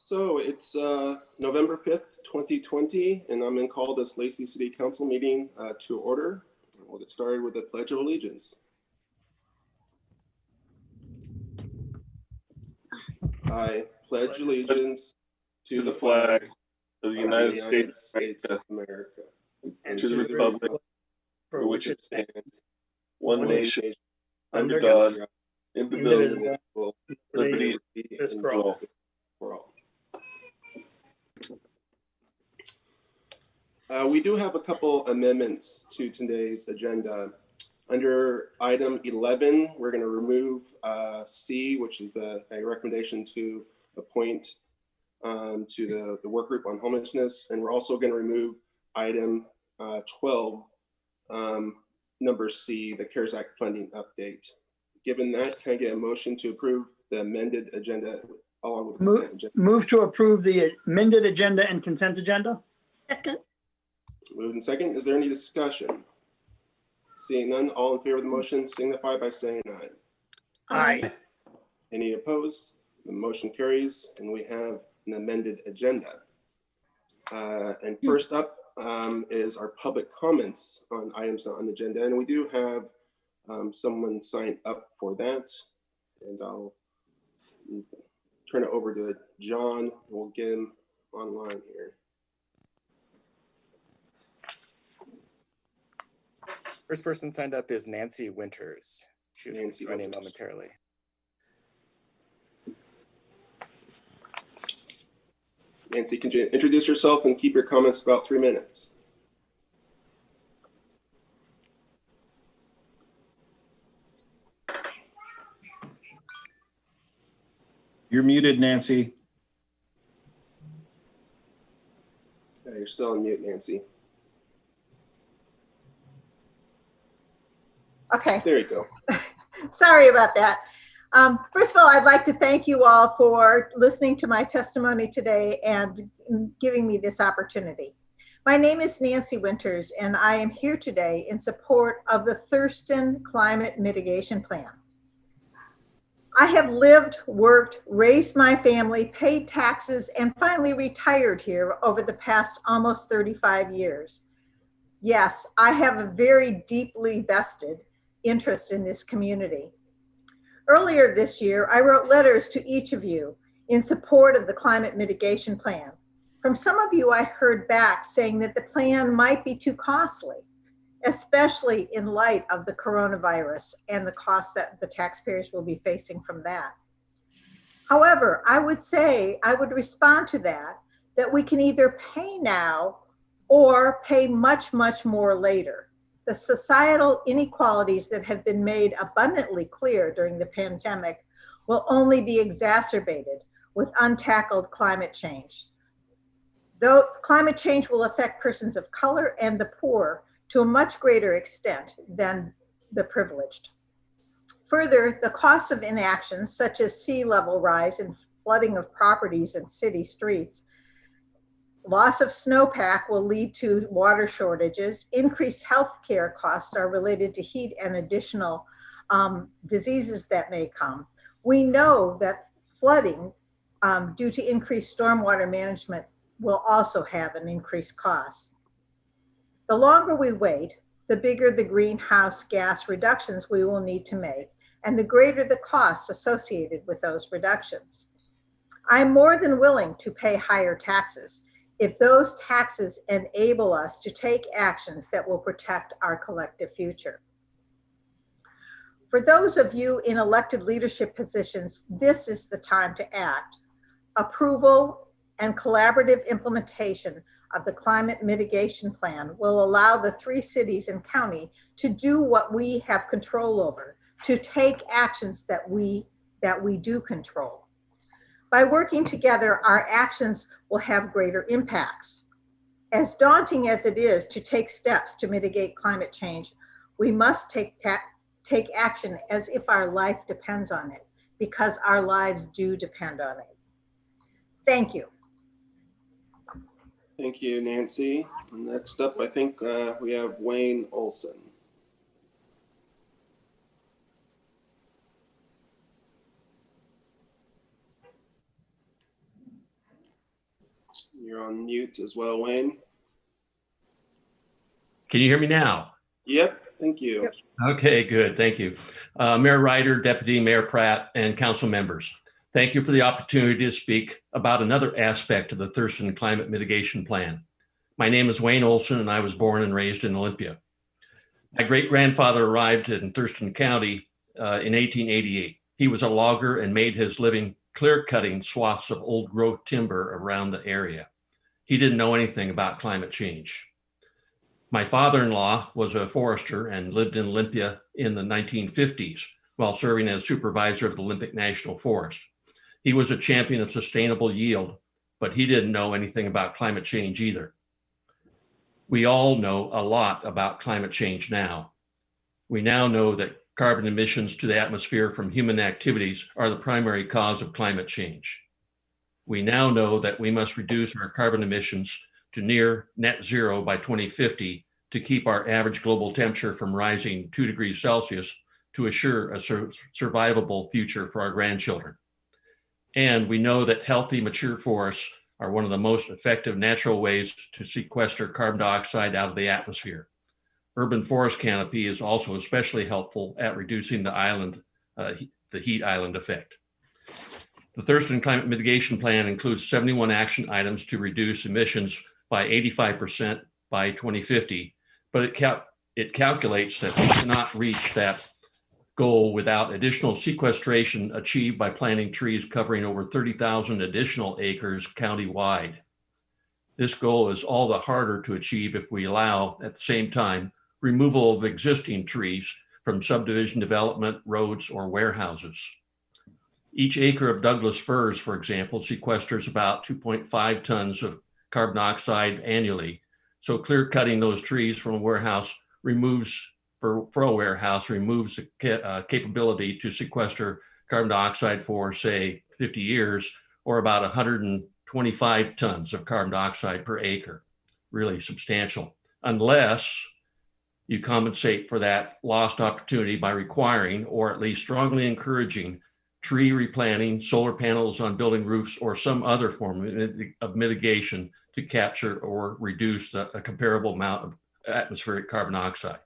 So it's November 5th, 2020, and I'm going to call this Lacey City Council meeting to order. We'll get started with the Pledge of Allegiance. I pledge allegiance to the flag of the United States of America and to the republic for which it stands, one nation, under God, indivisible, liberty and for all. We do have a couple amendments to today's agenda. Under item 11, we're going to remove C, which is a recommendation to appoint to the work group on homelessness. And we're also going to remove item 12, number C, the CARES Act funding update. Given that, can I get a motion to approve the amended agenda along with the consent agenda? Move to approve the amended agenda and consent agenda. Second. Moved and second. Is there any discussion? Seeing none, all in favor of the motion signify by saying aye. Aye. Any opposed? The motion carries, and we have an amended agenda. And first up is our public comments on items on the agenda, and we do have someone sign up for that. And I'll turn it over to John. We'll get him online here. First person signed up is Nancy Winters. She was joining momentarily. Nancy, can you introduce yourself and keep your comments about 3 minutes? You're muted, Nancy. Yeah, you're still on mute, Nancy. Okay. There you go. Sorry about that. First of all, I'd like to thank you all for listening to my testimony today and giving me this opportunity. My name is Nancy Winters, and I am here today in support of the Thurston Climate Mitigation Plan. I have lived, worked, raised my family, paid taxes, and finally retired here over the past almost 35 years. Yes, I have a very deeply vested interest in this community. Earlier this year, I wrote letters to each of you in support of the climate mitigation plan. From some of you, I heard back saying that the plan might be too costly, especially in light of the coronavirus and the costs that the taxpayers will be facing from that. However, I would respond to that we can either pay now or pay much, much more later. The societal inequalities that have been made abundantly clear during the pandemic will only be exacerbated with untackled climate change. Though climate change will affect persons of color and the poor to a much greater extent than the privileged. Further, the costs of inaction, such as sea level rise and flooding of properties and city streets, loss of snowpack will lead to water shortages. Increased healthcare costs are related to heat and additional diseases that may come. We know that flooding due to increased stormwater management will also have an increased cost. The longer we wait, the bigger the greenhouse gas reductions we will need to make, and the greater the costs associated with those reductions. I'm more than willing to pay higher taxes if those taxes enable us to take actions that will protect our collective future. For those of you in elected leadership positions, this is the time to act. Approval and collaborative implementation of the climate mitigation plan will allow the 3 cities and county to do what we have control over, to take actions that we do control. By working together, our actions will have greater impacts. As daunting as it is to take steps to mitigate climate change, we must take action as if our life depends on it, because our lives do depend on it. Thank you. Thank you, Nancy. Next up, I think we have Wayne Olson. You're on mute as well, Wayne. Can you hear me now? Yep, thank you. Yep. Okay, good. Thank you. Mayor Ryder, Deputy Mayor Pratt, and council members. Thank you for the opportunity to speak about another aspect of the Thurston Climate Mitigation Plan. My name is Wayne Olson, and I was born and raised in Olympia. My great-grandfather arrived in Thurston County in 1888. He was a logger and made his living clear-cutting swaths of old-growth timber around the area. He didn't know anything about climate change. My father-in-law was a forester and lived in Olympia in the 1950s while serving as supervisor of the Olympic National Forest. He was a champion of sustainable yield, but he didn't know anything about climate change either. We all know a lot about climate change now. We now know that carbon emissions to the atmosphere from human activities are the primary cause of climate change. We now know that we must reduce our carbon emissions to near net zero by 2050 to keep our average global temperature from rising 2 degrees Celsius to assure a survivable future for our grandchildren. And we know that healthy, mature forests are one of the most effective natural ways to sequester carbon dioxide out of the atmosphere. Urban forest canopy is also especially helpful at reducing the heat island effect. The Thurston Climate Mitigation Plan includes 71 action items to reduce emissions by 85% by 2050, but it calculates that we cannot reach that goal without additional sequestration achieved by planting trees covering over 30,000 additional acres countywide. This goal is all the harder to achieve if we allow, at the same time, removal of existing trees from subdivision development, roads, or warehouses. Each acre of Douglas firs, for example, sequesters about 2.5 tons of carbon dioxide annually. So clear cutting those trees from a warehouse removes the capability to sequester carbon dioxide for, say, 50 years, or about 125 tons of carbon dioxide per acre. Really substantial, unless you compensate for that lost opportunity by requiring, or at least strongly encouraging, tree replanting, solar panels on building roofs, or some other form of mitigation to capture or reduce a comparable amount of atmospheric carbon dioxide.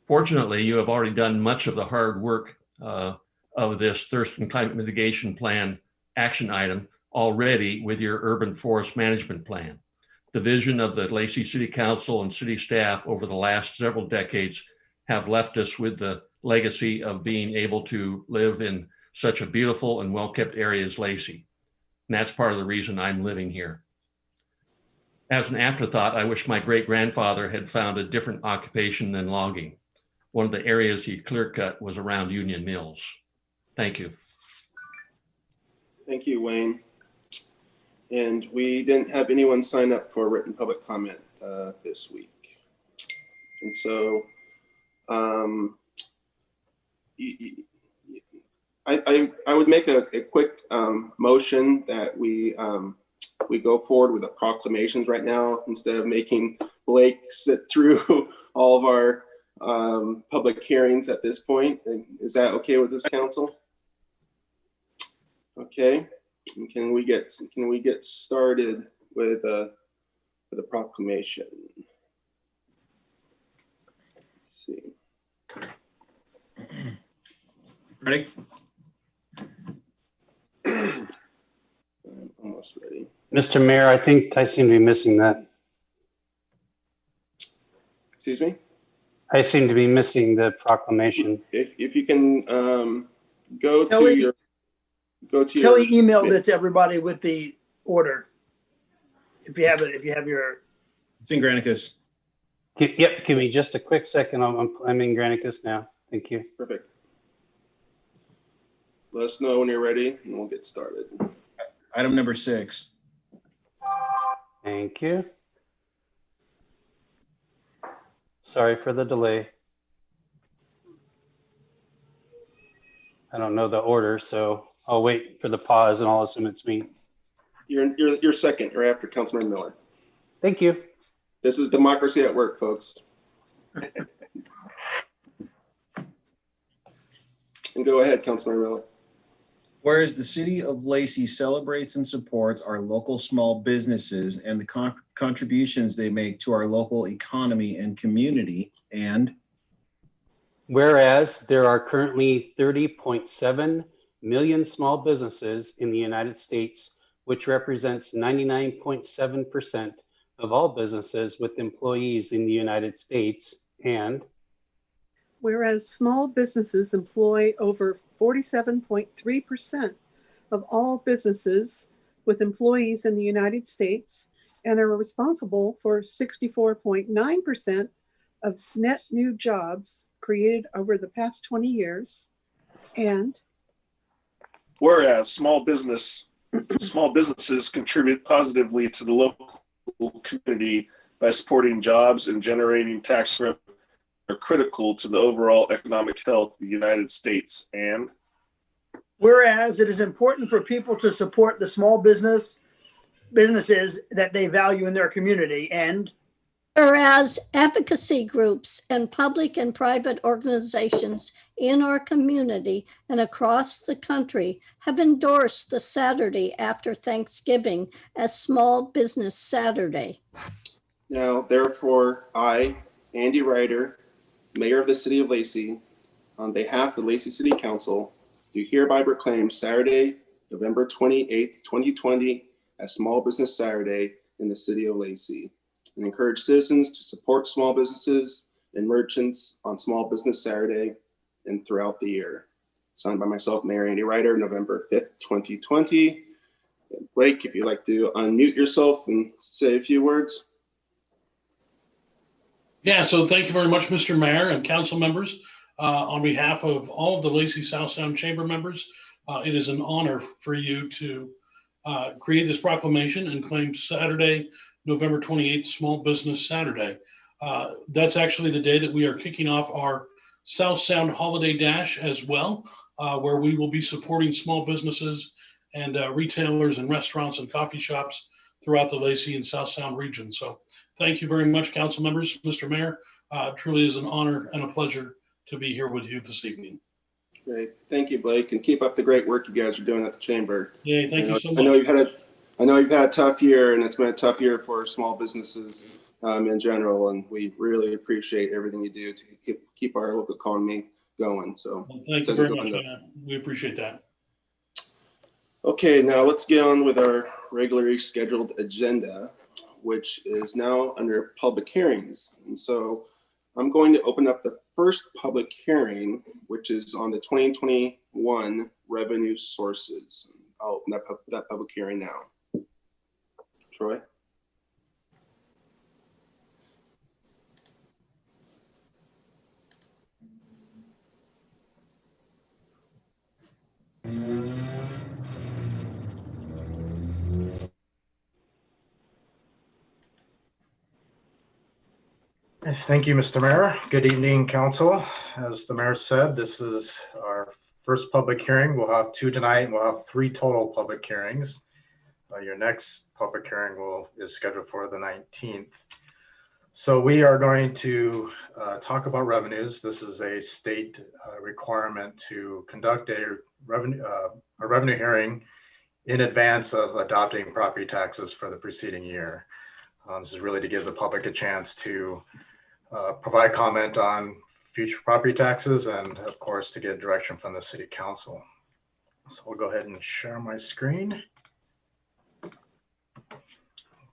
Fortunately, you have already done much of the hard work of this Thurston Climate Mitigation Plan action item already with your urban forest management plan. The vision of the Lacey City Council and city staff over the last several decades have left us with the legacy of being able to live in such a beautiful and well-kept area as Lacey. And that's part of the reason I'm living here. As an afterthought, I wish my great-grandfather had found a different occupation than logging. One of the areas he clear-cut was around Union Mills. Thank you. Thank you, Wayne. And we didn't have anyone sign up for written public comment this week. And so I would make a quick motion that we go forward with the proclamations right now instead of making Blake sit through all of our public hearings at this point. Is that okay with this council? Okay. And can we get started with a proclamation? Let's see. Ready? I'm almost ready. Mr. Mayor, I think I seem to be missing that. Excuse me? I seem to be missing the proclamation. If you can go Kelly, to your Kelly emailed it to everybody with the order. If you have your. It's in Granicus. Yep, give me just a quick second. I'm in Granicus now. Thank you. Perfect. Let us know when you're ready and we'll get started. Item number 6. Thank you. Sorry for the delay. I don't know the order, so I'll wait for the pause and I'll assume it's me. You're second. You're after Councilman Miller. Thank you. This is democracy at work, folks. And go ahead, Councilman Miller. Whereas the city of Lacey celebrates and supports our local small businesses and the contributions they make to our local economy and community. And whereas there are currently 30.7 million small businesses in the United States, which represents 99.7% of all businesses with employees in the United States. And whereas small businesses employ over 47.3% of all businesses with employees in the United States and are responsible for 64.9% of net new jobs created over the past 20 years. And whereas small businesses contribute positively to the local community by supporting jobs and generating tax revenue are critical to the overall economic health of the United States. And whereas it is important for people to support the small businesses that they value in their community. And whereas advocacy groups and public and private organizations in our community and across the country have endorsed the Saturday after Thanksgiving as Small Business Saturday. Now, therefore, I, Andy Ryder, Mayor of the City of Lacey, on behalf of the Lacey City Council, do hereby proclaim Saturday, November 28th, 2020 as Small Business Saturday in the City of Lacey, and encourage citizens to support small businesses and merchants on Small Business Saturday and throughout the year. Signed by myself, Mayor Andy Ryder, November 5th, 2020. Blake, if you'd like to unmute yourself and say a few words. Yeah, so thank you very much, Mr. Mayor and council members. On behalf of all of the Lacey South Sound Chamber members, it is an honor for you to create this proclamation and claim Saturday, November 28th, Small Business Saturday. That's actually the day that we are kicking off our South Sound Holiday Dash as well, where we will be supporting small businesses and retailers and restaurants and coffee shops throughout the Lacey and South Sound region. So thank you very much, council members, Mr. Mayor. It truly is an honor and a pleasure to be here with you this evening. Great. Thank you, Blake, and keep up the great work you guys are doing at the chamber. Yeah, thank you so much. I know you've had a tough year, and it's been a tough year for small businesses in general, and we really appreciate everything you do to keep our local economy going. So well, thank you very much. We appreciate that. Okay, now let's get on with our regularly scheduled agenda, which is now under public hearings. And so I'm going to open up the first public hearing, which is on the 2021 revenue sources. I'll open up that public hearing now. Troy? Thank you, Mr. Mayor. Good evening, council. As the mayor said, this is our first public hearing. We'll have two tonight, and we'll have three total public hearings. Your next public hearing is scheduled for the 19th. So we are going to talk about revenues. This is a state requirement to conduct a revenue hearing in advance of adopting property taxes for the preceding year. This is really to give the public a chance to provide comment on future property taxes and, of course, to get direction from the city council. So we'll go ahead and share my screen.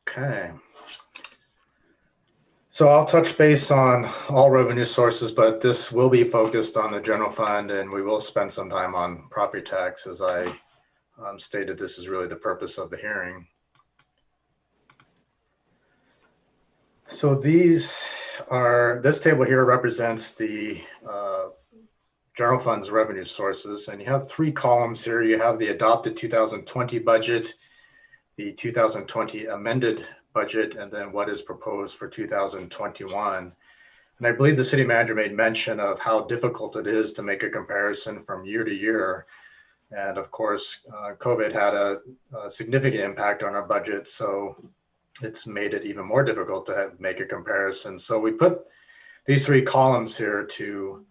Okay. So I'll touch base on all revenue sources, but this will be focused on the general fund, and we will spend some time on property tax. As I stated, this is really the purpose of the hearing. So this table here represents the general fund's revenue sources, and you have three columns here. You have the adopted 2020 budget, the 2020 amended budget, and then what is proposed for 2021. And I believe the city manager made mention of how difficult it is to make a comparison from year to year. And of course, COVID had a significant impact on our budget, so it's made it even more difficult to make a comparison. So we put these three columns here to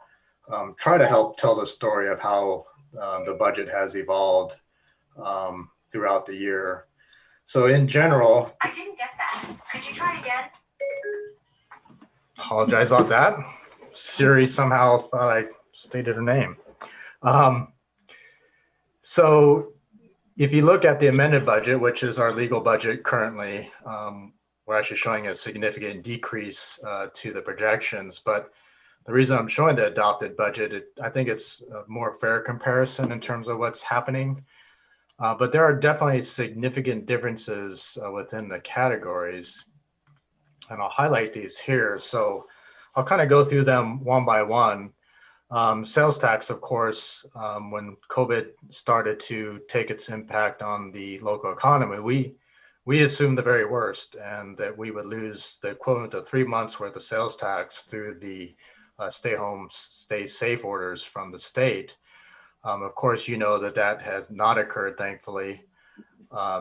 try to help tell the story of how the budget has evolved throughout the year. So in general, I didn't get that. Could you try again? Apologize about that. Siri somehow thought I stated her name. So if you look at the amended budget, which is our legal budget currently, we're actually showing a significant decrease to the projections. But the reason I'm showing the adopted budget, I think it's a more fair comparison in terms of what's happening. But there are definitely significant differences within the categories. And I'll highlight these here. So I'll kind of go through them one by one. Sales tax, of course, when COVID started to take its impact on the local economy, we assumed the very worst and that we would lose the equivalent of 3 months worth of sales tax through the stay home, stay safe orders from the state. Of course, you know that has not occurred, thankfully.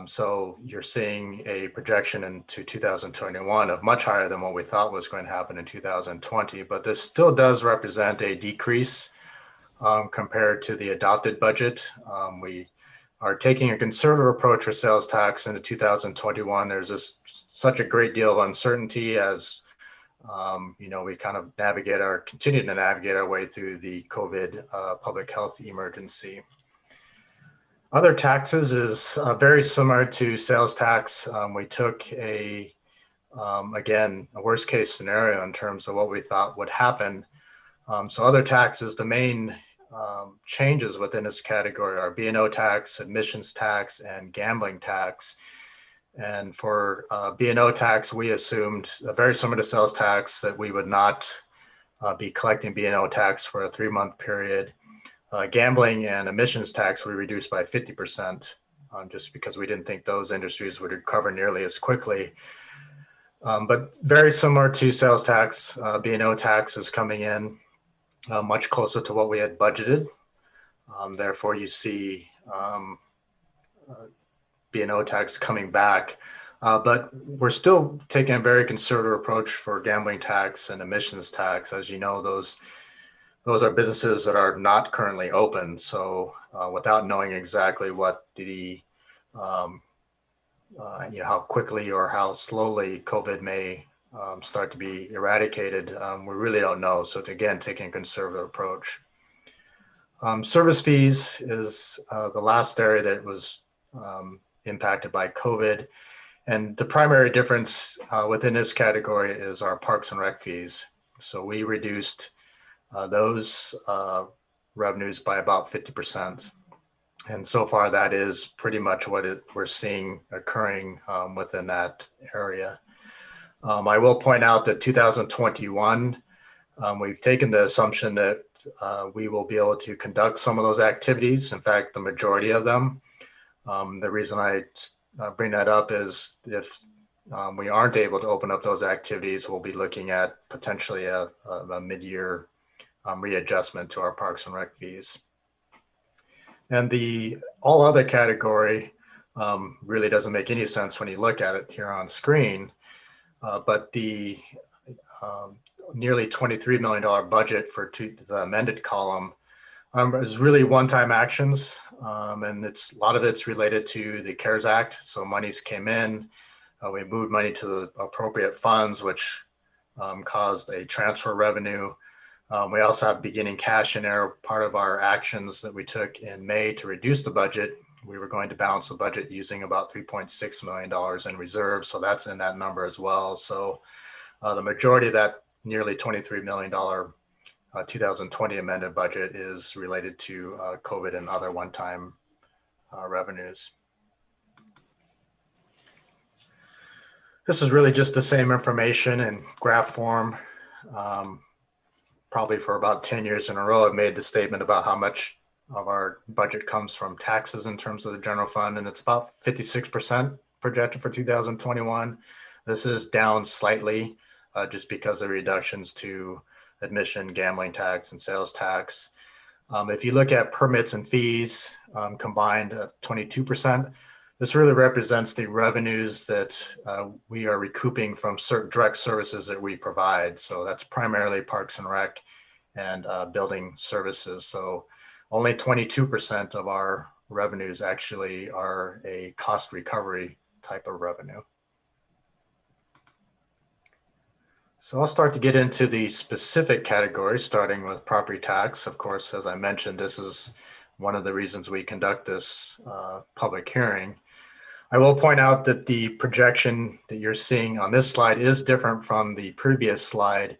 So you're seeing a projection into 2021 of much higher than what we thought was going to happen in 2020, but this still does represent a decrease compared to the adopted budget. We are taking a conservative approach for sales tax into 2021. There's just such a great deal of uncertainty as we kind of continue to navigate our way through the COVID public health emergency. Other taxes is very similar to sales tax. We took again, a worst case scenario in terms of what we thought would happen. So other taxes, the main changes within this category are B&O tax, admissions tax, and gambling tax. And for B&O tax, we assumed very similar to sales tax that we would not be collecting B&O tax for a 3-month period. Gambling and admissions tax we reduced by 50%, just because we didn't think those industries would recover nearly as quickly. But very similar to sales tax, B&O tax is coming in much closer to what we had budgeted. Therefore, you see B&O tax coming back. But we're still taking a very conservative approach for gambling tax and admissions tax. As you know, those are businesses that are not currently open. So without knowing exactly what how quickly or how slowly COVID may start to be eradicated, we really don't know. So again, taking a conservative approach. Service fees is the last area that was impacted by COVID. And the primary difference within this category is our parks and rec fees. So we reduced those revenues by about 50%. And so far, that is pretty much what we're seeing occurring within that area. I will point out that 2021, we've taken the assumption that we will be able to conduct some of those activities. In fact, the majority of them. The reason I bring that up is if we aren't able to open up those activities, we'll be looking at potentially a mid-year readjustment to our parks and rec fees. And the all other category really doesn't make any sense when you look at it here on screen, but the nearly $23 million budget for the amended column is really one-time actions, and a lot of it's related to the CARES Act. So monies came in, we moved money to the appropriate funds, which caused a transfer revenue. We also have beginning cash in there. Part of our actions that we took in May to reduce the budget, we were going to balance the budget using about $3.6 million in reserves. So that's in that number as well. So the majority of that nearly $23 million 2020 amended budget is related to COVID and other one-time revenues. This is really just the same information in graph form. Probably for about 10 years in a row, I've made the statement about how much of our budget comes from taxes in terms of the general fund, and it's about 56% projected for 2021. This is down slightly just because of reductions to admission, gambling tax, and sales tax. If you look at permits and fees combined at 22%, this really represents the revenues that we are recouping from certain direct services that we provide. So that's primarily parks and rec and building services. So only 22% of our revenues actually are a cost recovery type of revenue. So I'll start to get into the specific categories, starting with property tax. Of course, as I mentioned, this is one of the reasons we conduct this public hearing. I will point out that the projection that you're seeing on this slide is different from the previous slide.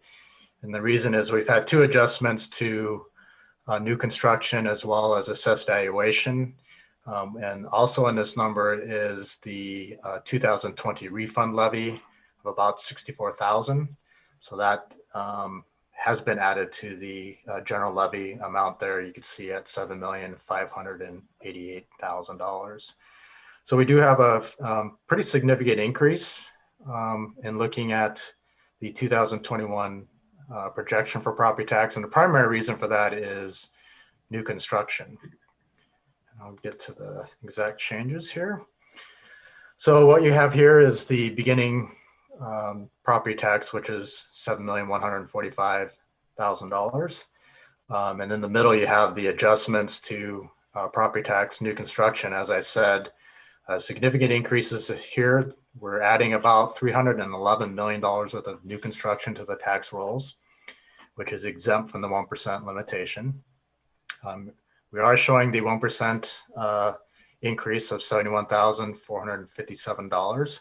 And the reason is we've had 2 adjustments to new construction as well as assessed valuation. And also in this number is the 2020 refund levy of about $64,000. So that has been added to the general levy amount there. You can see at $7,588,000. So we do have a pretty significant increase in looking at the 2021 projection for property tax. And the primary reason for that is new construction. I'll get to the exact changes here. So what you have here is the beginning property tax, which is $7,145,000. And in the middle, you have the adjustments to property tax, new construction. As I said, significant increases here. We're adding about $311 million worth of new construction to the tax rolls, which is exempt from the 1% limitation. We are showing the 1% increase of $71,457.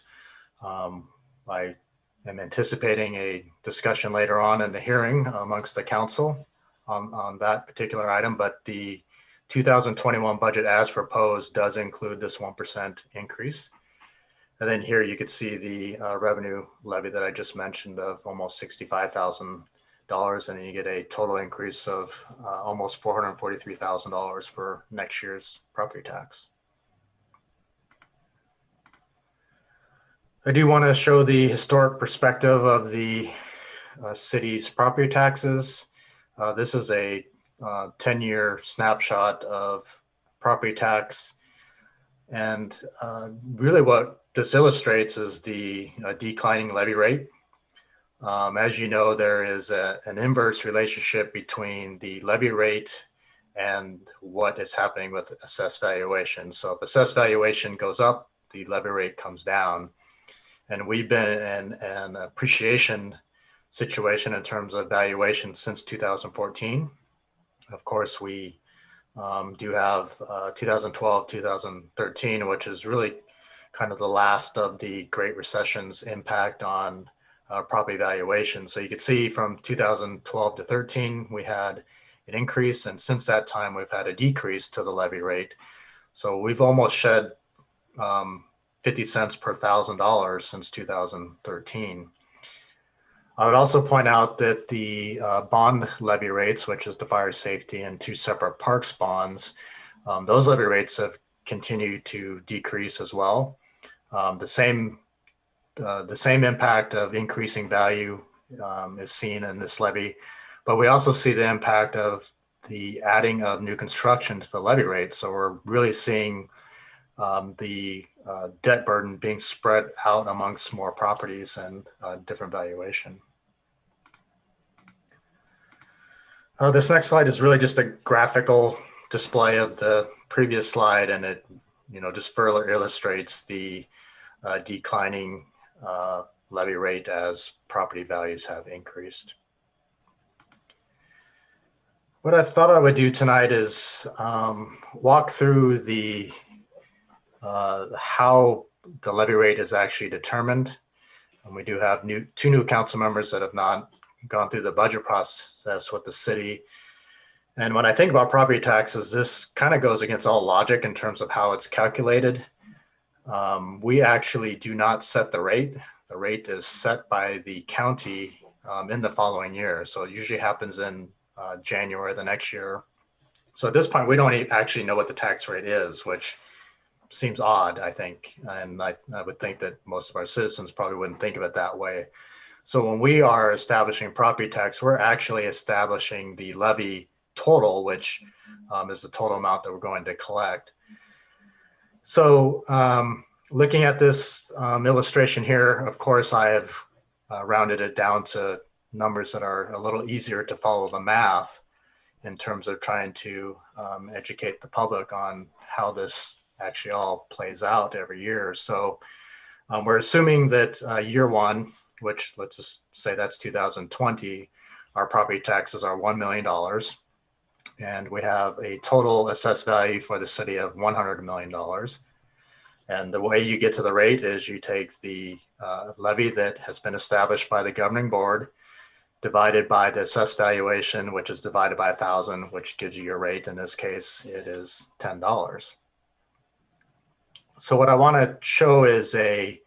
I am anticipating a discussion later on in the hearing amongst the council on that particular item, but the 2021 budget as proposed does include this 1% increase. And then here you could see the revenue levy that I just mentioned of almost $65,000, and then you get a total increase of almost $443,000 for next year's property tax. I do want to show the historic perspective of the city's property taxes. This is a 10-year snapshot of property tax. And really what this illustrates is the declining levy rate. As you know, there is an inverse relationship between the levy rate and what is happening with assessed valuation. So if assessed valuation goes up, the levy rate comes down. And we've been in an appreciation situation in terms of valuation since 2014. Of course, we do have 2012, 2013, which is really kind of the last of the Great Recession's impact on property valuation. So you can see from 2012 to 13, we had an increase. And since that time, we've had a decrease to the levy rate. So we've almost shed 50 cents per $1,000 since 2013. I would also point out that the bond levy rates, which is the fire safety and 2 separate parks bonds, those levy rates have continued to decrease as well. The same impact of increasing value is seen in this levy, but we also see the impact of the adding of new construction to the levy rate. So we're really seeing the debt burden being spread out amongst more properties and different valuation. This next slide is really just a graphical display of the previous slide, and it just further illustrates the declining levy rate as property values have increased. What I thought I would do tonight is walk through the how the levy rate is actually determined. And we do have 2 new council members that have not gone through the budget process with the city. And when I think about property taxes, this kind of goes against all logic in terms of how it's calculated. We actually do not set the rate. The rate is set by the county in the following year. So it usually happens in January the next year. So at this point, we don't actually know what the tax rate is, which seems odd, I think. And I would think that most of our citizens probably wouldn't think of it that way. So when we are establishing property tax, we're actually establishing the levy total, which is the total amount that we're going to collect. So looking at this illustration here, of course, I have rounded it down to numbers that are a little easier to follow the math. in terms of trying to educate the public on how this actually all plays out every year. So we're assuming that year one, which let's just say that's 2020, our property taxes are $1 million. And we have a total assessed value for the city of $100 million. And the way you get to the rate is you take the levy that has been established by the governing board, divided by the assessed valuation, which is divided by 1,000, which gives you your rate. In this case, it is $10. So what I want to show is a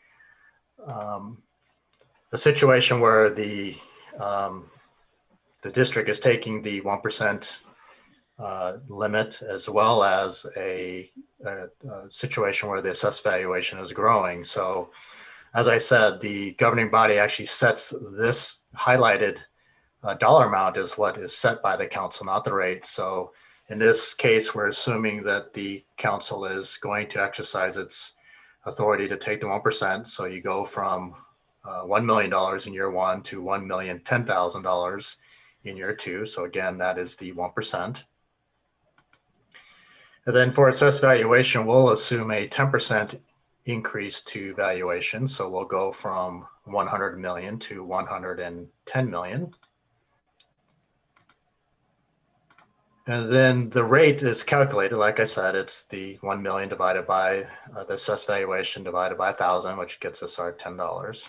situation where the district is taking the 1% limit, as well as a situation where the assessed valuation is growing. So as I said, the governing body actually sets this highlighted dollar amount is what is set by the council, not the rate. So in this case, we're assuming that the council is going to exercise its authority to take the 1%. So you go from $1 million in year one to $1,010,000 in year two. So again, that is the 1%. And then for assessed valuation, we'll assume a 10% increase to valuation. So we'll go from 100 million to 110 million. And then the rate is calculated, like I said, it's the 1 million divided by the assessed valuation divided by 1,000, which gets us our $10.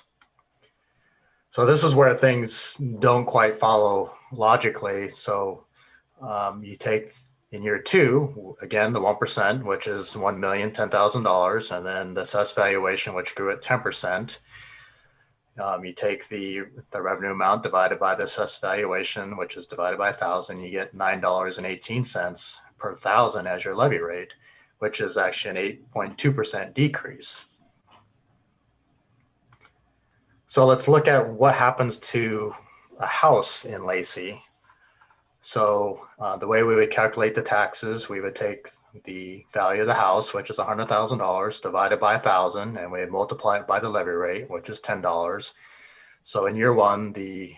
So this is where things don't quite follow logically. So you take in year two, again, the 1%, which is $1,010,000, and then the assessed valuation, which grew at 10%. You take the revenue amount divided by the assessed valuation, which is divided by 1,000, you get $9.18 per 1,000 as your levy rate, which is actually an 8.2% decrease. So let's look at what happens to a house in Lacey. So the way we would calculate the taxes, we would take the value of the house, which is $100,000, divided by 1,000, and we multiply it by the levy rate, which is $10. So in year one, the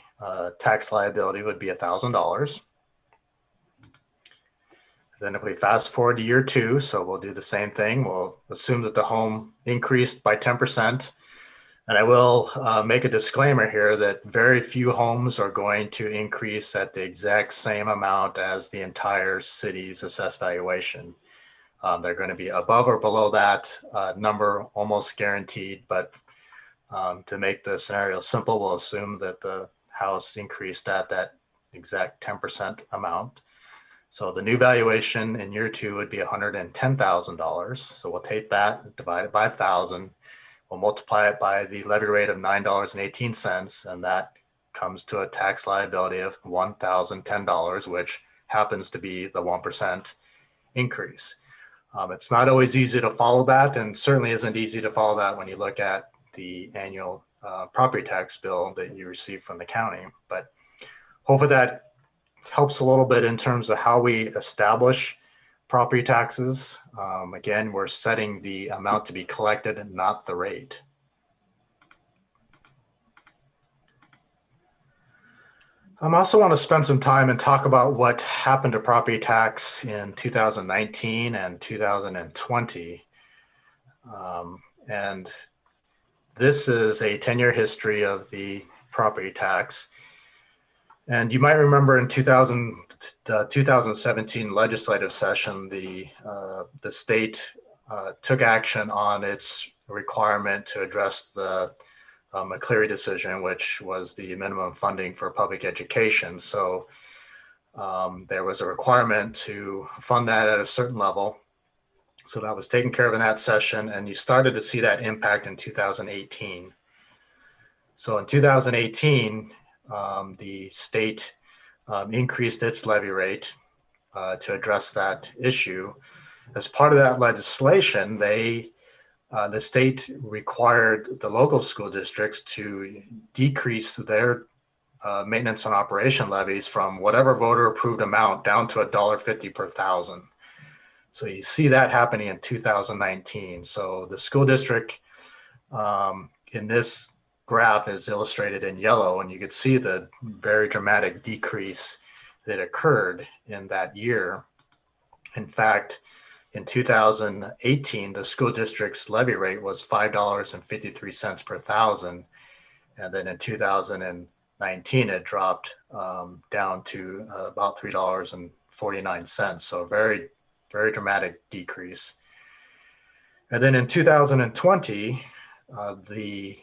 tax liability would be $1,000. Then if we fast forward to year two, so we'll do the same thing. We'll assume that the home increased by 10%. And I will make a disclaimer here that very few homes are going to increase at the exact same amount as the entire city's assessed valuation. They're going to be above or below that number, almost guaranteed. But to make the scenario simple, we'll assume that the house increased at that exact 10% amount. So the new valuation in year two would be $110,000. So we'll take that, divide it by 1,000. We'll multiply it by the levy rate of $9.18, and that comes to a tax liability of $1,010, which happens to be the 1% increase. It's not always easy to follow that, and certainly isn't easy to follow that when you look at the annual property tax bill that you receive from the county. But hopefully that helps a little bit in terms of how we establish property taxes. Again, we're setting the amount to be collected and not the rate. I also want to spend some time and talk about what happened to property tax in 2019 and 2020. And this is a 10-year history of the property tax. And you might remember in 2017 legislative session, the state took action on its requirement to address the McCleary decision, which was the minimum funding for public education. So there was a requirement to fund that at a certain level. So that was taken care of in that session, and you started to see that impact in 2018. So in 2018, the state increased its levy rate to address that issue. As part of that legislation, the state required the local school districts to decrease their maintenance and operation levies from whatever voter approved amount down to $1.50 per 1,000. So you see that happening in 2019. So the school district in this graph is illustrated in yellow, and you could see the very dramatic decrease that occurred in that year. In fact, in 2018, the school district's levy rate was $5.53 per thousand. And then in 2019, it dropped down to about $3.49. So very, very dramatic decrease. And then in 2020, the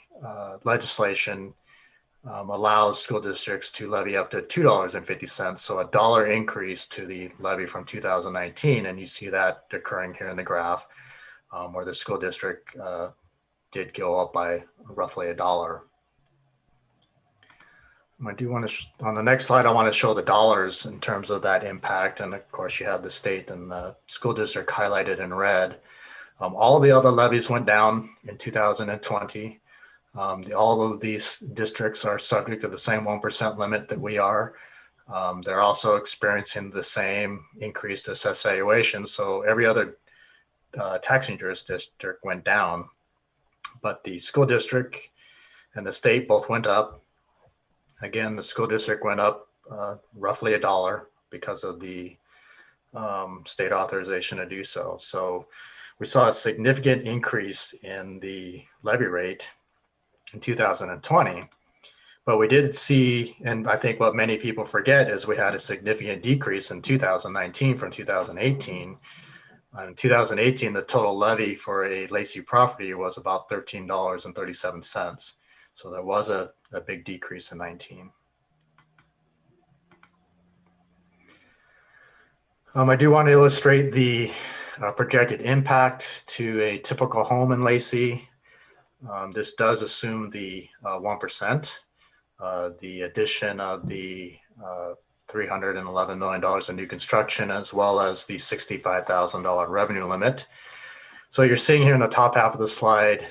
legislation allows school districts to levy up to $2.50, so a dollar increase to the levy from 2019, and you see that occurring here in the graph, where the school district did go up by roughly $1. I do want to, on the next slide, I want to show the dollars in terms of that impact, and of course you have the state and the school district highlighted in red. All the other levies went down in 2020. All of these districts are subject to the same 1% limit that we are. They're also experiencing the same increased assessed valuation. So every other taxing jurisdiction went down, but the school district and the state both went up. Again, the school district went up roughly $1 because of the state authorization to do so. So we saw a significant increase in the levy rate in 2020, but we did see, and I think what many people forget is we had a significant decrease in 2019 from 2018. In 2018, the total levy for a Lacey property was about $13.37. So there was a big decrease in 19. I do want to illustrate the projected impact to a typical home in Lacey. This does assume the 1%, the addition of the $311 million in new construction, as well as the $65,000 revenue limit. So you're seeing here in the top half of the slide,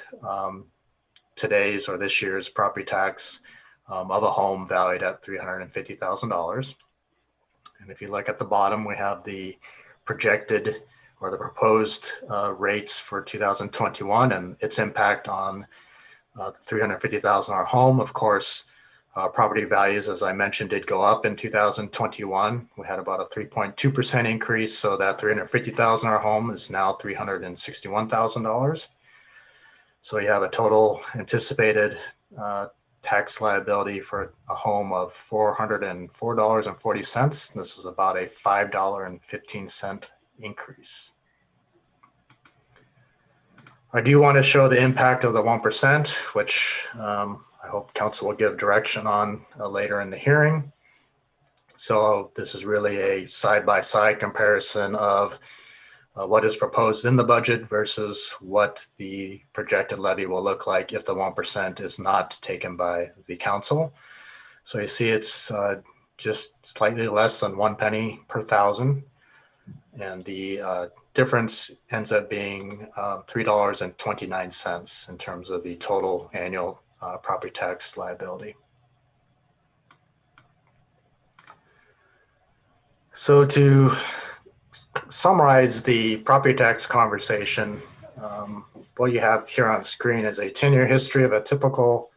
today's or this year's property tax of a home valued at $350,000. And if you look at the bottom, we have the projected or the proposed rates for 2021 and its impact on the $350,000 home. Of course, property values, as I mentioned, did go up in 2021. We had about a 3.2% increase. So that $350,000 home is now $361,000. So you have a total anticipated tax liability for a home of $404.40. This is about a $5.15 increase. I do want to show the impact of the 1%, which I hope council will give direction on later in the hearing. So this is really a side-by-side comparison of what is proposed in the budget versus what the projected levy will look like if the 1% is not taken by the council. So you see it's just slightly less than 1 penny per thousand. And the difference ends up being $3.29 in terms of the total annual property tax liability. So to summarize the property tax conversation, what you have here on screen is a 10-year history of a typical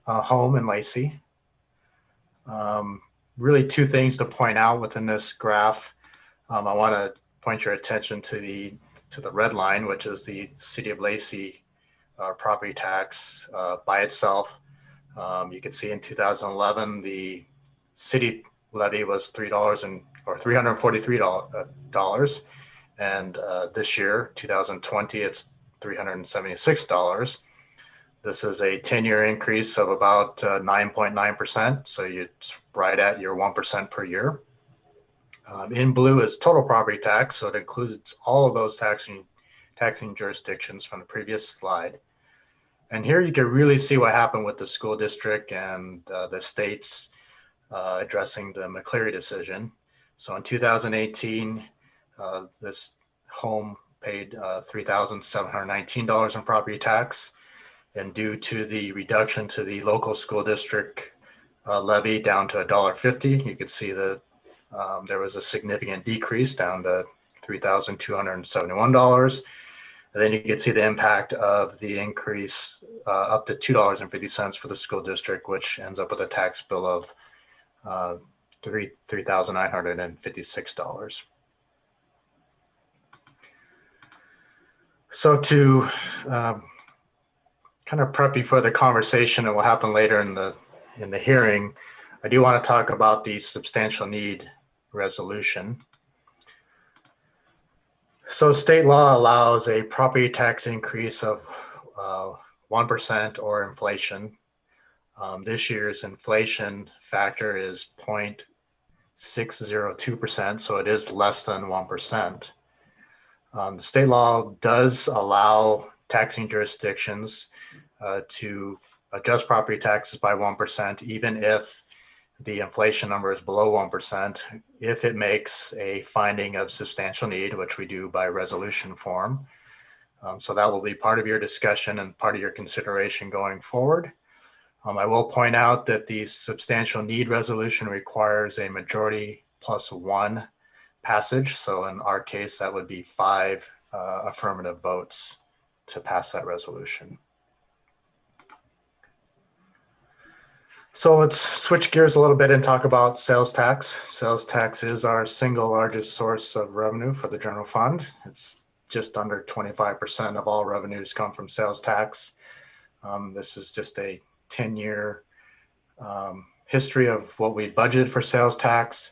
home in Lacey. Really two things to point out within this graph. I want to point your attention to the red line, which is the City of Lacey property tax by itself. You can see in 2011 the city levy was $343, and this year, 2020, it's $376. This is a 10-year increase of about 9.9%. So you're right at your 1% per year. In blue is total property tax. So it includes all of those taxing jurisdictions from the previous slide. And here you can really see what happened with the school district and the states addressing the McCleary decision. So in 2018, this home paid $3,719 in property tax. And due to the reduction to the local school district levy down to $1.50, you could see that there was a significant decrease down to $3,271. And then you can see the impact of the increase up to $2.50 for the school district, which ends up with a tax bill of $3,956. So to kind of prep you for the conversation that will happen later in the hearing, I do want to talk about the substantial need resolution. So state law allows a property tax increase of 1% or inflation. This year's inflation factor is 0.602%, so it is less than 1%. The state law does allow taxing jurisdictions to adjust property taxes by 1%, even if the inflation number is below 1%, if it makes a finding of substantial need, which we do by resolution form. So that will be part of your discussion and part of your consideration going forward. I will point out that the substantial need resolution requires a majority plus 1 passage. So in our case, that would be 5 affirmative votes to pass that resolution. So let's switch gears a little bit and talk about sales tax. Sales tax is our single largest source of revenue for the general fund. It's just under 25% of all revenues come from sales tax. This is just a 10-year history of what we budgeted for sales tax.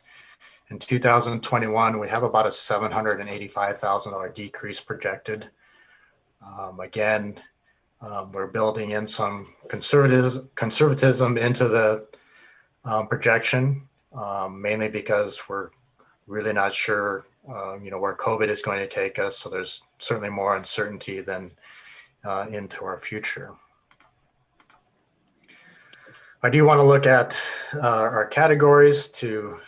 In 2021, we have about a $785,000 decrease projected. Again, we're building in some conservatism into the projection, mainly because we're really not sure, where COVID is going to take us. So there's certainly more uncertainty than into our future. I do want to look at our categories to,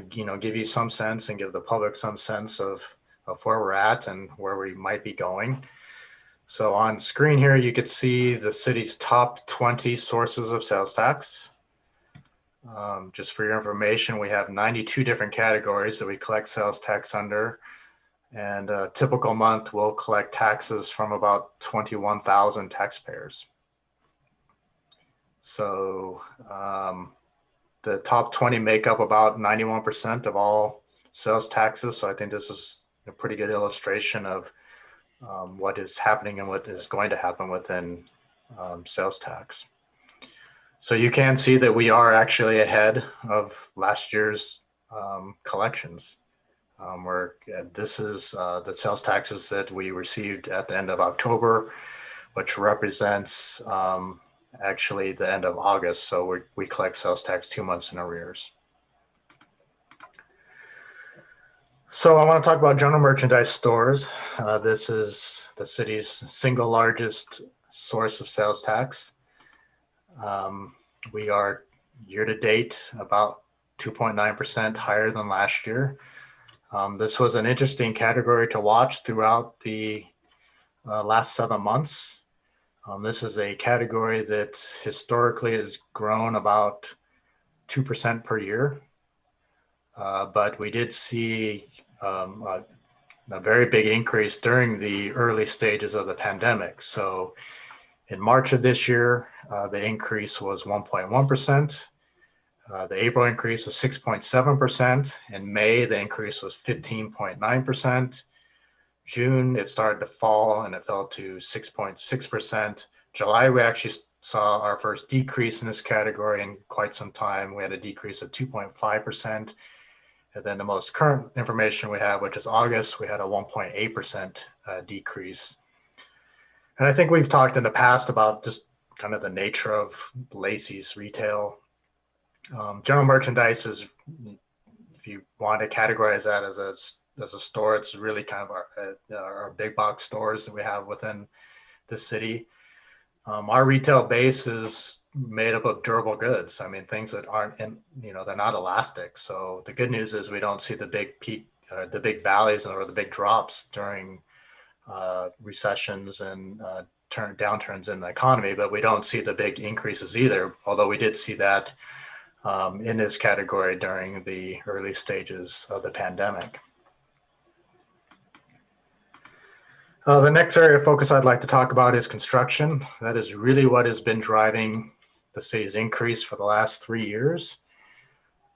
give you some sense and give the public some sense of where we're at and where we might be going. So on screen here, you could see the city's top 20 sources of sales tax. Just for your information, we have 92 different categories that we collect sales tax under. And a typical month, we'll collect taxes from about 21,000 taxpayers. So the top 20 make up about 91% of all sales taxes. So I think this is a pretty good illustration of what is happening and what is going to happen within sales tax. So you can see that we are actually ahead of last year's collections. This is the sales taxes that we received at the end of October, which represents actually the end of August. So we collect sales tax 2 months in arrears. So I want to talk about general merchandise stores. This is the city's single largest source of sales tax. We are year to date about 2.9% higher than last year. This was an interesting category to watch throughout the last 7 months. This is a category that historically has grown about 2% per year. But we did see a very big increase during the early stages of the pandemic. So in March of this year, the increase was 1.1%. The April increase was 6.7%. In May, the increase was 15.9%. June, it started to fall and it fell to 6.6%. July, we actually saw our first decrease in this category in quite some time. We had a decrease of 2.5%. And then the most current information we have, which is August, we had a 1.8% decrease. And I think we've talked in the past about just kind of the nature of Lacey's retail. General merchandise is, if you want to categorize that as a store, it's really kind of our big box stores that we have within the city. Our retail base is made up of durable goods. I mean, things that aren't they're not elastic. So the good news is we don't see the big peak, the big valleys or the big drops during recessions and downturns in the economy, but we don't see the big increases either. Although we did see that in this category during the early stages of the pandemic. The next area of focus I'd like to talk about is construction. That is really what has been driving the city's increase for the last 3 years.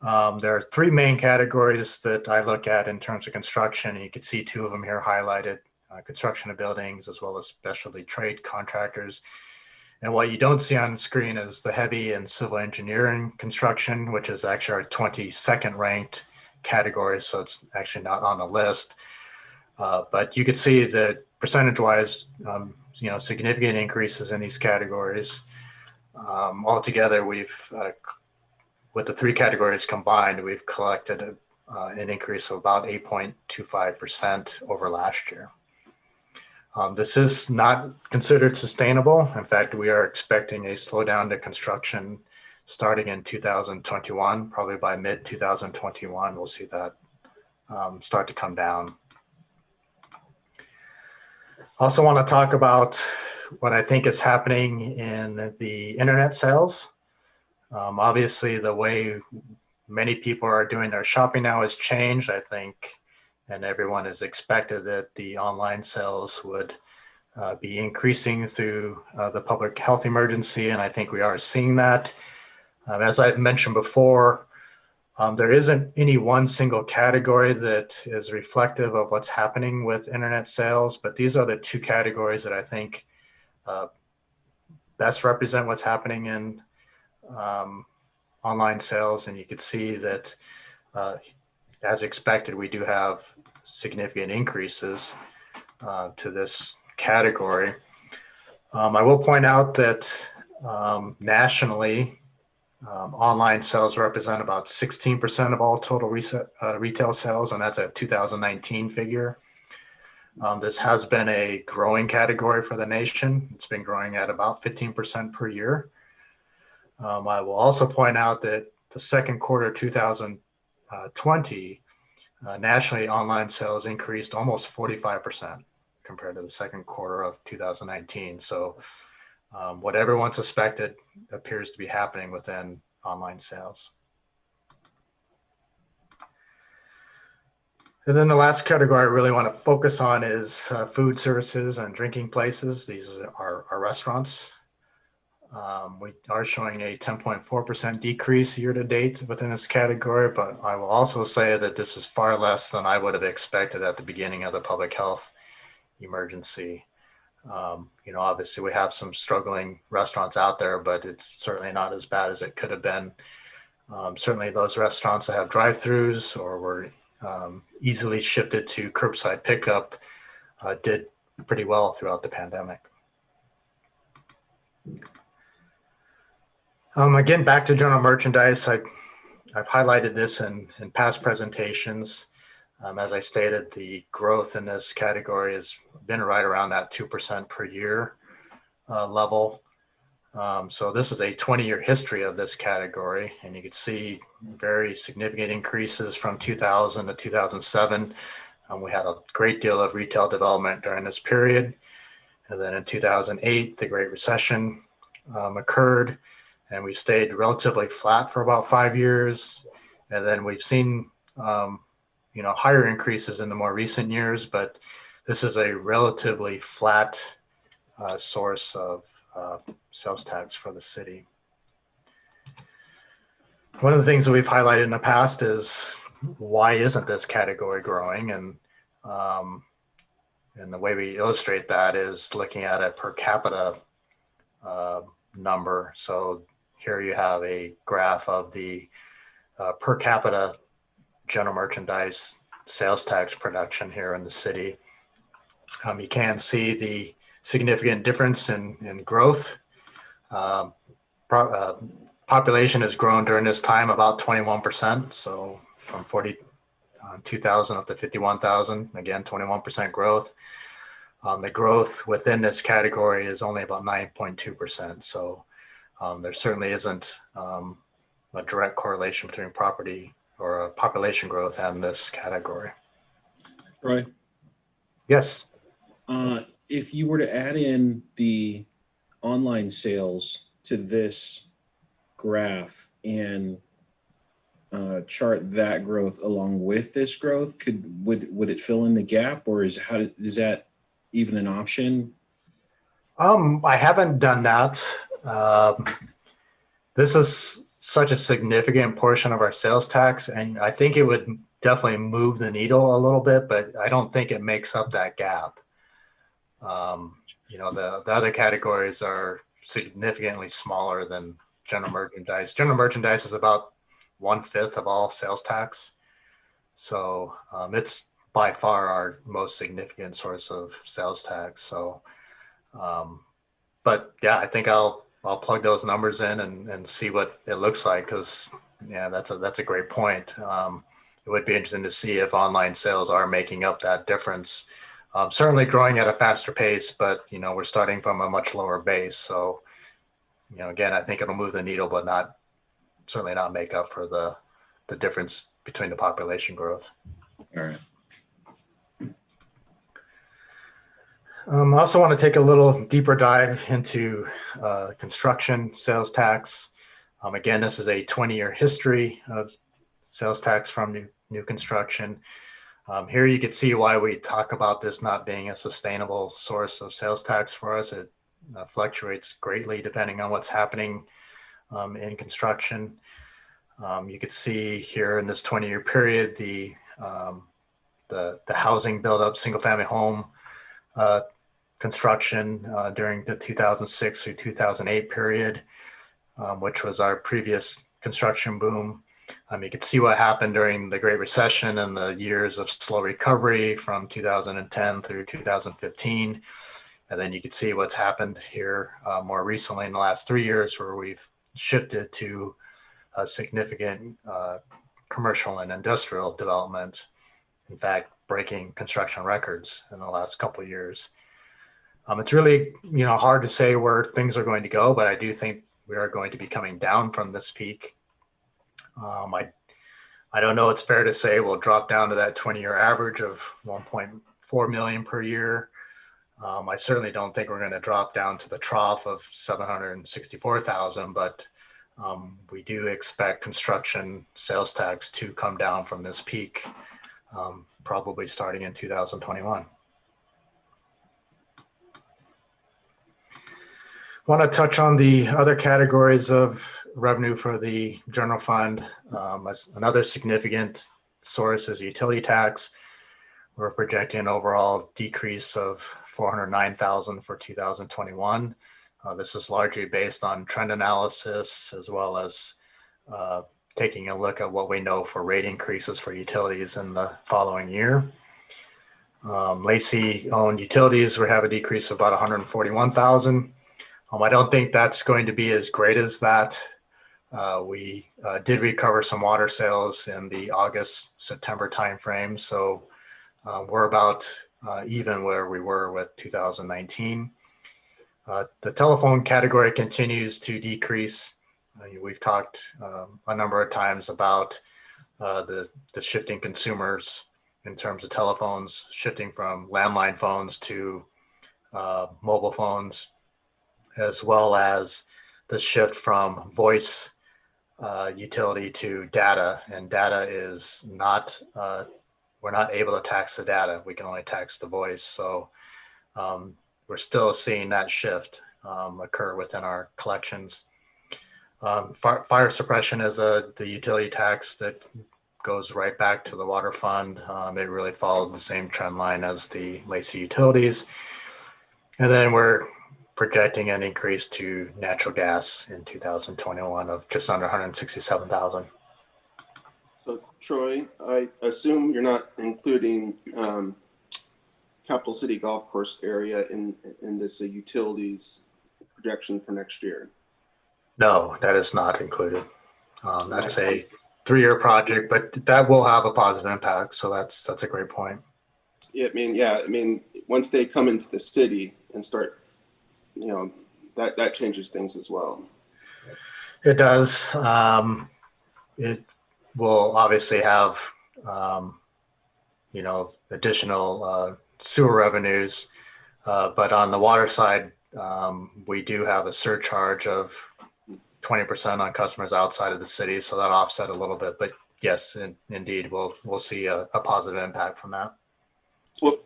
There are three main categories that I look at in terms of construction. And you can see two of them here highlighted, construction of buildings as well as specialty trade contractors. And what you don't see on the screen is the heavy and civil engineering construction, which is actually our 22nd ranked category. So it's actually not on the list. But you can see that percentage-wise, significant increases in these categories. Altogether, we've, with the three categories combined, we've collected an increase of about 8.25% over last year. This is not considered sustainable. In fact, we are expecting a slowdown to construction starting in 2021. Probably by mid 2021, we'll see that start to come down. Also want to talk about what I think is happening in the internet sales. Obviously, the way many people are doing their shopping now has changed, I think, and everyone has expected that the online sales would be increasing through the public health emergency, and I think we are seeing that. As I've mentioned before, there isn't any one single category that is reflective of what's happening with internet sales, but these are the two categories that I think best represent what's happening in online sales. And you can see that as expected, we do have significant increases to this category. I will point out that nationally, online sales represent about 16% of all total retail sales, and that's a 2019 figure. This has been a growing category for the nation. It's been growing at about 15% per year. I will also point out that the second quarter 2020, nationally, online sales increased almost 45% compared to the second quarter of 2019. So what everyone suspected appears to be happening within online sales. And then the last category I really want to focus on is food services and drinking places. These are our restaurants. We are showing a 10.4% decrease year to date within this category, but I will also say that this is far less than I would have expected at the beginning of the public health emergency. Obviously we have some struggling restaurants out there, but it's certainly not as bad as it could have been. Certainly those restaurants that have drive-throughs or were easily shifted to curbside pickup did pretty well throughout the pandemic. Again, back to general merchandise. I've highlighted this in past presentations. As I stated, the growth in this category has been right around that 2% per year level. So this is a 20-year history of this category, and you can see very significant increases from 2000 to 2007. We had a great deal of retail development during this period. And then in 2008, the Great Recession occurred, and we stayed relatively flat for about 5 years. And then we've seen higher increases in the more recent years, but this is a relatively flat source of sales tax for the city. One of the things that we've highlighted in the past is why isn't this category growing? And the way we illustrate that is looking at a per capita number. So here you have a graph of the per capita general merchandise sales tax production here in the city. You can see the significant difference in growth. Population has grown during this time about 21%. So from 42,000 up to 51,000, again, 21% growth. The growth within this category is only about 9.2%. So there certainly isn't a direct correlation between property or population growth and this category. Troy? Yes. If you were to add in the online sales to this graph and chart that growth along with this growth, would it fill in the gap, or is that even an option? I haven't done that. This is such a significant portion of our sales tax, and I think it would definitely move the needle a little bit, but I don't think it makes up that gap. You know, the other categories are significantly smaller than general merchandise. General merchandise is about 1/5 of all sales tax. So it's by far our most significant source of sales tax. So, but yeah, I think I'll plug those numbers in and see what it looks like, because yeah, that's a great point. It would be interesting to see if online sales are making up that difference. Certainly growing at a faster pace, but you know, we're starting from a much lower base. So, you know, again, I think it'll move the needle, but certainly not make up for the difference between the population growth. All right. I also want to take a little deeper dive into construction sales tax. Again, this is a 20-year history of sales tax from new construction. Here you can see why we talk about this not being a sustainable source of sales tax for us. It fluctuates greatly depending on what's happening in construction. You could see here in this 20-year period, the housing buildup, single-family home construction during the 2006 through 2008 period, which was our previous construction boom. You could see what happened during the Great Recession and the years of slow recovery from 2010 through 2015. And then you could see what's happened here more recently in the last 3 years, where we've shifted to a significant commercial and industrial development. In fact, breaking construction records in the last couple of years. It's really, you know, hard to say where things are going to go, but I do think we are going to be coming down from this peak. I don't know, it's fair to say we'll drop down to that 20-year average of 1.4 million per year. I certainly don't think we're going to drop down to the trough of 764,000, but we do expect construction sales tax to come down from this peak, probably starting in 2021. I want to touch on the other categories of revenue for the general fund. Another significant source is utility tax. We're projecting an overall decrease of 409,000 for 2021. This is largely based on trend analysis, as well as taking a look at what we know for rate increases for utilities in the following year. Lacey owned utilities, we have a decrease of about 141,000. I don't think that's going to be as great as that. We did recover some water sales in the August-September timeframe, so we're about even where we were with 2019. The telephone category continues to decrease. We've talked a number of times about the shifting consumers in terms of telephones, shifting from landline phones to mobile phones, as well as the shift from voice utility to data. And data is not, we're not able to tax the data. We can only tax the voice. So we're still seeing that shift occur within our collections. Fire suppression is the utility tax that goes right back to the water fund. It really followed the same trend line as the Lacey utilities. And then we're projecting an increase to natural gas in 2021 of just under 167,000. So Troy, I assume you're not including Capital City Golf Course area in this utilities projection for next year. No, that is not included. That's a 3-year project, but that will have a positive impact. So that's a great point. Yeah, I mean, once they come into the city and start, you know, that changes things as well. It does. It will obviously have, you know, additional sewer revenues, but on the water side, we do have a surcharge of 20% on customers outside of the city, so that offset a little bit. But yes, indeed, we'll see a positive impact from that.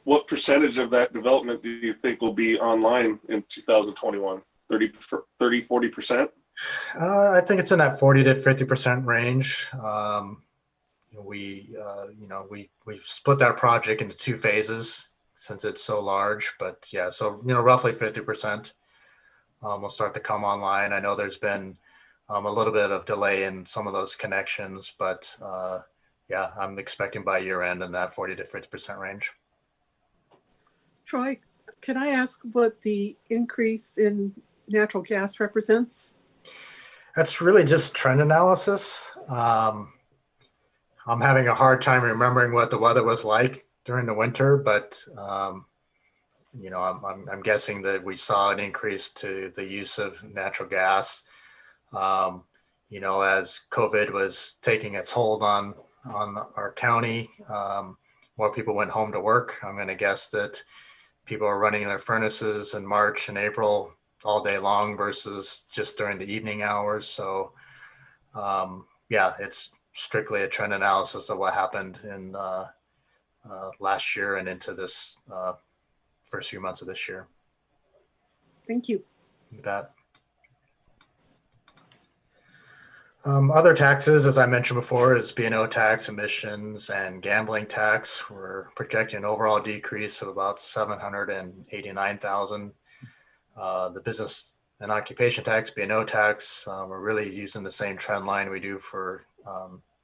What percentage of that development do you think will be online in 2021? 30, 40%? I think it's in that 40 to 50% range. We split that project into two phases since it's so large, but yeah, so, roughly 50% will start to come online. I know there's been a little bit of delay in some of those connections, but yeah, I'm expecting by year end in that 40 to 50% range. Troy, can I ask what the increase in natural gas represents? That's really just trend analysis. I'm having a hard time remembering what the weather was like during the winter, but I'm guessing that we saw an increase to the use of natural gas. As COVID was taking its hold on our county, more people went home to work. I'm going to guess that people are running their furnaces in March and April all day long versus just during the evening hours. So yeah, it's strictly a trend analysis of what happened in last year and into this first few months of this year. Thank you. You bet. Other taxes, as I mentioned before, is B&O tax, emissions, and gambling tax. We're projecting an overall decrease of about $789,000. The business and occupation tax, B&O tax, we're really using the same trend line we do for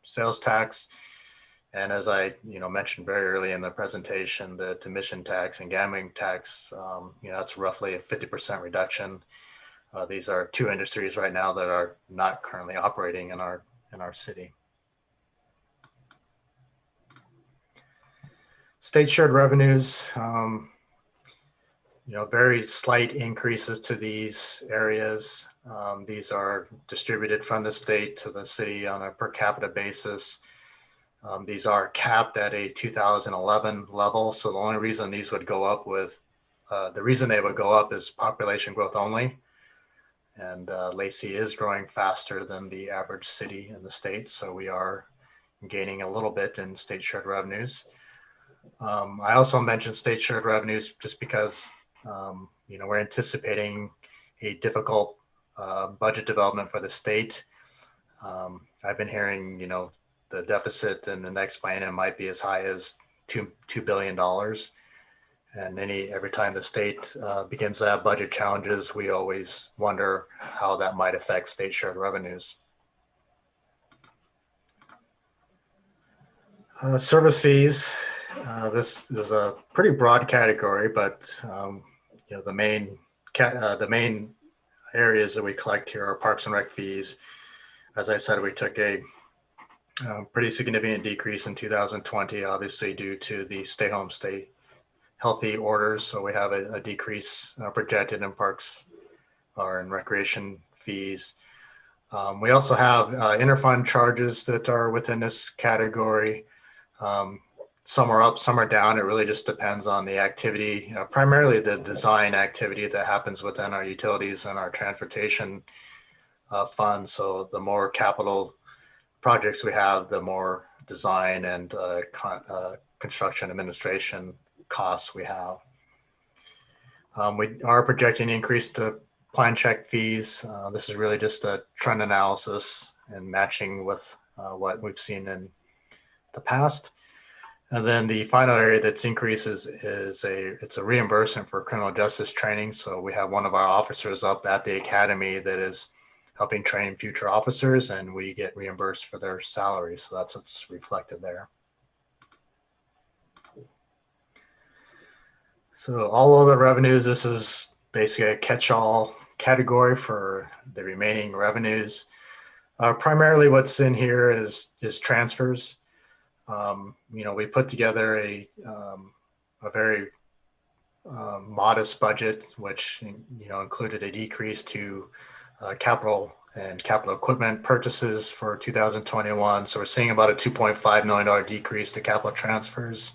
sales tax. And as I mentioned very early in the presentation, the emission tax and gambling tax, that's roughly a 50% reduction. These are two industries right now that are not currently operating in our city. State shared revenues, very slight increases to these areas. These are distributed from the state to the city on a per capita basis. These are capped at a 2011 level. So the only reason these would go up is population growth only. And Lacey is growing faster than the average city in the state. So we are gaining a little bit in state shared revenues. I also mentioned state shared revenues just because, we're anticipating a difficult budget development for the state. I've been hearing, the deficit in the next biennium might be as high as $2 billion. And every time the state begins to have budget challenges, we always wonder how that might affect state shared revenues. Service fees. This is a pretty broad category, but the main areas that we collect here are parks and rec fees. As I said, we took a pretty significant decrease in 2020, obviously due to the stay home, stay healthy orders. So we have a decrease projected in parks or in recreation fees. We also have interfund charges that are within this category. Some are up, some are down. It really just depends on the activity, primarily the design activity that happens within our utilities and our transportation funds. So the more capital projects we have, the more design and construction administration costs we have. We are projecting increase to plan check fees. This is really just a trend analysis and matching with what we've seen in the past. And then the final area that's increases is it's a reimbursement for criminal justice training. So we have one of our officers up at the academy that is helping train future officers, and we get reimbursed for their salary. So that's what's reflected there. So all other revenues, this is basically a catch-all category for the remaining revenues. Primarily what's in here is transfers. We put together a very modest budget, which included a decrease to capital and capital equipment purchases for 2021. So we're seeing about a $2.5 million decrease to capital transfers.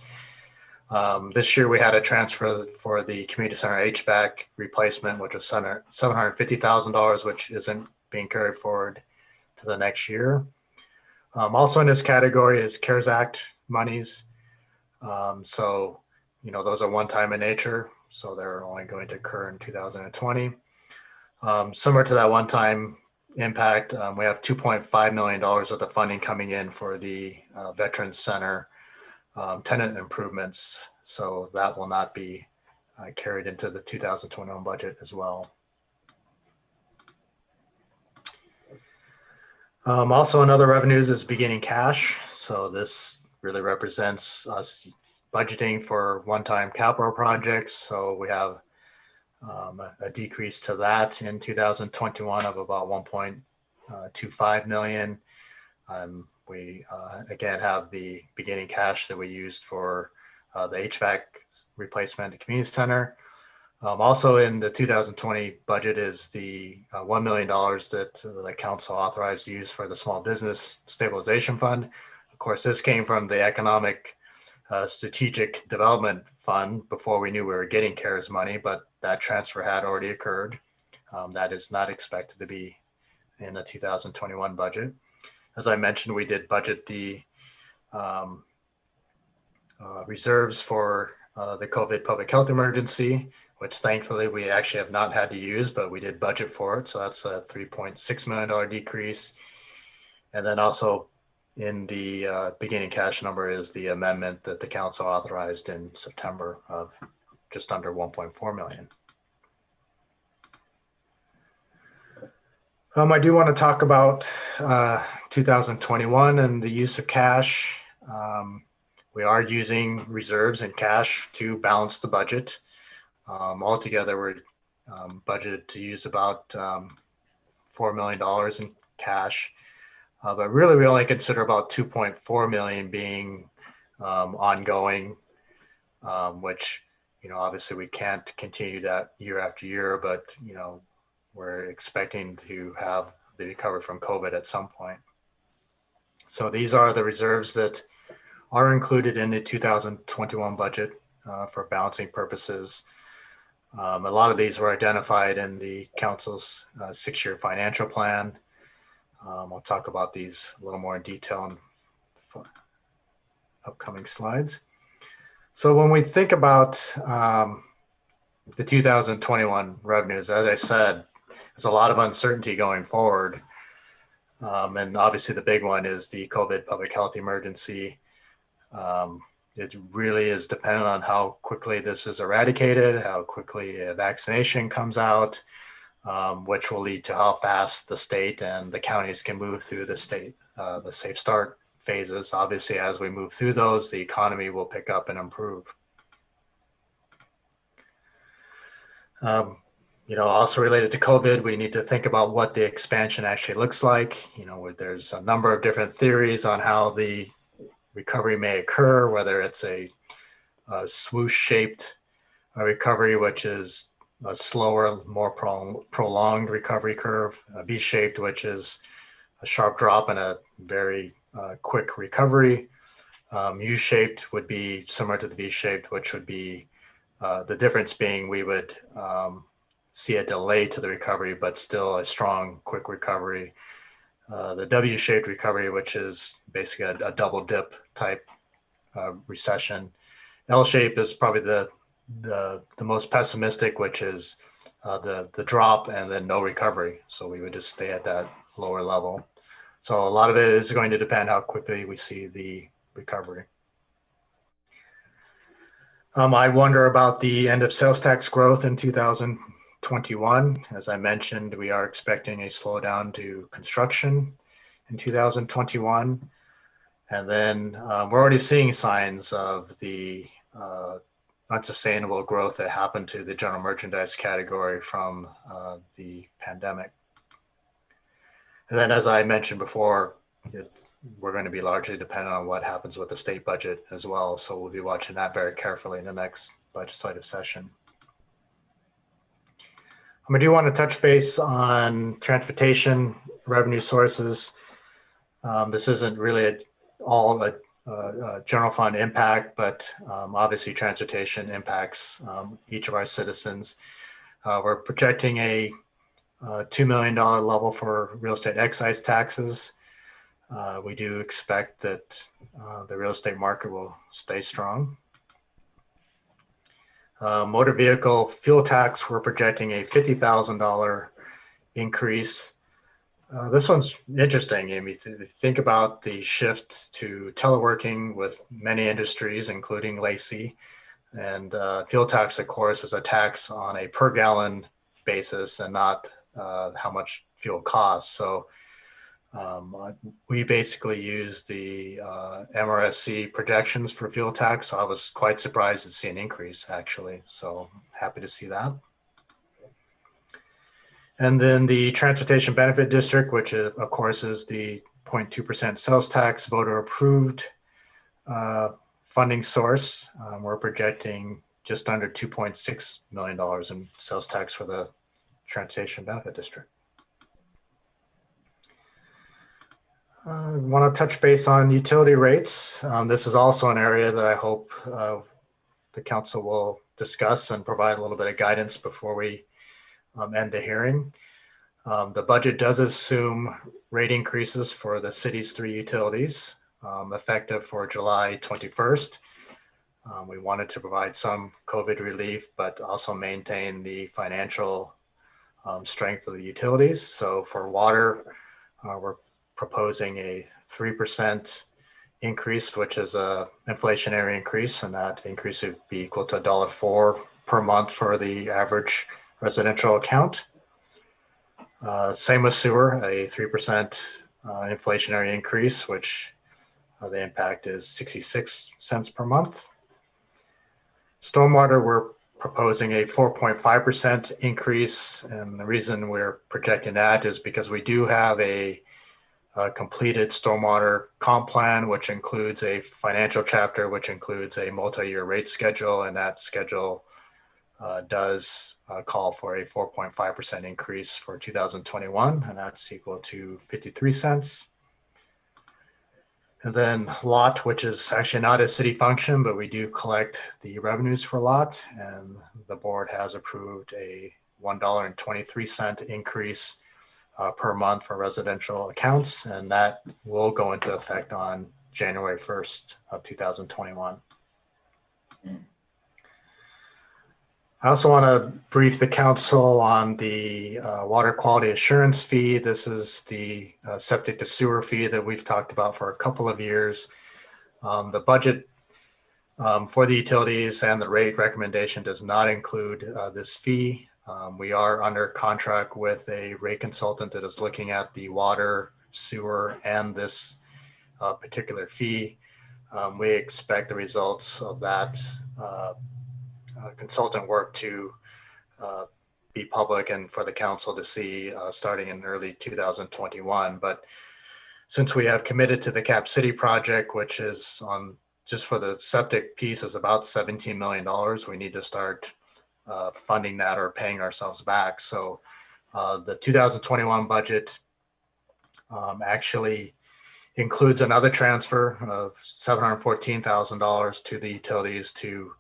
This year we had a transfer for the community center HVAC replacement, which was $750,000, which isn't being carried forward to the next year. Also in this category is CARES Act monies. So, those are one-time in nature, so they're only going to occur in 2020. Similar to that one-time impact. We have $2.5 million worth of funding coming in for the Veterans Center tenant improvements. So that will not be carried into the 2021 budget as well. Also in other revenues is beginning cash. So this really represents us budgeting for one-time capital projects. So we have a decrease to that in 2021 of about 1.25 million. We again have the beginning cash that we used for the HVAC replacement at the community center. Also in the 2020 budget is the $1 million that the council authorized to use for the small business stabilization fund. Of course, this came from the economic strategic development fund before we knew we were getting CARES money, but that transfer had already occurred. That is not expected to be in the 2021 budget. As I mentioned, we did budget the reserves for the COVID public health emergency, which thankfully we actually have not had to use, but we did budget for it. So that's a $3.6 million decrease. And then also in the beginning cash number is the amendment that the council authorized in September of just under 1.4 million. I do want to talk about 2021 and the use of cash. We are using reserves and cash to balance the budget. Altogether, we're budgeted to use about $4 million in cash. But really, we only consider about 2.4 million being ongoing, which, obviously we can't continue that year after year, but, we're expecting to have the recovery from COVID at some point. So these are the reserves that are included in the 2021 budget for balancing purposes. A lot of these were identified in the council's 6-year financial plan. I'll talk about these a little more in detail in upcoming slides. So when we think about the 2021 revenues, as I said, there's a lot of uncertainty going forward. And obviously the big one is the COVID public health emergency. It really is dependent on how quickly this is eradicated, how quickly a vaccination comes out, which will lead to how fast the state and the counties can move through the safe start phases. Obviously, as we move through those, the economy will pick up and improve. Also related to COVID, we need to think about what the expansion actually looks like. There's a number of different theories on how the recovery may occur, whether it's a swoosh-shaped recovery, which is a slower, more prolonged recovery curve, a V-shaped, which is a sharp drop and a very quick recovery. U-shaped would be similar to the V-shaped, which would be the difference being we would see a delay to the recovery, but still a strong, quick recovery. The W-shaped recovery, which is basically a double dip type recession. L-shape is probably the most pessimistic, which is the drop and then no recovery. So we would just stay at that lower level. So a lot of it is going to depend how quickly we see the recovery. I wonder about the end of sales tax growth in 2021. As I mentioned, we are expecting a slowdown to construction in 2021. And then we're already seeing signs of the unsustainable growth that happened to the general merchandise category from the pandemic. And then, as I mentioned before, we're going to be largely dependent on what happens with the state budget as well. So we'll be watching that very carefully in the next legislative session. I do want to touch base on transportation revenue sources. This isn't really all a general fund impact, but obviously transportation impacts each of our citizens. We're projecting a $2 million level for real estate excise taxes. We do expect that the real estate market will stay strong. Motor vehicle fuel tax, we're projecting a $50,000 increase. This one's interesting, Amy. Think about the shift to teleworking with many industries, including Lacey. And fuel tax, of course, is a tax on a per gallon basis and not how much fuel costs. So we basically use the MRSC projections for fuel tax. So I was quite surprised to see an increase, actually. So happy to see that. And then the Transportation Benefit District, which is, of course is the 0.2% sales tax voter approved funding source. We're projecting just under $2.6 million in sales tax for the Transportation Benefit District. I want to touch base on utility rates. This is also an area that I hope the council will discuss and provide a little bit of guidance before we end the hearing. The budget does assume rate increases for the city's 3 utilities, effective for July 21st. We wanted to provide some COVID relief, but also maintain the financial strength of the utilities. So for water, we're proposing a 3% increase, which is a inflationary increase, and that increase would be equal to $1.04 per month for the average residential account. Same with sewer, a 3% inflationary increase, which the impact is 66 cents per month. Stormwater, we're proposing a 4.5% increase. And the reason we're projecting that is because we do have a completed stormwater comp plan, which includes a financial chapter, which includes a multi-year rate schedule. And that schedule does call for a 4.5% increase for 2021, and that's equal to 53 cents. And then LOT, which is actually not a city function, but we do collect the revenues for LOT, and the board has approved a $1.23 increase per month for residential accounts, and that will go into effect on January 1st of 2021. I also want to brief the council on the water quality assurance fee. This is the septic to sewer fee that we've talked about for a couple of years. The budget for the utilities and the rate recommendation does not include this fee. We are under contract with a rate consultant that is looking at the water, sewer, and this particular fee. We expect the results of that consultant work to be public and for the council to see starting in early 2021. But since we have committed to the Cap City project, which is on just for the septic piece is about $17 million, we need to start funding that or paying ourselves back. So the 2021 budget actually includes another transfer of $714,000 to the utilities to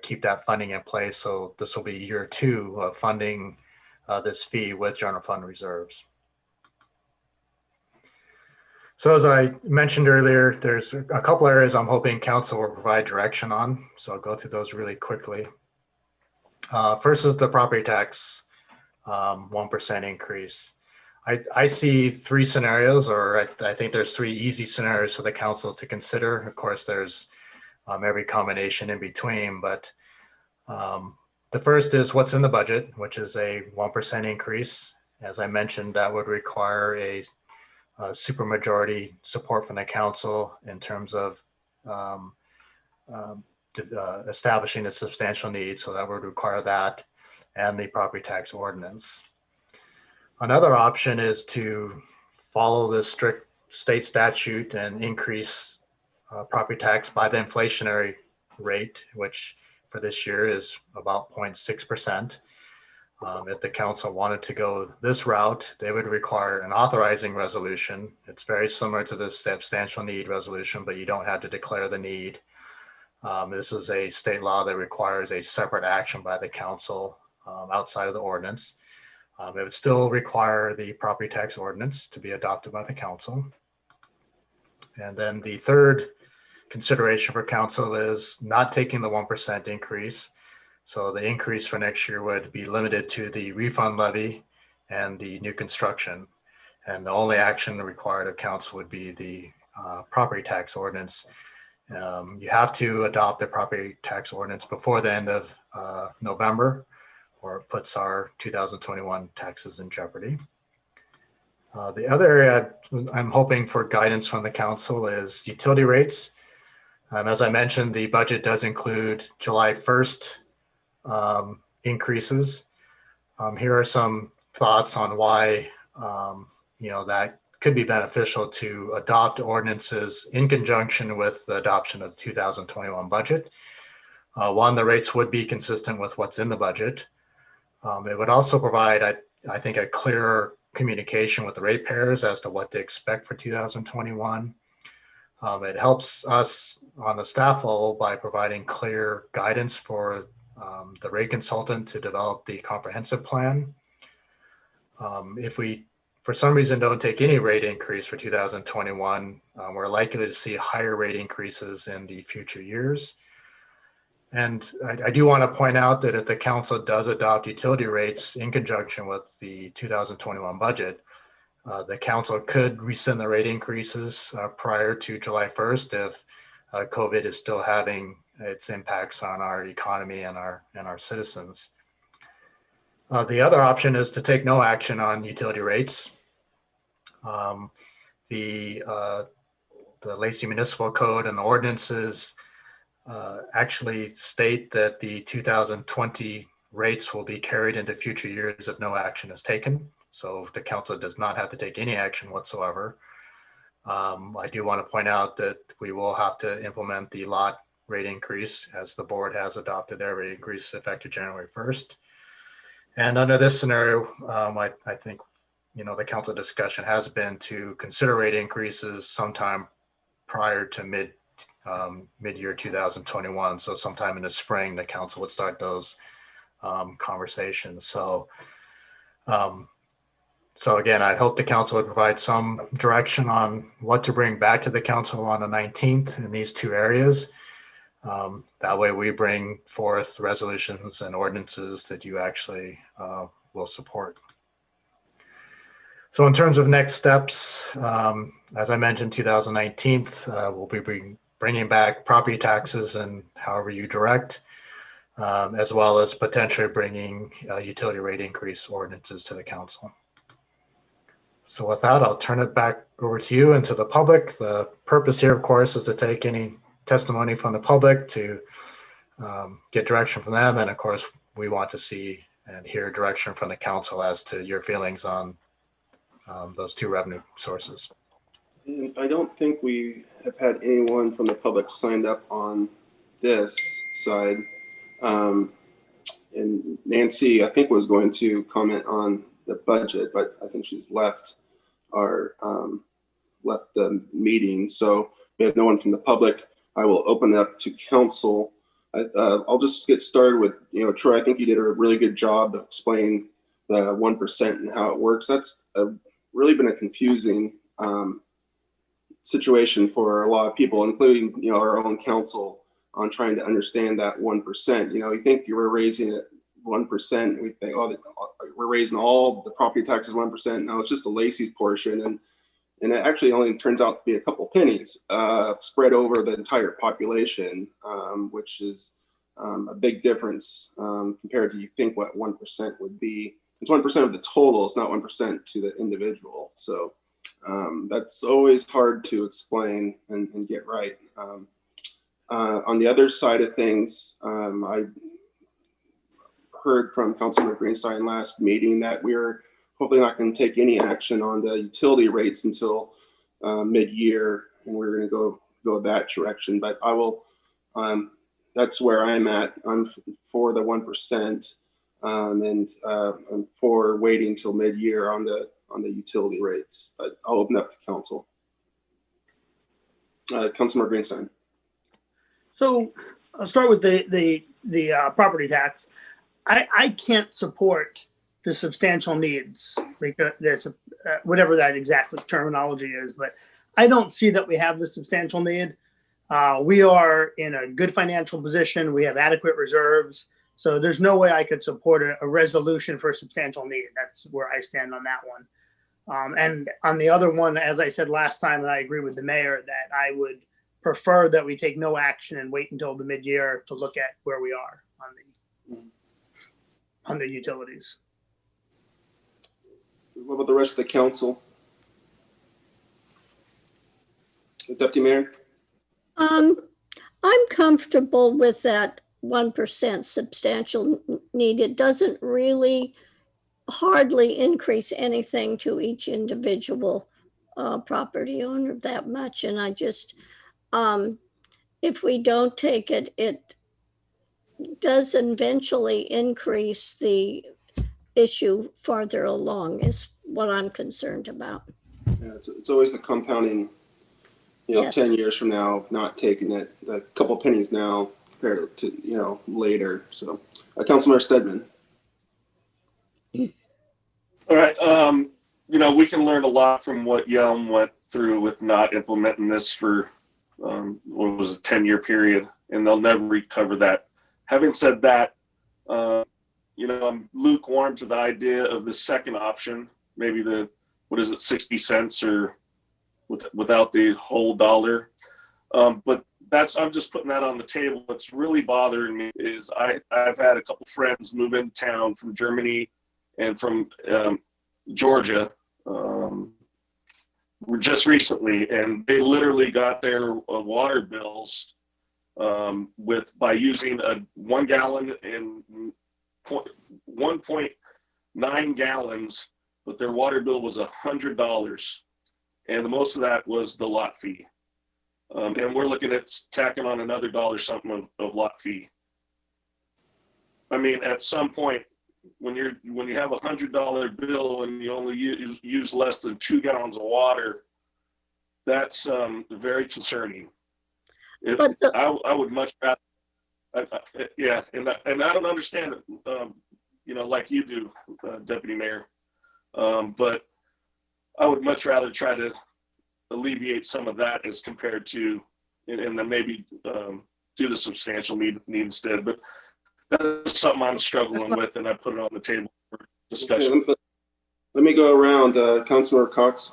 keep that funding in place. So this will be year 2 of funding this fee with general fund reserves. So as I mentioned earlier, there's a couple areas I'm hoping council will provide direction on. So I'll go through those really quickly. First is the property tax 1% increase. I see 3 scenarios, or I think there's 3 easy scenarios for the council to consider. Of course, there's every combination in between, but the first is what's in the budget, which is a 1% increase. As I mentioned, that would require a supermajority support from the council in terms of establishing a substantial need. So that would require that and the property tax ordinance. Another option is to follow the strict state statute and increase property tax by the inflationary rate, which for this year is about 0.6%. If the council wanted to go this route, they would require an authorizing resolution. It's very similar to the substantial need resolution, but you don't have to declare the need. This is a state law that requires a separate action by the council outside of the ordinance. It would still require the property tax ordinance to be adopted by the council. And then the third consideration for council is not taking the 1% increase. So the increase for next year would be limited to the refund levy and the new construction. And the only action required of council would be the property tax ordinance. You have to adopt the property tax ordinance before the end of November, or it puts our 2021 taxes in jeopardy. The other area I'm hoping for guidance from the council is utility rates. As I mentioned, the budget does include July 1st increases. Here are some thoughts on why that could be beneficial to adopt ordinances in conjunction with the adoption of the 2021 budget. One, the rates would be consistent with what's in the budget. It would also provide, I think, a clearer communication with the ratepayers as to what to expect for 2021. It helps us on the staff level by providing clear guidance for the rate consultant to develop the comprehensive plan. If we, for some reason, don't take any rate increase for 2021, we're likely to see higher rate increases in the future years. And I do want to point out that if the council does adopt utility rates in conjunction with the 2021 budget, the council could rescind the rate increases prior to July 1st if COVID is still having its impacts on our economy and our citizens. The other option is to take no action on utility rates. The Lacey Municipal Code and the ordinances actually state that the 2020 rates will be carried into future years if no action is taken. So the council does not have to take any action whatsoever. I do want to point out that we will have to implement the lot rate increase as the board has adopted their rate increase effective January 1st. And under this scenario, I think, the council discussion has been to consider rate increases sometime prior to mid-year 2021. So sometime in the spring, the council would start those conversations. So again, I hope the council would provide some direction on what to bring back to the council on the 19th in these two areas. That way we bring forth resolutions and ordinances that you actually will support. So in terms of next steps, as I mentioned, 2019, we'll be bringing back property taxes and however you direct, as well as potentially bringing utility rate increase ordinances to the council. So with that, I'll turn it back over to you and to the public. The purpose here, of course, is to take any testimony from the public to get direction from them. And of course, we want to see and hear direction from the council as to your feelings on those two revenue sources. I don't think we have had anyone from the public signed up on this side. And Nancy, I think, was going to comment on the budget, but I think she's left the meeting. So we have no one from the public. I will open it up to council. I'll just get started with, Troy, I think you did a really good job of explaining the 1% and how it works. That's really been a confusing situation for a lot of people, including, our own council, on trying to understand that 1%. You think you were raising it 1%. We think, we're raising all the property taxes 1%. No, it's just the Lacey's portion. And it actually only turns out to be a couple pennies spread over the entire population, which is a big difference compared to you think what 1% would be. It's 1% of the total. It's not 1% to the individual. So that's always hard to explain and get right. On the other side of things, I heard from Councilman Greenstein last meeting that we're hopefully not going to take any action on the utility rates until mid-year, and we're going to go that direction. But I will. That's where I'm at. I'm for the 1%, and I'm for waiting till mid-year on the utility rates. But I'll open up to council. Councilman Greenstein. So I'll start with the property tax. I can't support the substantial needs, because there's whatever that exact terminology is, but I don't see that we have the substantial need. We are in a good financial position. We have adequate reserves. So there's no way I could support a resolution for a substantial need. That's where I stand on that one. And on the other one, as I said last time, and I agree with the mayor, that I would prefer that we take no action and wait until the mid-year to look at where we are on the utilities. What about the rest of the council? Deputy Mayor? I'm comfortable with that 1% substantial need. It doesn't really hardly increase anything to each individual property owner that much. And I just, if we don't take it, it does eventually increase the issue farther along, is what I'm concerned about. Yeah, it's always the compounding, Yes. 10 years from now, not taking it, a couple pennies now compared to, later. So, Councilmember Stedman. All right. We can learn a lot from what Yelm went through with not implementing this for what was a 10-year period, and they'll never recover that. Having said that, I'm lukewarm to the idea of the second option, maybe 60 cents or without the whole dollar. But I'm just putting that on the table. What's really bothering me is I've had a couple friends move into town from Germany and from Georgia just recently, and they literally got their water bills by using a 1 gallon and 1.9 gallons, but their water bill was $100, and the most of that was the lot fee. And we're looking at tacking on another $1 something of lot fee. I mean, at some point, when you have $100 bill and you only use less than 2 gallons of water, that's very concerning. I would much rather, and I don't understand it, like you do, Deputy Mayor, but I would much rather try to alleviate some of that as compared to, and then maybe do the substantial need instead. But that's something I'm struggling with, and I put it on the table for discussion. Okay, let me go around. Councilmember Cox.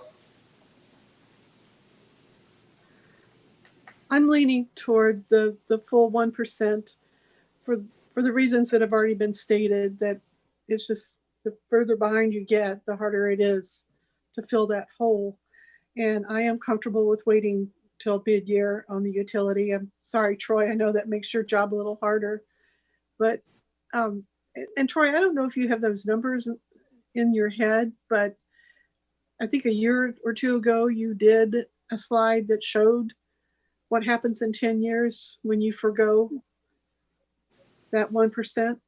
I'm leaning toward the full 1% for the reasons that have already been stated, that it's just the further behind you get, the harder it is to fill that hole. And I am comfortable with waiting till mid-year on the utility. I'm sorry, Troy, I know that makes your job a little harder. But, and Troy, I don't know if you have those numbers in your head, but I think a year or two ago, you did a slide that showed what happens in 10 years when you forgo that 1%.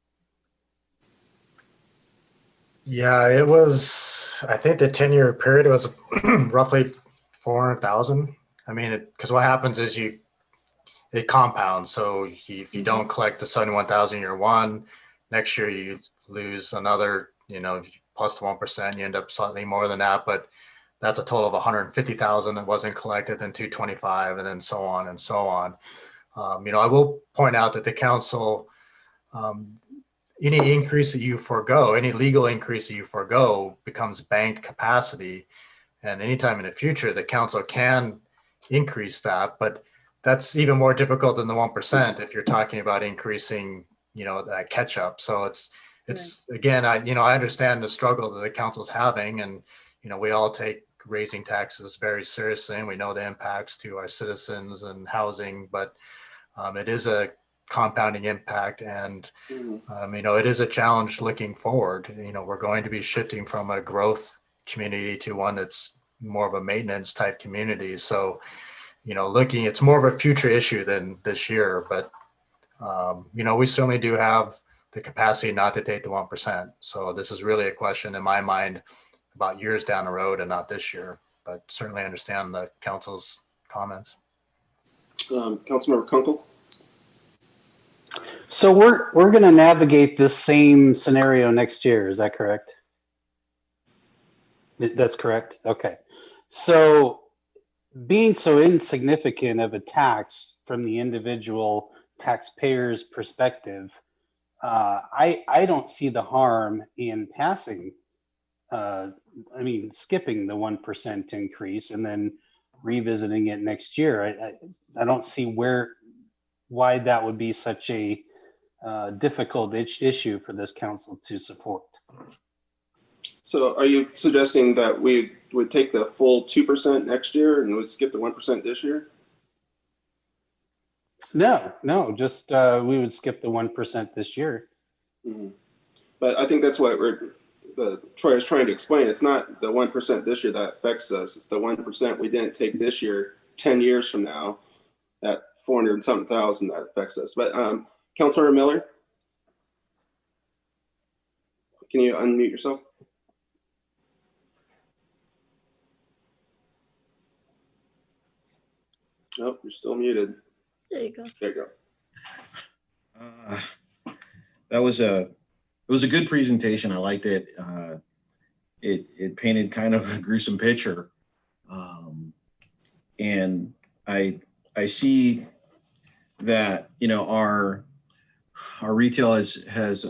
Yeah, it was, I think the 10-year period was roughly 400,000. I mean, because what happens is it compounds. So if you don't collect the 71,000 year one, next year you lose another, plus the 1%, you end up slightly more than that, but that's a total of 150,000 that wasn't collected, then 225, and then so on and so on. I will point out that the council, any increase that you forego, any legal increase that you forego becomes banked capacity. And anytime in the future, the council can increase that, but that's even more difficult than the 1% if you're talking about increasing, that catch up. So it's again, I understand the struggle that the council's having, and, we all take raising taxes very seriously, and we know the impacts to our citizens and housing, but it is a compounding impact, and it is a challenge looking forward. We're going to be shifting from a growth community to one that's more of a maintenance type community. So it's more of a future issue than this year, but we certainly do have the capacity not to take the 1%. So this is really a question in my mind about years down the road and not this year, but certainly understand the council's comments. Councilmember Kunkel. So we're going to navigate this same scenario next year. Is that correct? That's correct. Okay. So being so insignificant of a tax from the individual taxpayer's perspective, I don't see the harm in passing skipping the 1% increase and then revisiting it next year. I don't see why that would be such a difficult issue for this council to support. So are you suggesting that we would take the full 2% next year and would skip the 1% this year? No, just we would skip the 1% this year. Mm-hmm. But I think that's what Troy is trying to explain. It's not the 1% this year that affects us. It's the 1% we didn't take this year, 10 years from now, at 400 and something thousand that affects us. But Councilmember Miller, can you unmute yourself? Nope, you're still muted. There you go. There you go. It was a good presentation. I liked it. It painted kind of a gruesome picture, and I see that our retail has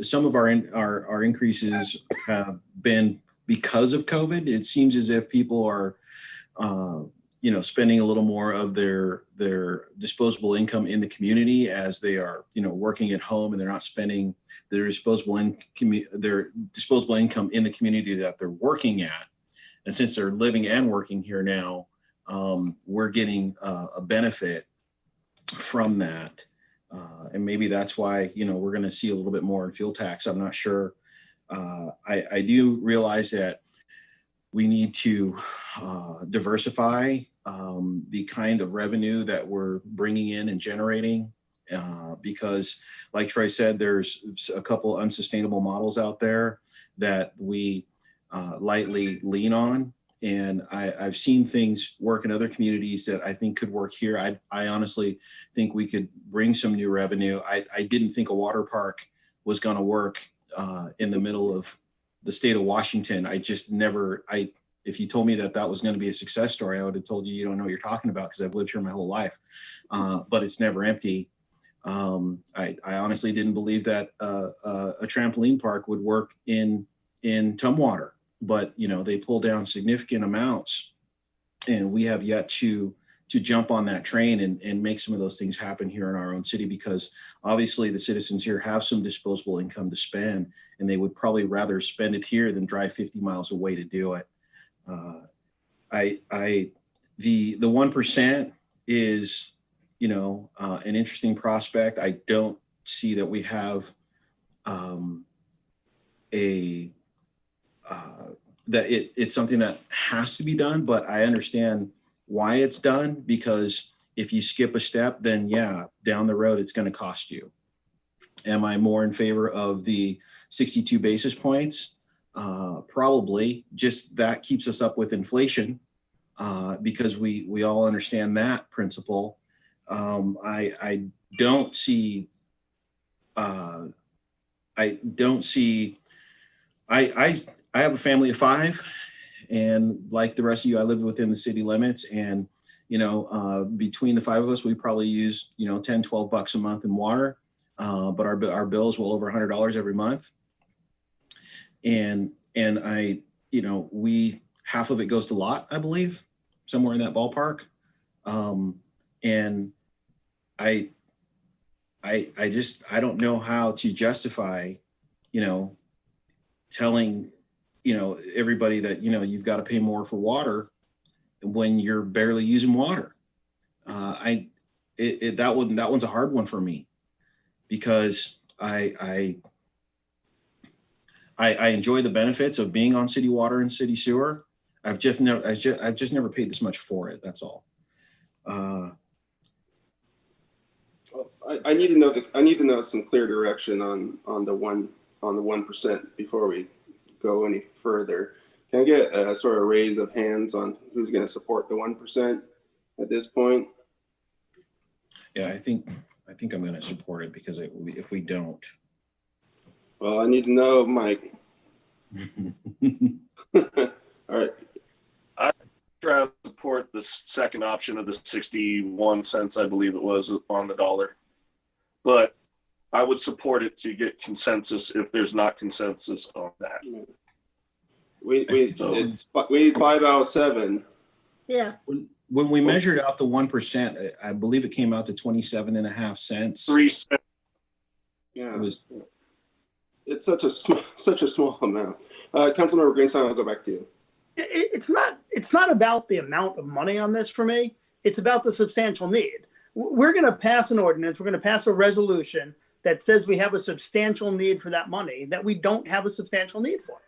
some of our increases have been because of COVID. It seems as if people are spending a little more of their disposable income in the community as they are working at home, and they're not spending their disposable income in the community that they're working at. And since they're living and working here now, we're getting a benefit from that. And maybe that's why, we're going to see a little bit more in fuel tax. I'm not sure. I do realize that we need to diversify the kind of revenue that we're bringing in and generating, because like Troy said, there's a couple unsustainable models out there that we lightly lean on. And I've seen things work in other communities that I think could work here. I honestly think we could bring some new revenue. I didn't think a water park was going to work in the middle of the state of Washington. If you told me that was going to be a success story, I would have told you don't know what you're talking about, because I've lived here my whole life. But it's never empty. I honestly didn't believe that a trampoline park would work in Tumwater, but they pull down significant amounts, and we have yet to jump on that train and make some of those things happen here in our own city, because obviously the citizens here have some disposable income to spend, and they would probably rather spend it here than drive 50 miles away to do it. The 1% is, an interesting prospect. I don't see that we have it's something that has to be done, but I understand why it's done, because if you skip a step, then down the road, it's going to cost you. Am I more in favor of the 62 basis points? Probably. Just that keeps us up with inflation, because we all understand that principle. I don't see. I have a family of 5, and like the rest of you, I live within the city limits, and between the 5 of us, we probably use $10-12 a month in water, but our bills well over $100 every month. And half of it goes to lot, I believe, somewhere in that ballpark. And I don't know how to justify, telling, everybody that, you've got to pay more for water when you're barely using water. That one's a hard one for me, because I enjoy the benefits of being on city water and city sewer. I've just never paid this much for it. That's all. I need to know some clear direction on the 1% before we go any further. Can I get a sort of raise of hands on who's going to support the 1% at this point? Yeah, I think I'm going to support it, because if we don't. Well, I need to know, Mike. All right. I try to support the second option of the 61 cents, I believe it was, on the dollar. But I would support it to get consensus if there's not consensus on that. We need 5 out of 7. Yeah. When we measured out the 1%, I believe it came out to 27.5 cents. 3 cents. Yeah, It was it's such a small amount. Councilmember Greenstein, I'll go back to you. It's not about the amount of money on this for me. It's about the substantial need. We're going to pass an ordinance. We're going to pass a resolution that says we have a substantial need for that money that we don't have a substantial need for.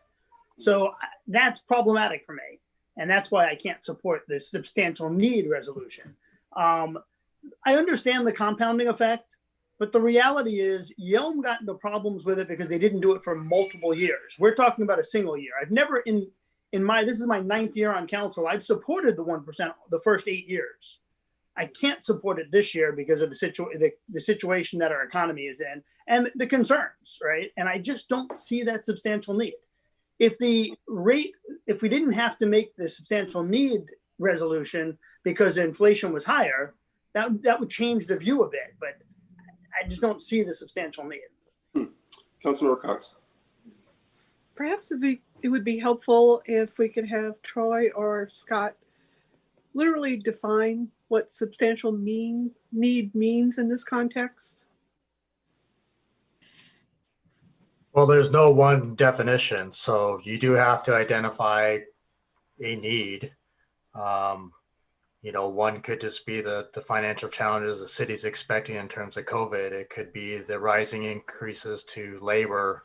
So that's problematic for me. And that's why I can't support the substantial need resolution. I understand the compounding effect, but the reality is Yelm got into problems with it because they didn't do it for multiple years. We're talking about a single year. I've never this is my 9th year on council. I've supported the 1% the first 8 years. I can't support it this year because of the situation that our economy is in and the concerns, right? And I just don't see that substantial need. If we didn't have to make the substantial need resolution because inflation was higher, that would change the view a bit, but I just don't see the substantial need. Councilmember Cox. Perhaps it would be helpful if we could have Troy or Scott literally define what substantial need means in this context. Well, there's no one definition, so you do have to identify a need. One could just be the financial challenges the city's expecting in terms of COVID. It could be the rising increases to labor.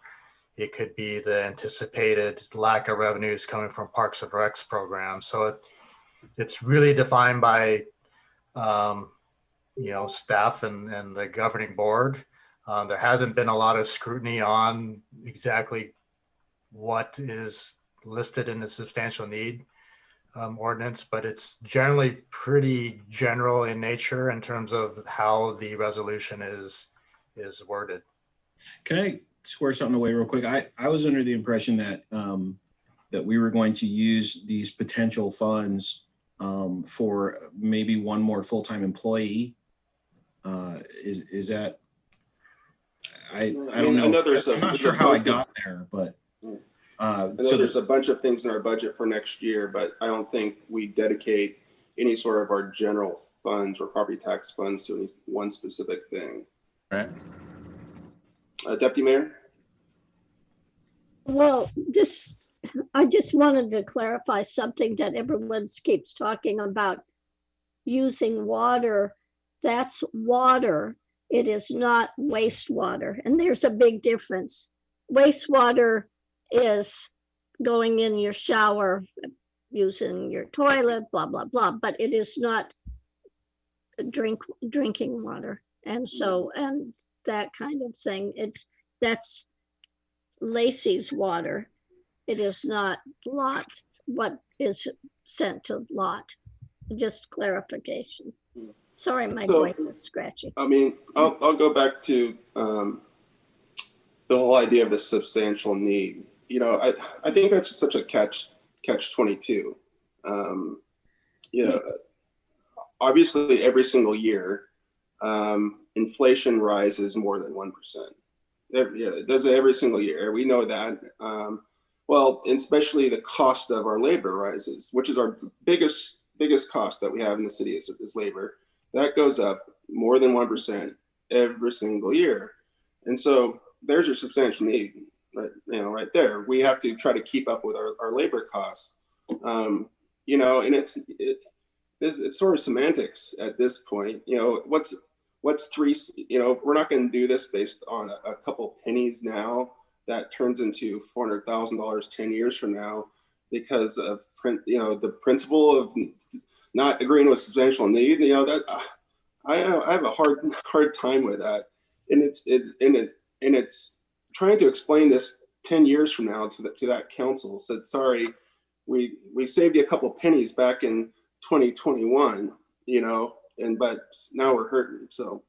It could be the anticipated lack of revenues coming from Parks and Recs programs. So it's really defined by, staff and the governing board. There hasn't been a lot of scrutiny on exactly what is listed in the substantial need ordinance, but it's generally pretty general in nature in terms of how the resolution is worded. Can I square something away real quick? I was under the impression that that we were going to use these potential funds for maybe one more full-time employee. Is that? I don't know. I'm not sure how I got there, but there's a bunch of things in our budget for next year, but I don't think we dedicate any sort of our general funds or property tax funds to any one specific thing. Right. Deputy Mayor? Well, I just wanted to clarify something that everyone keeps talking about. Using water, that's water. It is not wastewater. And there's a big difference. Wastewater is going in your shower, using your toilet, blah, blah, blah, but it is not drinking water. And so, and that kind of thing, that's Lacey's water. It is not Lot, what is sent to Lot. Just clarification. Sorry, my voice is scratchy. I mean, I'll go back to the whole idea of the substantial need. I think that's just such a catch 22. Obviously every single year, inflation rises more than 1%. It does it every single year. We know that. Well, especially the cost of our labor rises, which is our biggest cost that we have in the city is labor. That goes up more than 1% every single year. And so there's your substantial need, right there. We have to try to keep up with our labor costs. And it's sort of semantics at this point. What's three, we're not going to do this based on a couple pennies now that turns into $400,000 10 years from now because of the principle of not agreeing with substantial need. That I have a hard time with that, and it's trying to explain this 10 years from now to that council. Said sorry, we saved you a couple pennies back in 2021, but now we're hurting. So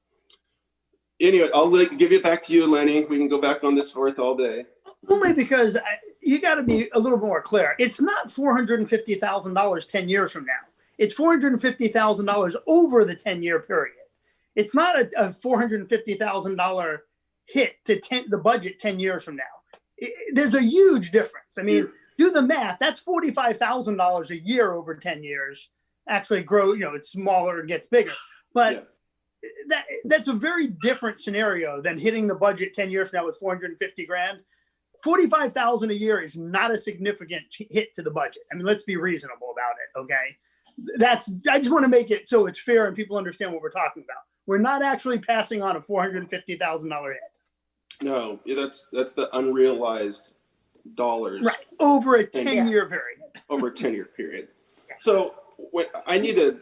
anyway, I'll give it back to you, Lenny. We can go back on this forth all day. Only because you got to be a little more clear. It's not $450,000 10 years from now. It's $450,000 over the 10-year period. It's not a $450,000 hit to the budget 10 years from now. There's a huge difference. I mean, do the math. That's $45,000 a year over 10 years. Actually grow, it's smaller and gets bigger. But that's a very different scenario than hitting the budget 10 years from now with 450 grand. 45,000 a year is not a significant hit to the budget. I mean, let's be reasonable about it. Okay. I just want to make it so it's fair and people understand what we're talking about. We're not actually passing on a $450,000 hit. No, that's the unrealized dollars. Right. Over a 10-year period. Over a 10-year period. So I need a,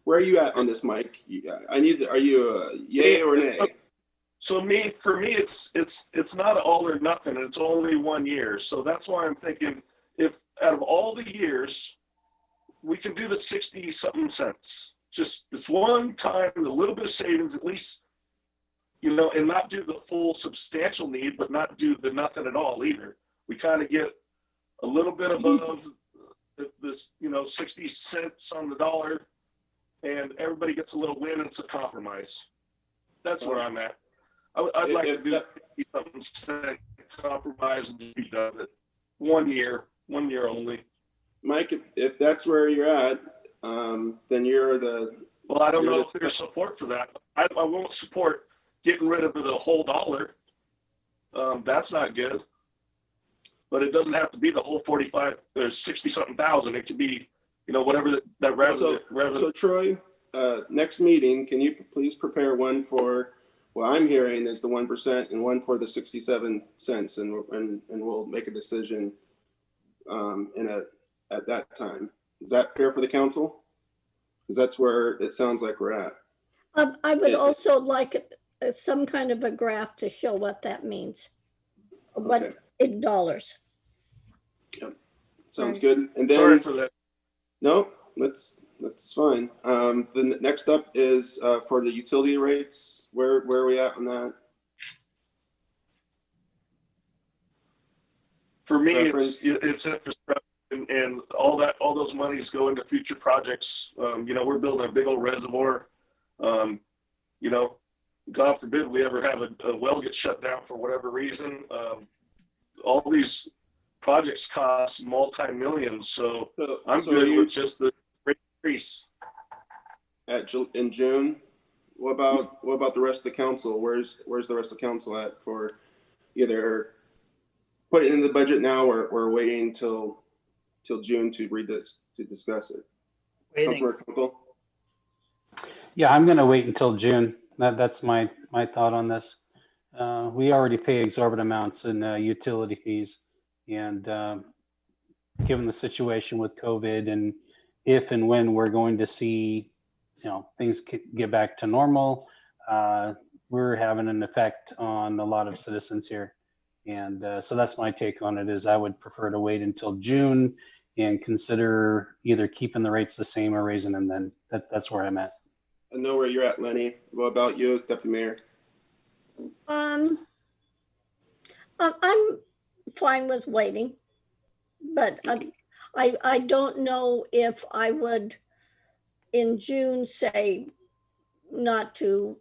where are you at on this, Mike? Are you a yay or nay? So for me, it's not all or nothing. It's only 1 year. So that's why I'm thinking, if out of all the years, we can do the 60 something cents, just this one time, a little bit of savings, at least, and not do the full substantial need, but not do the nothing at all either. We kind of get a little bit above this, 60 cents on the dollar, and everybody gets a little win, and it's a compromise. That's where I'm at. I'd like to do something cent compromise and be done with it. 1 year only. Mike, if that's where you're at, then you're the. Well, I don't know if there's support for that. I won't support getting rid of the whole dollar. That's not good. But it doesn't have to be the whole 45 or 60 something thousand. It could be, whatever that revenue. So Troy, next meeting, can you please prepare one for what I'm hearing is the 1% and one for the 67 cents, and we'll make a decision at that time. Is that fair for the council? Because that's where it sounds like we're at. I would also like some kind of a graph to show what that means. What in dollars. Yep. Sounds good. And then sorry for that. No, that's fine. The next up is for the utility rates. Where are we at on that? For me, it's infrastructure and all those monies go into future projects. We're building a big old reservoir. God forbid we ever have a well get shut down for whatever reason. All these projects cost multi-millions, so I'm good with just the rate increase. In June, what about the rest of the council? Where's the rest of the council at for either put it in the budget now or waiting till June to read this to discuss it? Councilmember Kunkel? Yeah, I'm going to wait until June. That's my thought on this. We already pay exorbitant amounts in utility fees, and given the situation with COVID and if and when we're going to see, things get back to normal, we're having an effect on a lot of citizens here. And so that's my take on it, is I would prefer to wait until June and consider either keeping the rates the same or raising them then. That's where I'm at. I know where you're at, Lenny. What about you, Deputy Mayor? I'm fine with waiting, but I don't know if I would in June say not to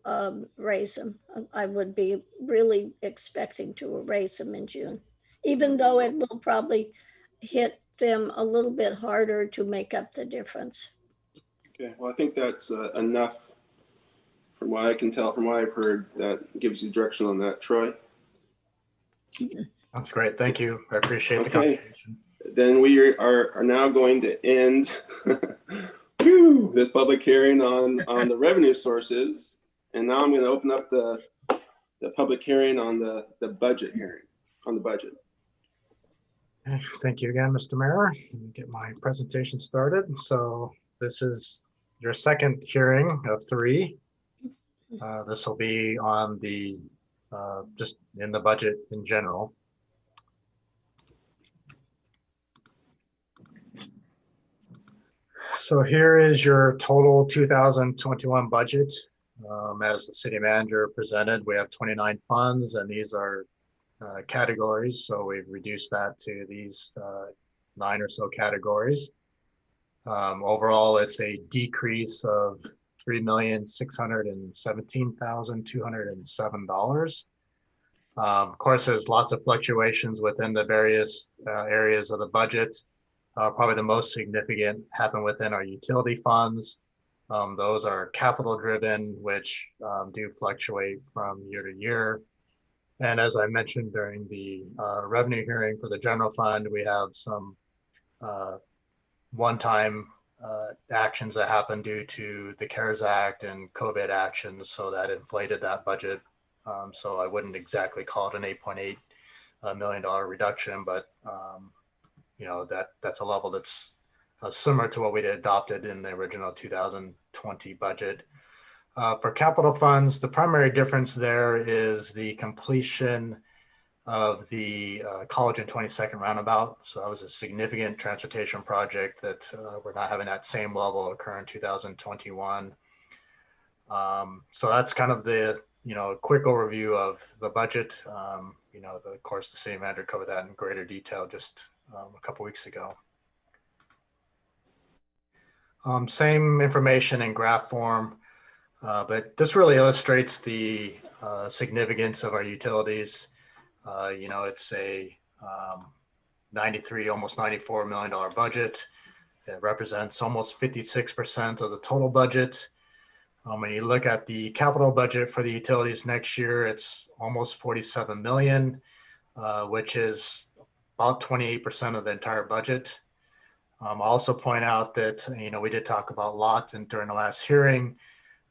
raise them. I would be really expecting to raise them in June, even though it will probably hit them a little bit harder to make up the difference. Okay, well, I think that's enough from what I can tell, from what I've heard, that gives you direction on that. Troy? That's great. Thank you. I appreciate the conversation. Then we are now going to end this public hearing on the revenue sources. And now I'm going to open up the public hearing on the budget hearing, on the budget. Thank you again, Mr. Mayor. Let me get my presentation started. So this is your second hearing of 3. This will be on the just in the budget in general. So here is your total 2021 budget. As the city manager presented, we have 29 funds, and these are categories. So we've reduced that to these 9 or so categories. Overall, it's a decrease of $3,617,207. Of course, there's lots of fluctuations within the various areas of the budget. Probably the most significant happen within our utility funds. Those are capital driven, which do fluctuate from year to year. And as I mentioned during the revenue hearing for the general fund, we have some one-time actions that happened due to the CARES Act and COVID actions, so that inflated that budget. So I wouldn't exactly call it an $8.8 million reduction, but you know, that's a level that's similar to what we'd adopted in the original 2020 budget. For capital funds, the primary difference there is the completion of the College and 22nd roundabout. So that was a significant transportation project that we're not having that same level occur in 2021. So that's kind of the, you know, quick overview of the budget. You know, of course, the city manager covered that in greater detail just a couple weeks ago. Same information in graph form, but this really illustrates the significance of our utilities. You know, it's a almost $94 million budget. It represents almost 56% of the total budget. When you look at the capital budget for the utilities next year, it's almost 47 million, which is about 28% of the entire budget. I'll also point out that, you know, we did talk about LOT and during the last hearing,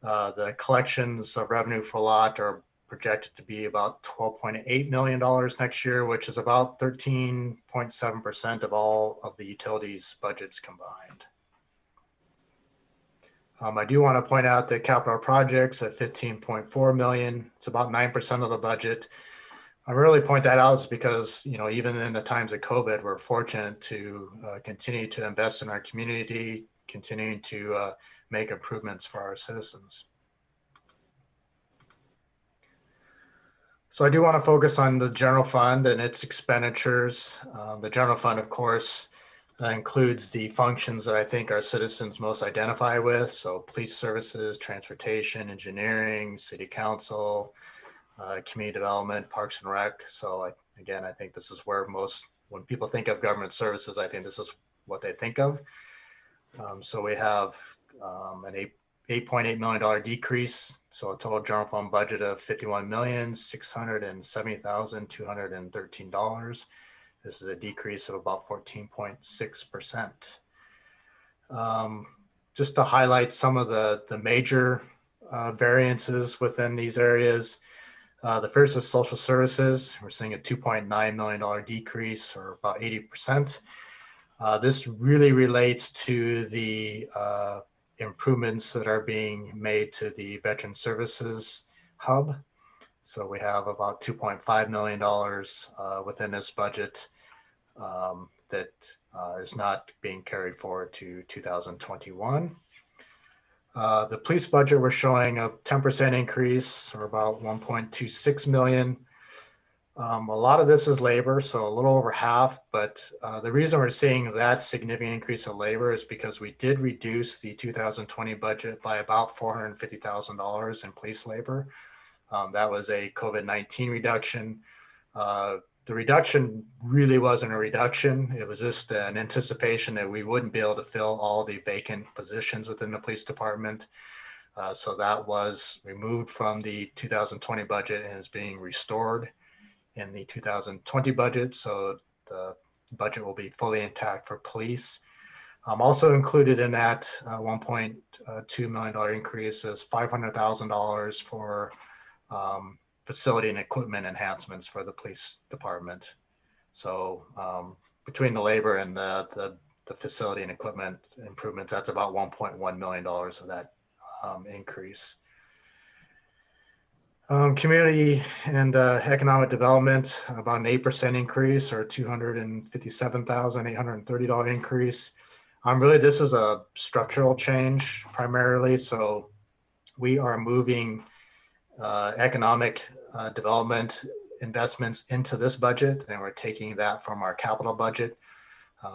the collections of revenue for LOT are projected to be about $12.8 million next year, which is about 13.7% of all of the utilities budgets combined. I do want to point out that capital projects at 15.4 million, it's about 9% of the budget. I really point that out is because, you know, even in the times of COVID, we're fortunate to continue to invest in our community, continuing to make improvements for our citizens. So I do want to focus on the general fund and its expenditures. The general fund, of course, includes the functions that I think our citizens most identify with. So police services, transportation, engineering, city council, community development, parks and rec. So again, I think this is where when people think of government services, I think this is what they think of. So we have an $8.8 million decrease. So a total general fund budget of $51,670,213. This is a decrease of about 14.6%. Just to highlight some of the major variances within these areas. The first is social services. We're seeing a $2.9 million decrease, or about 80%. This really relates to the improvements that are being made to the Veteran Services Hub. So we have about $2.5 million within this budget that is not being carried forward to 2021. The police budget, we're showing a 10% increase, or about 1.26 million. A lot of this is labor, so a little over half, but the reason we're seeing that significant increase in labor is because we did reduce the 2020 budget by about $450,000 in police labor. That was a COVID-19 reduction. The reduction really wasn't a reduction. It was just an anticipation that we wouldn't be able to fill all the vacant positions within the police department. So that was removed from the 2020 budget and is being restored in the 2020 budget. So the budget will be fully intact for police. Also included in that $1.2 million increase is $500,000 for facility and equipment enhancements for the police department. So between the labor and the facility and equipment improvements, that's about $1.1 million of that increase. Community and economic development, about an 8% increase, or $257,830 increase. Really, this is a structural change primarily. So we are moving economic development investments into this budget, and we're taking that from our capital budget.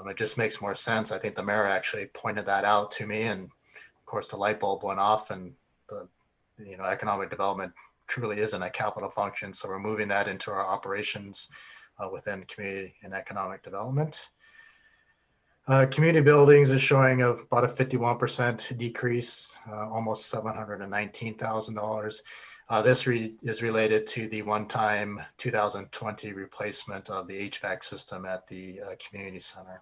It just makes more sense. I think the mayor actually pointed that out to me, and of course the light bulb went off, and the economic development truly isn't a capital function. So we're moving that into our operations within community and economic development. Community buildings is showing about a 51% decrease, almost $719,000. This is related to the one-time 2020 replacement of the HVAC system at the community center.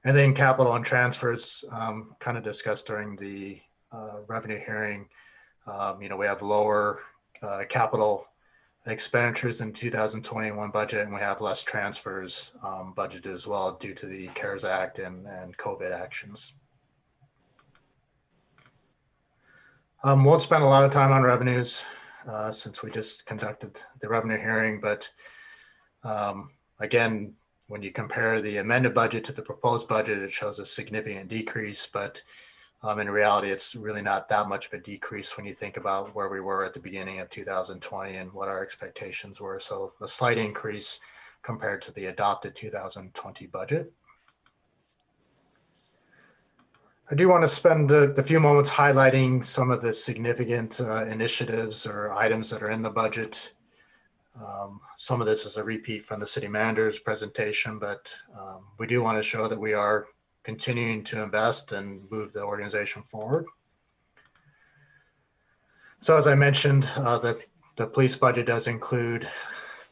And then capital and transfers, kind of discussed during the revenue hearing. We have lower capital expenditures in 2021 budget, and we have less transfers budgeted as well due to the CARES Act and COVID actions. Won't spend a lot of time on revenues since we just conducted the revenue hearing, but again, when you compare the amended budget to the proposed budget, it shows a significant decrease, but in reality, it's really not that much of a decrease when you think about where we were at the beginning of 2020 and what our expectations were. So a slight increase compared to the adopted 2020 budget. I do want to spend a few moments highlighting some of the significant initiatives or items that are in the budget. Some of this is a repeat from the city manager's presentation, but we do want to show that we are continuing to invest and move the organization forward. So as I mentioned, the police budget does include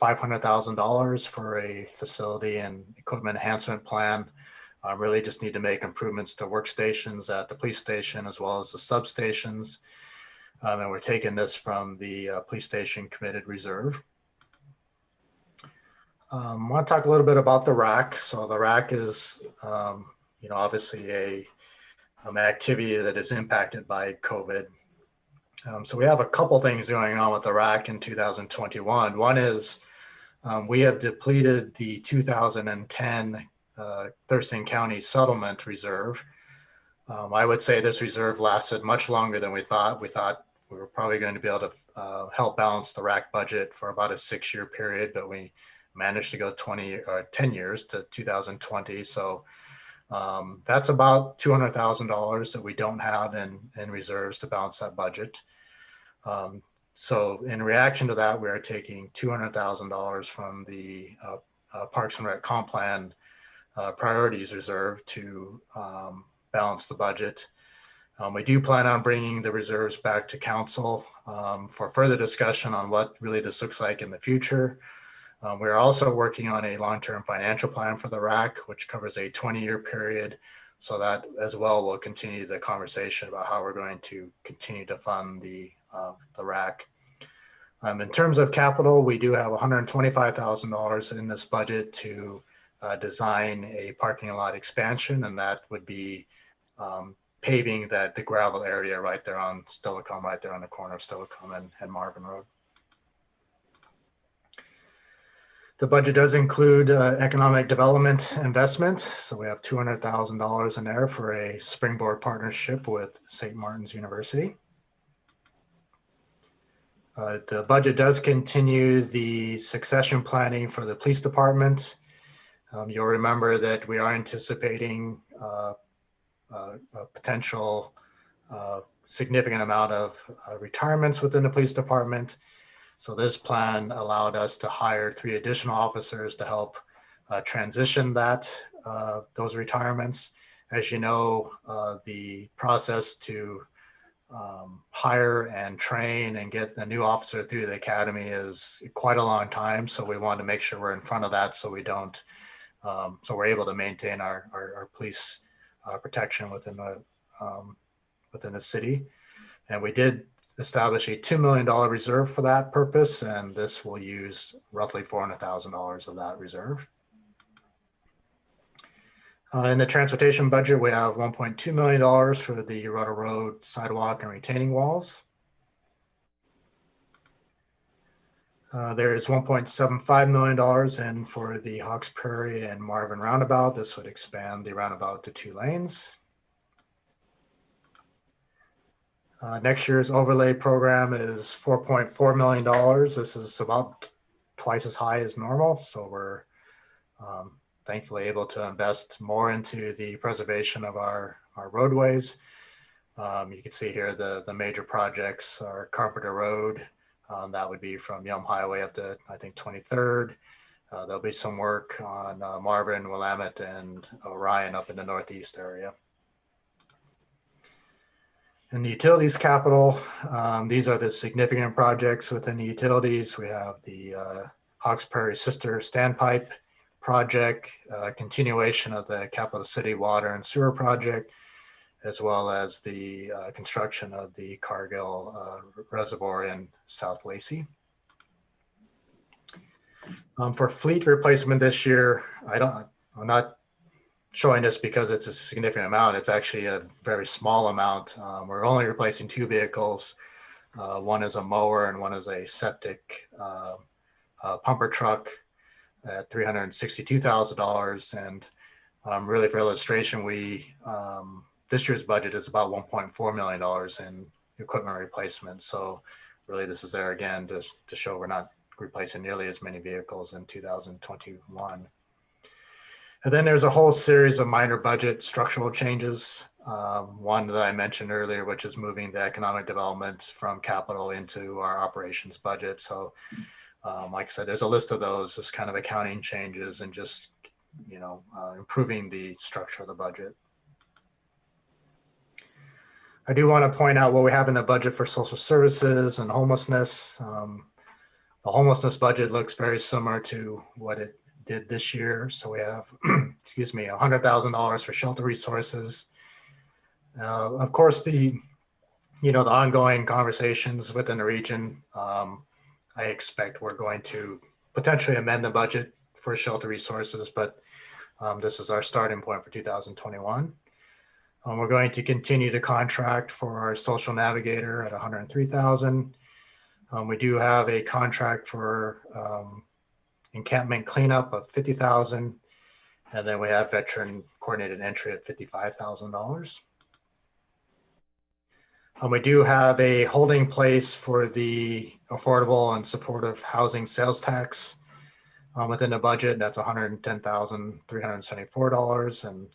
$500,000 for a facility and equipment enhancement plan. Really just need to make improvements to workstations at the police station as well as the substations. And we're taking this from the police station committed reserve. I want to talk a little bit about the RAC. So the RAC is obviously an activity that is impacted by COVID. So we have a couple things going on with the RAC in 2021. One is we have depleted the 2010 Thurston County settlement reserve. I would say this reserve lasted much longer than we thought. We thought we were probably going to be able to help balance the RAC budget for about a 6-year period, but we managed to go 10 years to 2020. So that's about $200,000 that we don't have in reserves to balance that budget. So in reaction to that, we are taking $200,000 from the Parks and Rec Comp Plan priorities reserve to balance the budget. We do plan on bringing the reserves back to council for further discussion on what really this looks like in the future. We're also working on a long-term financial plan for the RAC, which covers a 20-year period. So that as well will continue the conversation about how we're going to continue to fund the RAC. In terms of capital, we do have $125,000 in this budget to design a parking lot expansion, and that would be paving the gravel area right there on Stillicombe, right there on the corner of Stillicombe and Marvin Road. The budget does include economic development investment. So we have $200,000 in there for a springboard partnership with St. Martin's University. The budget does continue the succession planning for the police department. You'll remember that we are anticipating a potential significant amount of retirements within the police department. So this plan allowed us to hire 3 additional officers to help transition those retirements. As you know, the process to hire and train and get a new officer through the academy is quite a long time. So we want to make sure we're in front of that so we don't, so we're able to maintain our police protection within the city. And we did establish a $2 million reserve for that purpose, and this will use roughly $400,000 of that reserve. In the transportation budget, we have $1.2 million for the Rudder Road sidewalk and retaining walls. There is $1.75 million in for the Hawks Prairie and Marvin roundabout. This would expand the roundabout to 2 lanes. Next year's overlay program is $4.4 million. This is about twice as high as normal. So we're thankfully able to invest more into the preservation of our roadways. You can see here the major projects are Carpenter Road. That would be from Yelm Highway up to, I think, 23rd. There'll be some work on Marvin, Willamette, and Orion up in the northeast area. In the utilities capital, these are the significant projects within the utilities. We have the Hawks Prairie Sister Standpipe project, continuation of the Capital City Water and Sewer project, as well as the construction of the Cargill Reservoir in South Lacey. For fleet replacement this year, I'm not showing this because it's a significant amount. It's actually a very small amount. We're only replacing 2 vehicles. One is a mower and one is a septic pumper truck at $362,000. And really, for illustration, this year's budget is about $1.4 million in equipment replacement. So really, this is there again to show we're not replacing nearly as many vehicles in 2021. And then there's a whole series of minor budget structural changes. One that I mentioned earlier, which is moving the economic development from capital into our operations budget. So like I said, there's a list of those, just kind of accounting changes and just, improving the structure of the budget. I do want to point out what we have in the budget for social services and homelessness. The homelessness budget looks very similar to what it did this year. So we have, excuse me, $100,000 for shelter resources. Of course, the ongoing conversations within the region, I expect we're going to potentially amend the budget for shelter resources, but this is our starting point for 2021. We're going to continue to contract for our social navigator at $103,000. We do have a contract for encampment cleanup of $50,000, and then we have veteran coordinated entry at $55,000. We do have a holding place for the affordable and supportive housing sales tax within the budget. That's $110,374, and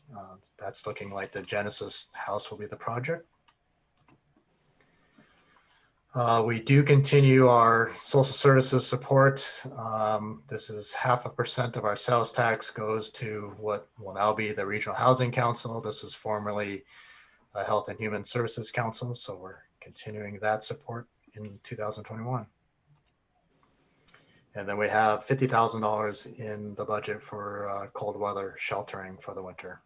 that's looking like the Genesis house will be the project. We do continue our social services support. This is 0.5% of our sales tax goes to what will now be the Regional Housing Council. This was formerly Health and Human Services Council, so we're continuing that support in 2021. And then we have $50,000 in the budget for cold weather sheltering for the winter.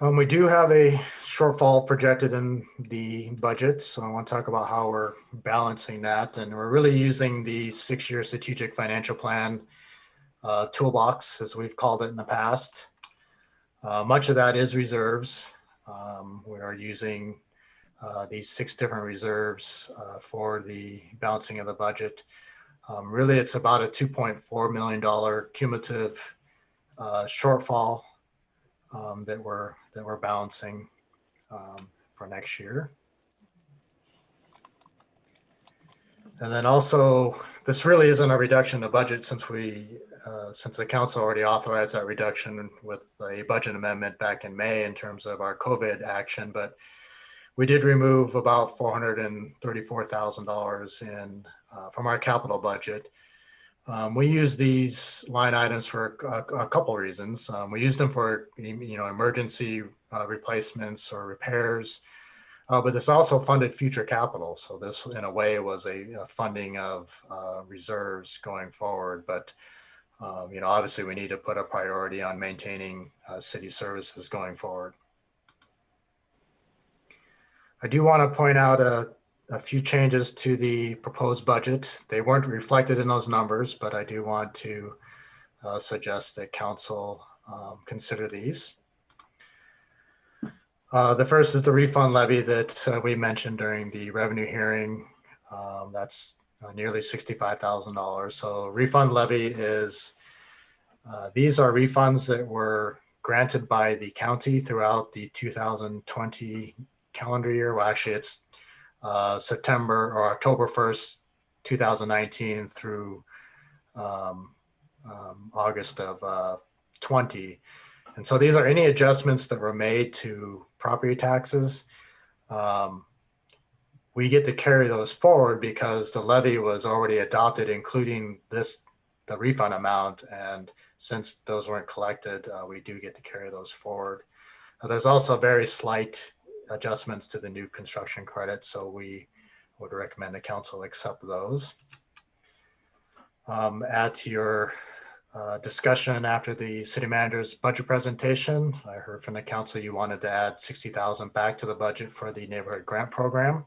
We do have a shortfall projected in the budget, so I want to talk about how we're balancing that. And we're really using the 6-year strategic financial plan toolbox, as we've called it in the past. Much of that is reserves. We are using these 6 different reserves for the balancing of the budget. Really, it's about a $2.4 million cumulative shortfall that we're balancing for next year. And then also, this really isn't a reduction of budget since the council already authorized that reduction with a budget amendment back in May in terms of our COVID action, but we did remove about $434,000 from our capital budget. We use these line items for a couple of reasons. We use them for emergency replacements or repairs, but this also funded future capital. So this, in a way, was a funding of reserves going forward. But obviously, we need to put a priority on maintaining city services going forward. I do want to point out a few changes to the proposed budget. They weren't reflected in those numbers, but I do want to suggest that council consider these. The first is the refund levy that we mentioned during the revenue hearing. That's nearly $65,000. So refund levy is, these are refunds that were granted by the county throughout the 2020 calendar year. Well, actually it's September or October 1st, 2019 through August of 20. And so these are any adjustments that were made to property taxes. We get to carry those forward because the levy was already adopted, including the refund amount. And since those weren't collected, we do get to carry those forward. There's also very slight adjustments to the new construction credit, so we would recommend the council accept those. At your discussion after the city manager's budget presentation, I heard from the council you wanted to add 60,000 back to the budget for the neighborhood grant program.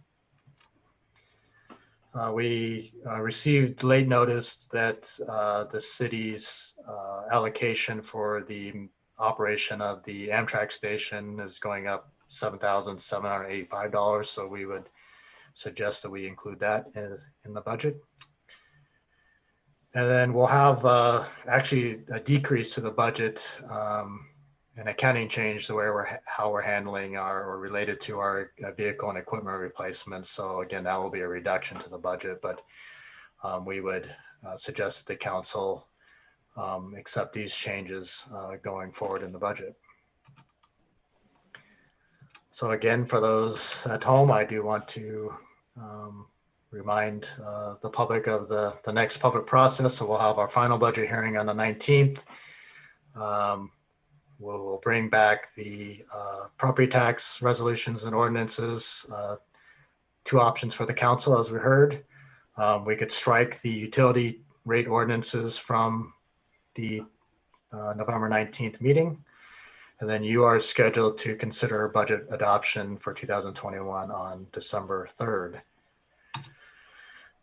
We received late notice that the city's allocation for the operation of the Amtrak station is going up $7,785. So we would suggest that we include that in the budget. And then we'll have actually a decrease to the budget, an accounting change to how we're handling or related to our vehicle and equipment replacements. So again, that will be a reduction to the budget, but we would suggest that the council accept these changes going forward in the budget. So again, for those at home, I do want to remind the public of the next public process. So we'll have our final budget hearing on the 19th. We'll bring back the property tax resolutions and ordinances, 2 options for the council, as we heard. We could strike the utility rate ordinances from the November 19th meeting. And then you are scheduled to consider budget adoption for 2021 on December 3rd.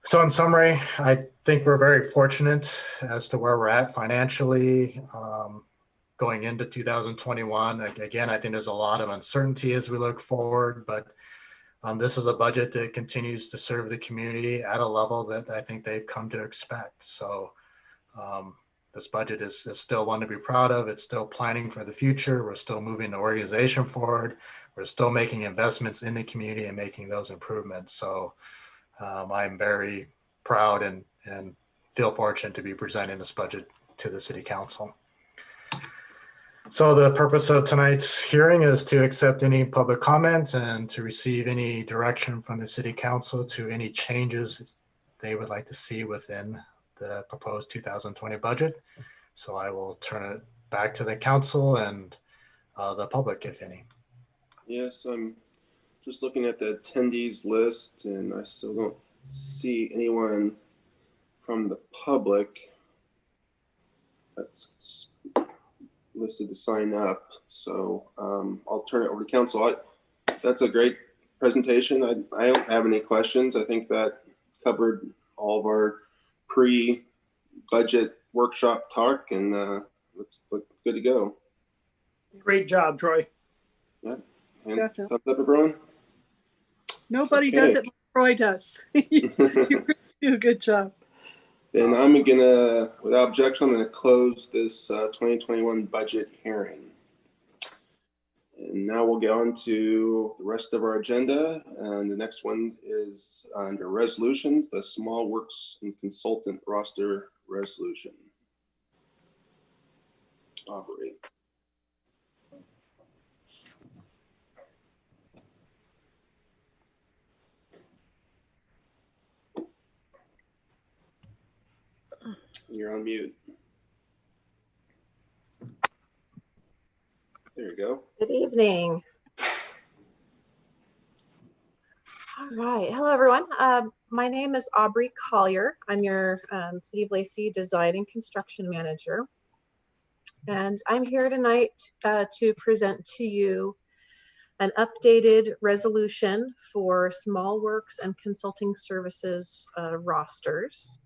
So in summary, I think we're very fortunate as to where we're at financially going into 2021. Again, I think there's a lot of uncertainty as we look forward, but this is a budget that continues to serve the community at a level that I think they've come to expect. So this budget is still one to be proud of. It's still planning for the future. We're still moving the organization forward. We're still making investments in the community and making those improvements. So I'm very proud and feel fortunate to be presenting this budget to the City Council. So the purpose of tonight's hearing is to accept any public comments and to receive any direction from the City Council to any changes they would like to see within the proposed 2020 budget. So I will turn it back to the council and the public, if any. Yes, I'm just looking at the attendees list and I still don't see anyone from the public that's listed to sign up. So I'll turn it over to council. That's a great presentation. I don't have any questions. I think that covered all of our pre-budget workshop talk and looks good to go. Great job, Troy. Yeah. And thumbs up, everyone. Nobody does it like Troy does. You really do a good job. Then I'm gonna, without objection, I'm gonna close this 2021 budget hearing. And now we'll get on to the rest of our agenda. And the next one is under resolutions, the small works and consultant roster resolution. Aubrey. You're on mute. There you go. Good evening. All right. Hello, everyone. My name is Aubrey Collier. I'm your City of Lacey Design and Construction Manager. And I'm here tonight to present to you an updated resolution for small works and consulting services rosters.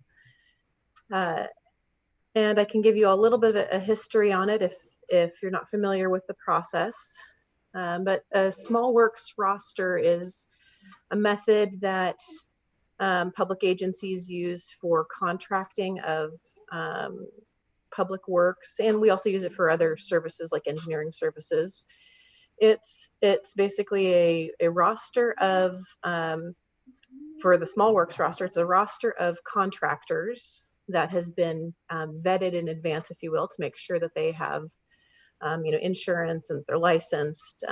And I can give you a little bit of a history on it if you're not familiar with the process. But a small works roster is a method that public agencies use for contracting of public works, and we also use it for other services like engineering services. It's basically a roster of, for the small works roster, it's a roster of contractors that has been vetted in advance, if you will, to make sure that they have insurance and if they're licensed.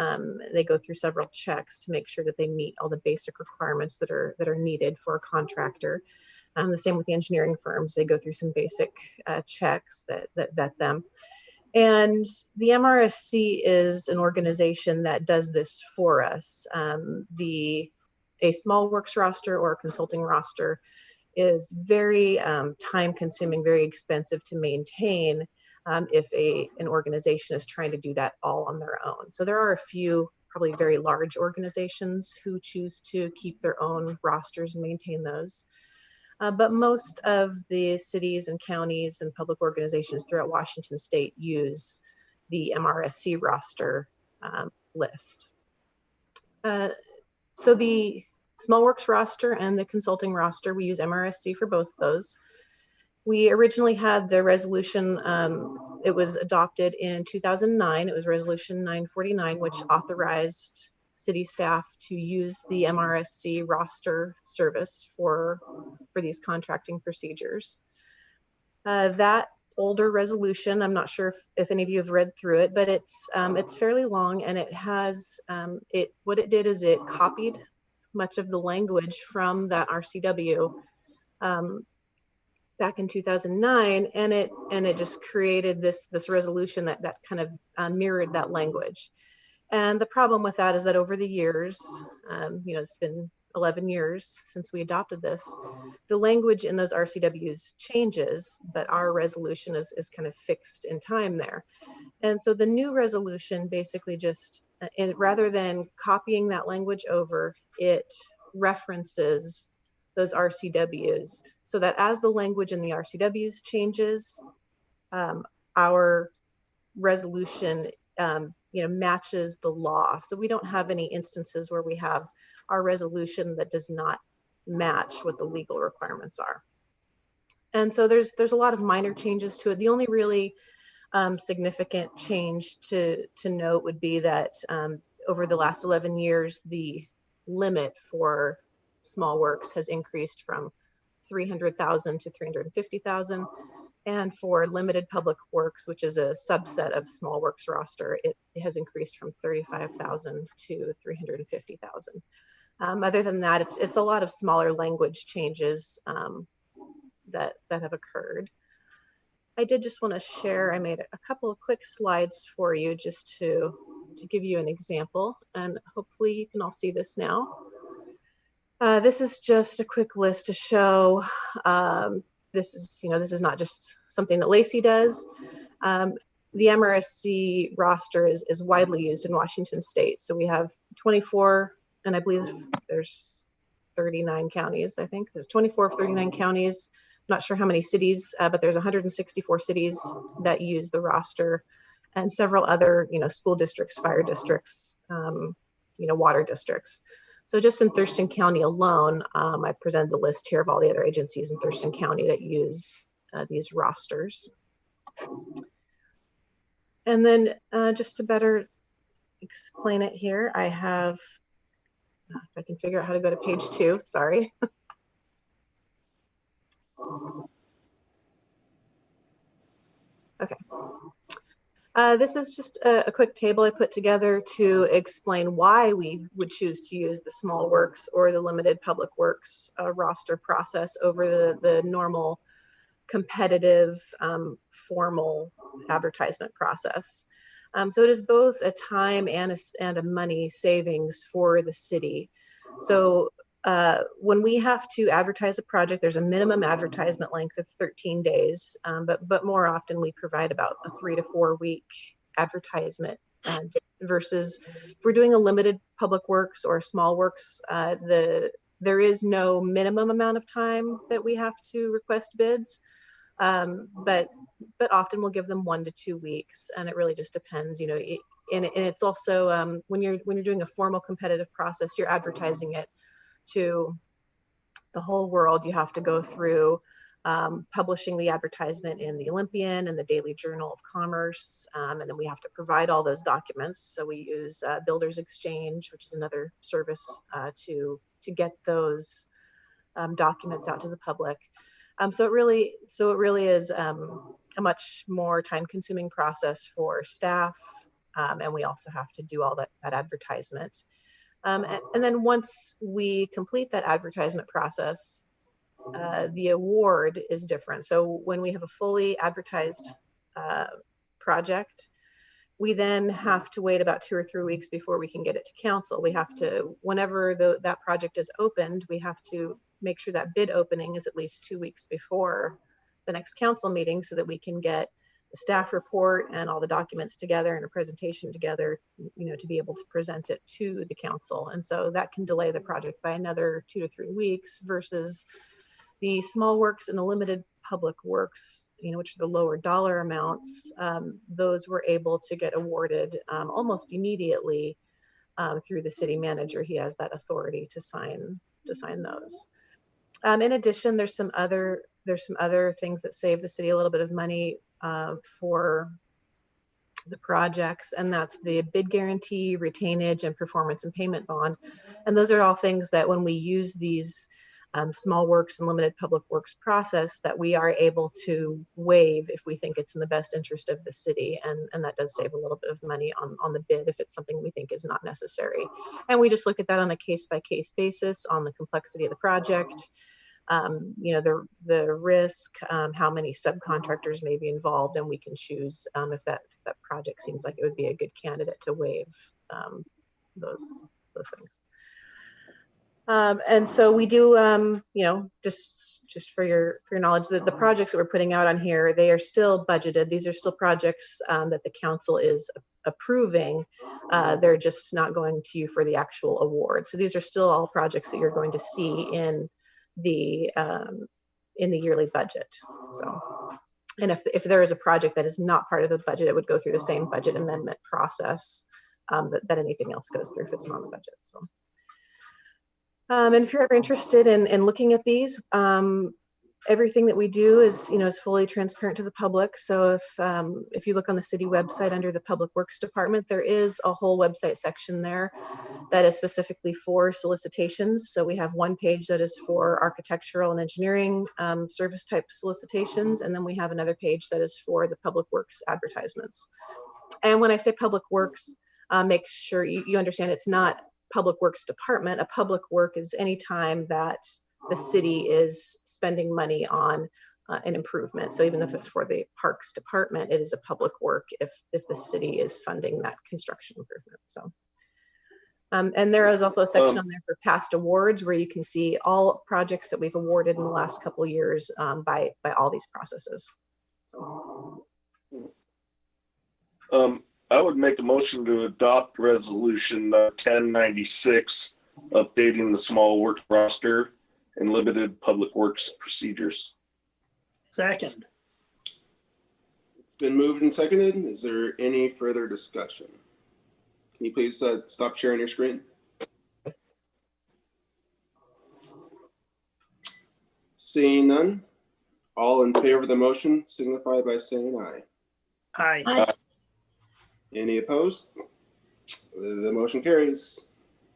They go through several checks to make sure that they meet all the basic requirements that are needed for a contractor. The same with the engineering firms. They go through some basic checks that vet them. And the MRSC is an organization that does this for us. A small works roster or a consulting roster is very time consuming, very expensive to maintain if an organization is trying to do that all on their own. So there are a few probably very large organizations who choose to keep their own rosters and maintain those. But most of the cities and counties and public organizations throughout Washington state use the MRSC roster list. So the small works roster and the consulting roster, we use MRSC for both of those. We originally had the resolution, it was adopted in 2009. It was resolution 949, which authorized city staff to use the MRSC roster service for these contracting procedures. That older resolution, I'm not sure if any of you have read through it, but it's fairly long, and it has, what it did is it copied much of the language from that RCW back in 2009, and it just created this resolution that kind of mirrored that language. And the problem with that is that over the years, it's been 11 years since we adopted this, the language in those RCWs changes, but our resolution is kind of fixed in time there. And so the new resolution basically just, rather than copying that language over, it references those RCWs so that as the language in the RCWs changes, our resolution matches the law. So we don't have any instances where we have our resolution that does not match what the legal requirements are. And so there's a lot of minor changes to it. The only really significant change to note would be that over the last 11 years, the limit for small works has increased from 300,000 to 350,000. And for limited public works, which is a subset of small works roster, it has increased from 35,000 to 350,000. Other than that, it's a lot of smaller language changes that have occurred. I did just want to share, I made a couple of quick slides for you just to give you an example, and hopefully you can all see this now. This is just a quick list to show this is not just something that Lacey does. The MRSC roster is widely used in Washington state. So we have 24, and I believe there's 39 counties, I think. There's 24 of 39 counties. I'm not sure how many cities, but there's 164 cities that use the roster, and several other, school districts, fire districts, water districts. So just in Thurston County alone, I presented the list here of all the other agencies in Thurston County that use these rosters. And then just to better explain it here, I have, if I can figure out how to go to page 2, sorry. Okay. This is just a quick table I put together to explain why we would choose to use the small works or the limited public works roster process over the normal competitive formal advertisement process. So it is both a time and a money savings for the city. So when we have to advertise a project, there's a minimum advertisement length of 13 days, but more often we provide about a 3 to 4 week advertisement versus if we're doing a limited public works or small works, there is no minimum amount of time that we have to request bids, but often we'll give them 1 to 2 weeks, and it really just depends, and it's also when you're doing a formal competitive process, you're advertising it to the whole world. You have to go through publishing the advertisement in the Olympian and the Daily Journal of Commerce, and then we have to provide all those documents. So we use Builders Exchange, which is another service to get those documents out to the public. So it really is a much more time-consuming process for staff, and we also have to do all that advertisement. And then once we complete that advertisement process, the award is different. So when we have a fully advertised project, we then have to wait about 2 or 3 weeks before we can get it to council. We have to, whenever that project is opened, we have to make sure that bid opening is at least 2 weeks before the next council meeting so that we can get the staff report and all the documents together and a presentation together, to be able to present it to the council. And so that can delay the project by another 2 to 3 weeks versus the small works and the limited public works, which are the lower dollar amounts. Those were able to get awarded almost immediately through the city manager. He has that authority to sign those. In addition, there's some other things that save the city a little bit of money for the projects, and that's the bid guarantee, retainage, and performance and payment bond. And those are all things that when we use these small works and limited public works process, that we are able to waive if we think it's in the best interest of the city, and that does save a little bit of money on the bid if it's something we think is not necessary. And we just look at that on a case-by-case basis on the complexity of the project, the risk, how many subcontractors may be involved, and we can choose if that project seems like it would be a good candidate to waive those things. And so we do, just for your knowledge, that the projects that we're putting out on here, they are still budgeted. These are still projects that the council is approving. They're just not going to you for the actual award. So these are still all projects that you're going to see in the yearly budget. So, and if there is a project that is not part of the budget, it would go through the same budget amendment process that anything else goes through if it's not in the budget. So. And if you're ever interested in looking at these, everything that we do is fully transparent to the public. So if you look on the city website under the Public Works Department, there is a whole website section there that is specifically for solicitations. So we have one page that is for architectural and engineering service type solicitations, and then we have another page that is for the Public Works advertisements. And when I say Public Works, make sure you understand it's not Public Works Department. A public work is any time that the city is spending money on an improvement. So even if it's for the Parks Department, it is a public work if the city is funding that construction improvement. So, and there is also a section on there for past awards where you can see all projects that we've awarded in the last couple of years by all these processes. So. I would make a motion to adopt resolution 1096, updating the small work roster and limited public works procedures. Second. It's been moved and seconded. Is there any further discussion? Can you please stop sharing your screen? Seeing none, all in favor of the motion signify by saying aye. Aye. Aye. Any opposed? The motion carries.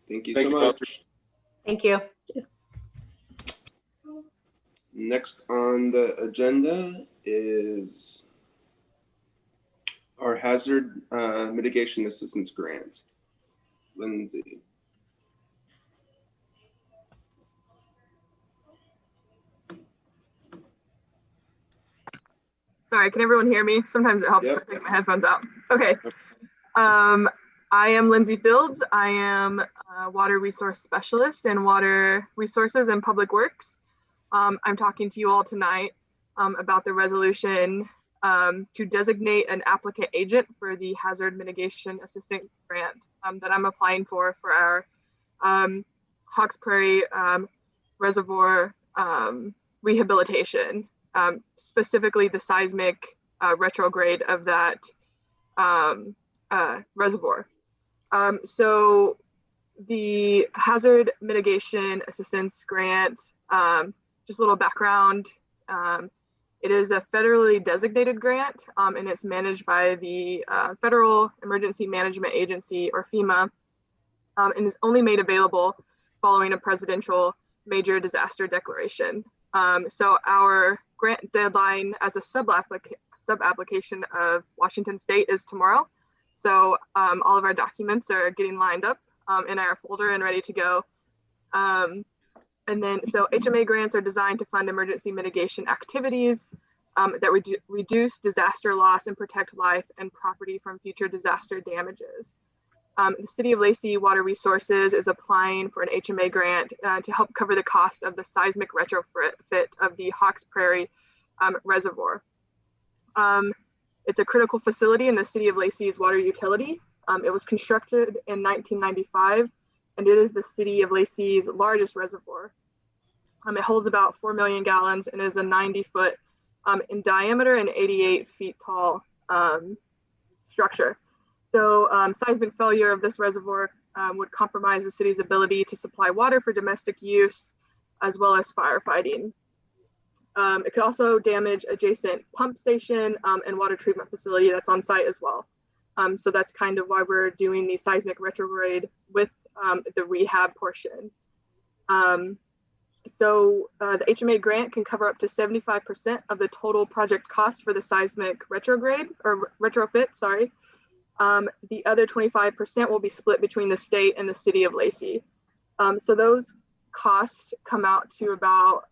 Thank you so much. Thank you. Next on the agenda is our hazard mitigation assistance grant. Lindsay. Sorry, can everyone hear me? Sometimes it helps if I take my headphones out. Okay. I am Lindsay Fields. I am a water resource specialist in water resources and public works. I'm talking to you all tonight about the resolution to designate an applicant agent for the hazard mitigation assistant grant that I'm applying for our Hawks Prairie reservoir rehabilitation, specifically the seismic retrograde of that reservoir. So the hazard mitigation assistance grant, just a little background, it is a federally designated grant and it's managed by the Federal Emergency Management Agency, or FEMA, and is only made available following a presidential major disaster declaration. So our grant deadline as a sub-application of Washington State is tomorrow. So all of our documents are getting lined up in our folder and ready to go. And then, so HMA grants are designed to fund emergency mitigation activities that reduce disaster loss and protect life and property from future disaster damages. The City of Lacey Water Resources is applying for an HMA grant to help cover the cost of the seismic retrofit of the Hawks Prairie Reservoir. It's a critical facility in the City of Lacey's water utility. It was constructed in 1995, and it is the City of Lacey's largest reservoir. It holds about 4 million gallons and is a 90-foot in diameter and 88 feet tall structure. So seismic failure of this reservoir would compromise the city's ability to supply water for domestic use, as well as firefighting. It could also damage adjacent pump station and water treatment facility that's on site as well. So that's kind of why we're doing the seismic retrograde with the rehab portion. So the HMA grant can cover up to 75% of the total project cost for the seismic retrograde or retrofit, sorry. The other 25% will be split between the state and the City of Lacey. So those costs come out to about,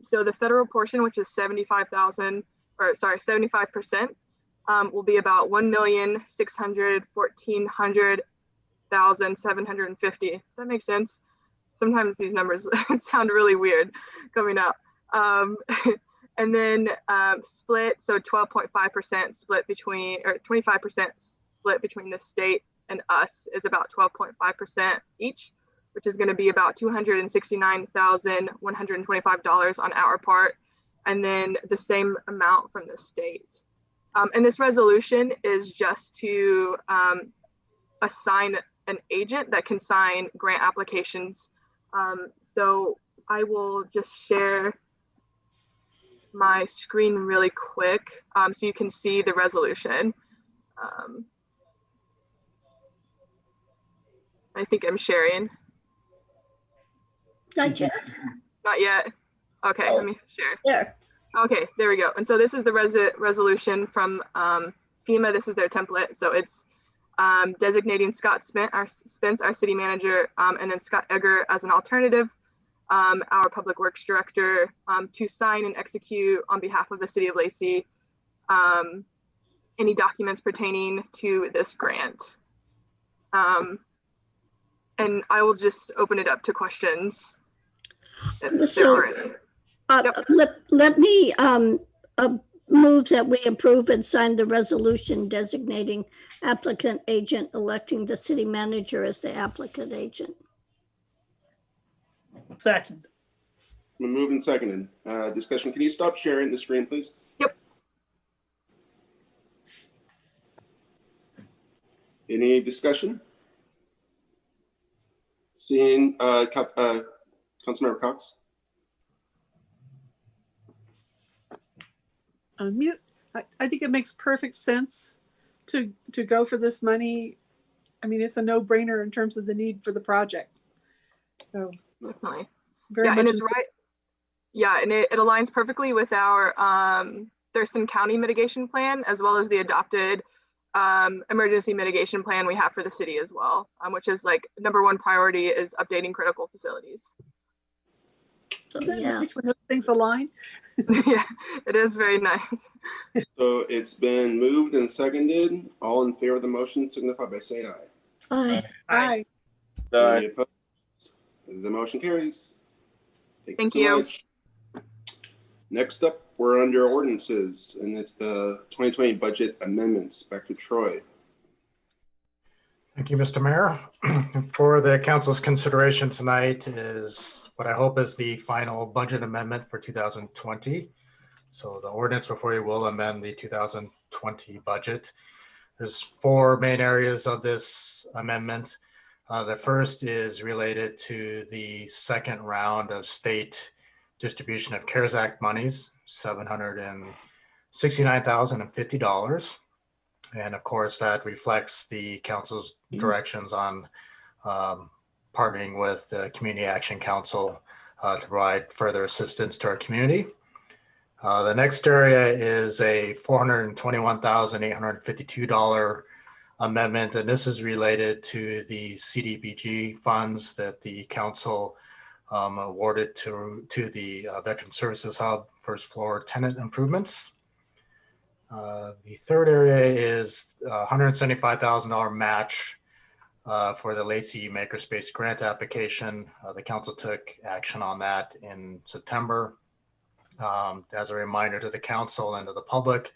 so the federal portion, which is 75%, will be about 1,614,750. That makes sense. Sometimes these numbers sound really weird coming out. And then split, so 12.5% split between, or 25% split between the state and us is about 12.5% each, which is going to be about $269,125 on our part, and then the same amount from the state. And this resolution is just to assign an agent that can sign grant applications. So I will just share my screen really quick so you can see the resolution. I think I'm sharing. Not yet. Not yet. Okay, let me share. There. Okay, there we go. And so this is the resolution from FEMA. This is their template. So it's designating Scott Spence, our city manager, and then Scott Egger as an alternative, our public works director, to sign and execute on behalf of the City of Lacey any documents pertaining to this grant. And I will just open it up to questions. So, let me move that we approve and sign the resolution designating applicant agent, electing the city manager as the applicant agent. Second. Moved and seconded. Discussion. Can you stop sharing the screen, please? Yep. Any discussion? Seeing Councilmember Cox. Unmute. I think it makes perfect sense to go for this money. I mean, it's a no-brainer in terms of the need for the project. So definitely. Very yeah, much and it's right. Yeah, and it aligns perfectly with our Thurston County mitigation plan, as well as the adopted emergency mitigation plan we have for the city as well, which is like #1 priority is updating critical facilities. So, yeah. Nice when those things align. Yeah, it is very nice. So it's been moved and seconded. All in favor of the motion signify by saying aye. Aye. Aye. Any opposed? The motion carries. Thank so you. much. Next up, we're under ordinances, and it's the 2020 budget amendments. Back to Troy. Thank you, Mr. Mayor. For the council's consideration tonight is what I hope is the final budget amendment for 2020. So the ordinance before you will amend the 2020 budget. There's 4 main areas of this amendment. The first is related to the second round of state distribution of CARES Act monies, $769,050. And of course, that reflects the council's directions on partnering with the Community Action Council to provide further assistance to our community. The next area is a $421,852 amendment, and this is related to the CDBG funds that the council awarded to the Veteran Services Hub first floor tenant improvements. The third area is $175,000 match for the LACHY Makerspace grant application. The council took action on that in September. As a reminder to the council and to the public,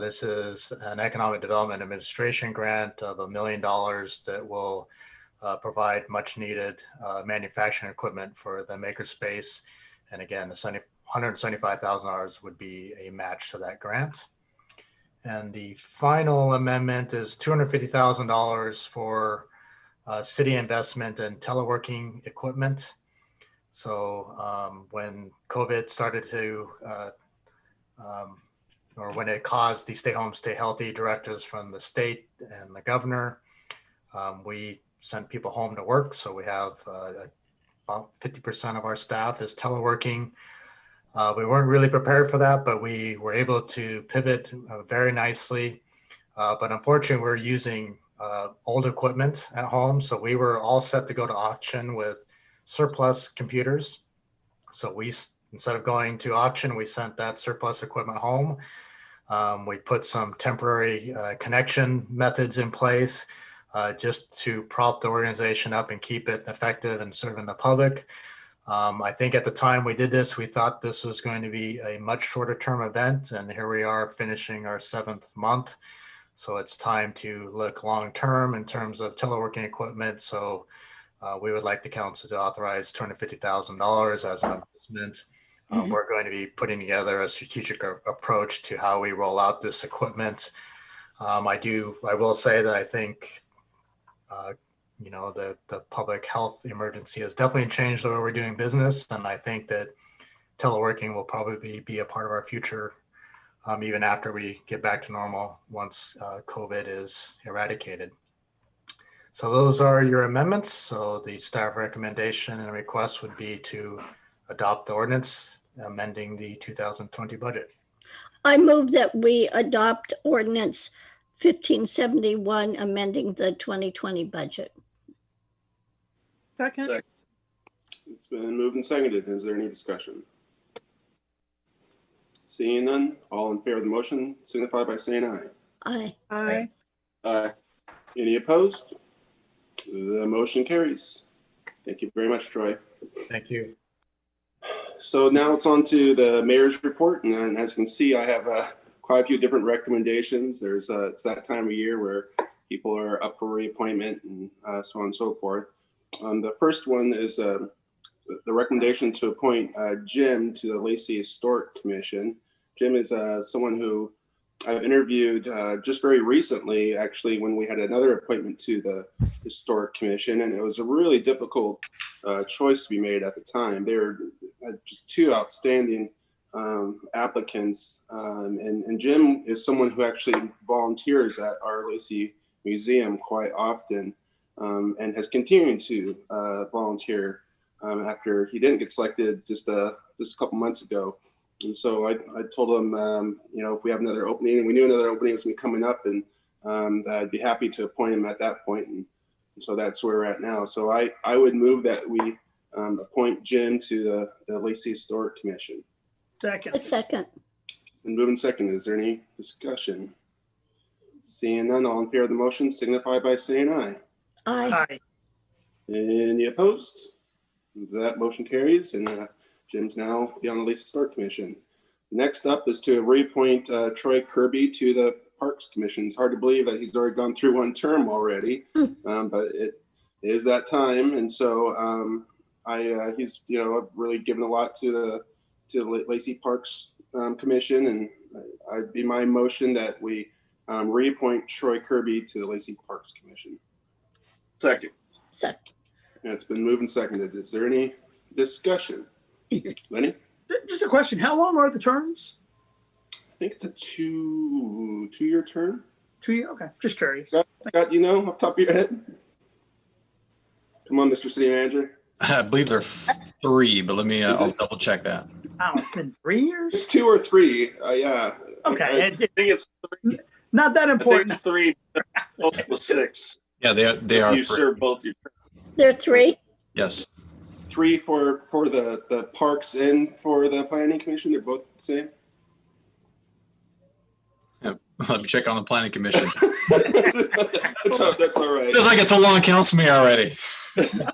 this is an Economic Development Administration grant of $1 million that will provide much needed manufacturing equipment for the makerspace. And again, the $175,000 would be a match to that grant. And the final amendment is $250,000 for city investment in teleworking equipment. So when COVID started to, or when it caused the Stay Home, Stay Healthy directives from the state and the governor, we sent people home to work. So we have about 50% of our staff is teleworking. We weren't really prepared for that, but we were able to pivot very nicely. But unfortunately, we're using old equipment at home. So we were all set to go to auction with surplus computers. So we, instead of going to auction, we sent that surplus equipment home. We put some temporary connection methods in place just to prop the organization up and keep it effective and serving the public. I think at the time we did this, we thought this was going to be a much shorter term event, and here we are finishing our 7th month. So it's time to look long term in terms of teleworking equipment. So we would like the council to authorize $250,000 as an investment. We're going to be putting together a strategic approach to how we roll out this equipment. I will say that I think you know, the public health emergency has definitely changed the way we're doing business. And I think that teleworking will probably be a part of our future, even after we get back to normal once COVID is eradicated. So those are your amendments. So the staff recommendation and request would be to adopt the ordinance amending the 2020 budget. I move that we adopt Ordinance 1571 amending the 2020 budget. Second. It's been moved and seconded. Is there any discussion? Seeing none, all in favor of the motion signify by saying aye. Aye. Aye. Aye. Any opposed? The motion carries. Thank you very much, Troy. Thank you. So now it's on to the mayor's report. And as you can see, I have quite a few different recommendations. There's it's that time of year where people are up for reappointment and so on and so forth. The first one is the recommendation to appoint Jim to the Lacey Historic Commission. Jim is someone who I've interviewed just very recently, actually, when we had another appointment to the Historic Commission, and it was a really difficult choice to be made at the time. They were just two outstanding applicants, and Jim is someone who actually volunteers at our Lacey Museum quite often. And has continued to volunteer after he didn't get selected just a couple months ago. And so I told him, you know, if we have another opening, and we knew another opening was going to be coming up, and I'd be happy to appoint him at that point. And so that's where we're at now. So I would move that we appoint Jim to the Lacey Historic Commission. Second. Second. And moving second, is there any discussion? Seeing none, all in favor of the motion signify by saying aye. Aye. Aye. Any opposed? That motion carries, and Jim's now on the Lacey Historic Commission. Next up is to reappoint Troy Kirby to the Parks Commission. It's hard to believe that he's already gone through one term already, but it is that time, and so he's really given a lot to the Lacey Parks Commission, and I'd be my motion that we reappoint Troy Kirby to the Lacey Parks Commission. Second. Second. It's been moved and seconded. Is there any discussion? Lenny? Just a question. How long are the terms? I think it's a two-year term. 2 year? Okay. Just curious. Got you know, off the top of your head? Come on, Mr. City Manager. I believe there are 3, but let me, I'll double check that. Oh, it's been 3 years? It's 2 or 3. Yeah. Okay. I think it's 3. Not that I think important. it's 3. Both was 6. Yeah, they are. You serve both your. There are 3? Yes. 3 for the parks and for the planning commission. They're both the same. Yeah, let me check on the planning commission. That's all right. Feels like it's a long council meeting already.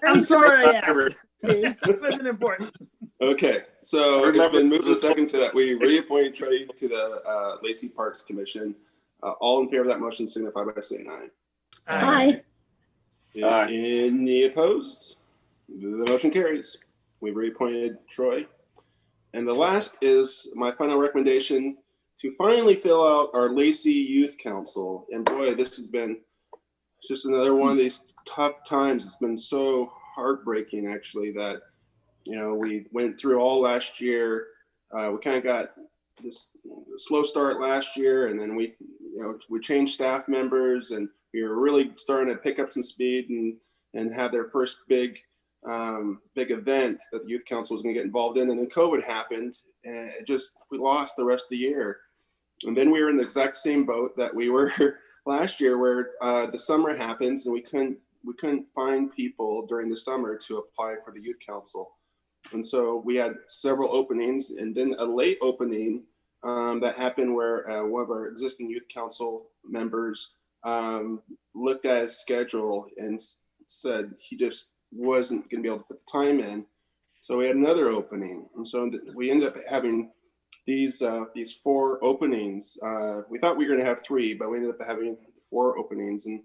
I'm sorry I asked. It wasn't important. Okay, so it's been moved and seconded that we reappoint Trey to the Lacey Parks Commission. All in favor of that motion signify by saying aye. Aye. Any opposed? The motion carries. We've reappointed Troy. And the last is my final recommendation to finally fill out our Lacey Youth Council. And boy, this has been just another one of these tough times. It's been so heartbreaking, actually, that, you know, we went through all last year. We kind of got this slow start last year, and then we changed staff members, and we were really starting to pick up some speed and have their first big event that the Youth Council was going to get involved in. And then COVID happened, and we lost the rest of the year. And then we were in the exact same boat that we were last year, where the summer happens and we couldn't find people during the summer to apply for the Youth Council. And so we had several openings, and then a late opening that happened where one of our existing Youth Council members looked at his schedule and said he just wasn't going to be able to put the time in. So we had another opening. And so we ended up having these 4 openings. We thought we were going to have 3, but we ended up having 4 openings. And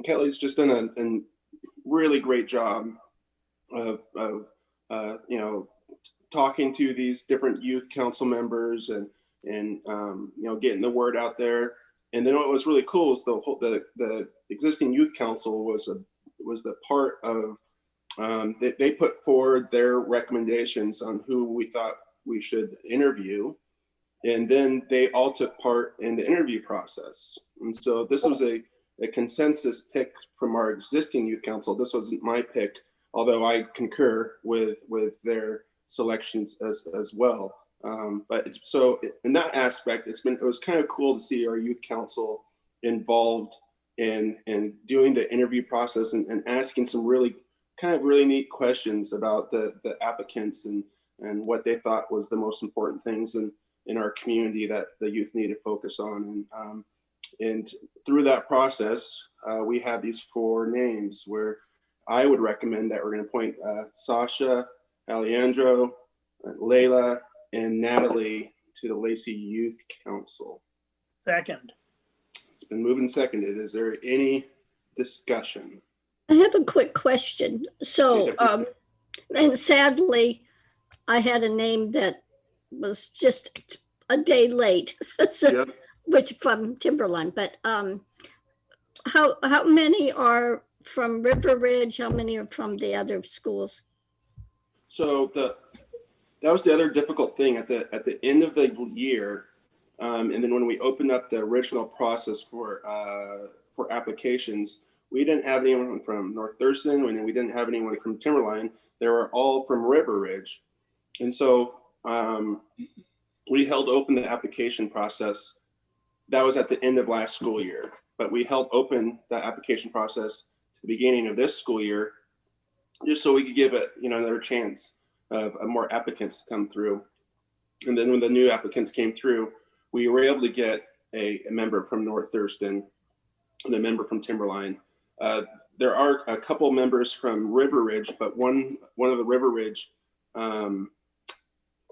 Kelly's just done a really great job of talking to these different Youth Council members and getting the word out there. And then what was really cool is the existing Youth Council was the part of they put forward their recommendations on who we thought we should interview, and then they all took part in the interview process. And so this was a consensus pick from our existing Youth Council. This wasn't my pick, although I concur with their selections as well. But so in that aspect, it was kind of cool to see our Youth Council involved in doing the interview process and asking some really neat questions about the applicants and what they thought was the most important things in our community that the youth need to focus on. And through that process, we have these 4 names where I would recommend that we're going to appoint Sasha, Alejandro, Layla, and Natalie to the Lacey Youth Council. Second. It's been moved and seconded. Is there any discussion? I have a quick question. So, and sadly, I had a name that was just a day late, so, which from Timberline. But how many are from River Ridge? How many are from the other schools? So that was the other difficult thing at the end of the year, and then when we opened up the original process for applications, we didn't have anyone from North Thurston, and we didn't have anyone from Timberline. They were all from River Ridge. And so we held open the application process. That was at the end of last school year, but we held open the application process to the beginning of this school year, just so we could give it, another chance of more applicants to come through. And then when the new applicants came through, we were able to get a member from North Thurston and a member from Timberline. There are a couple members from River Ridge, but one of the River Ridge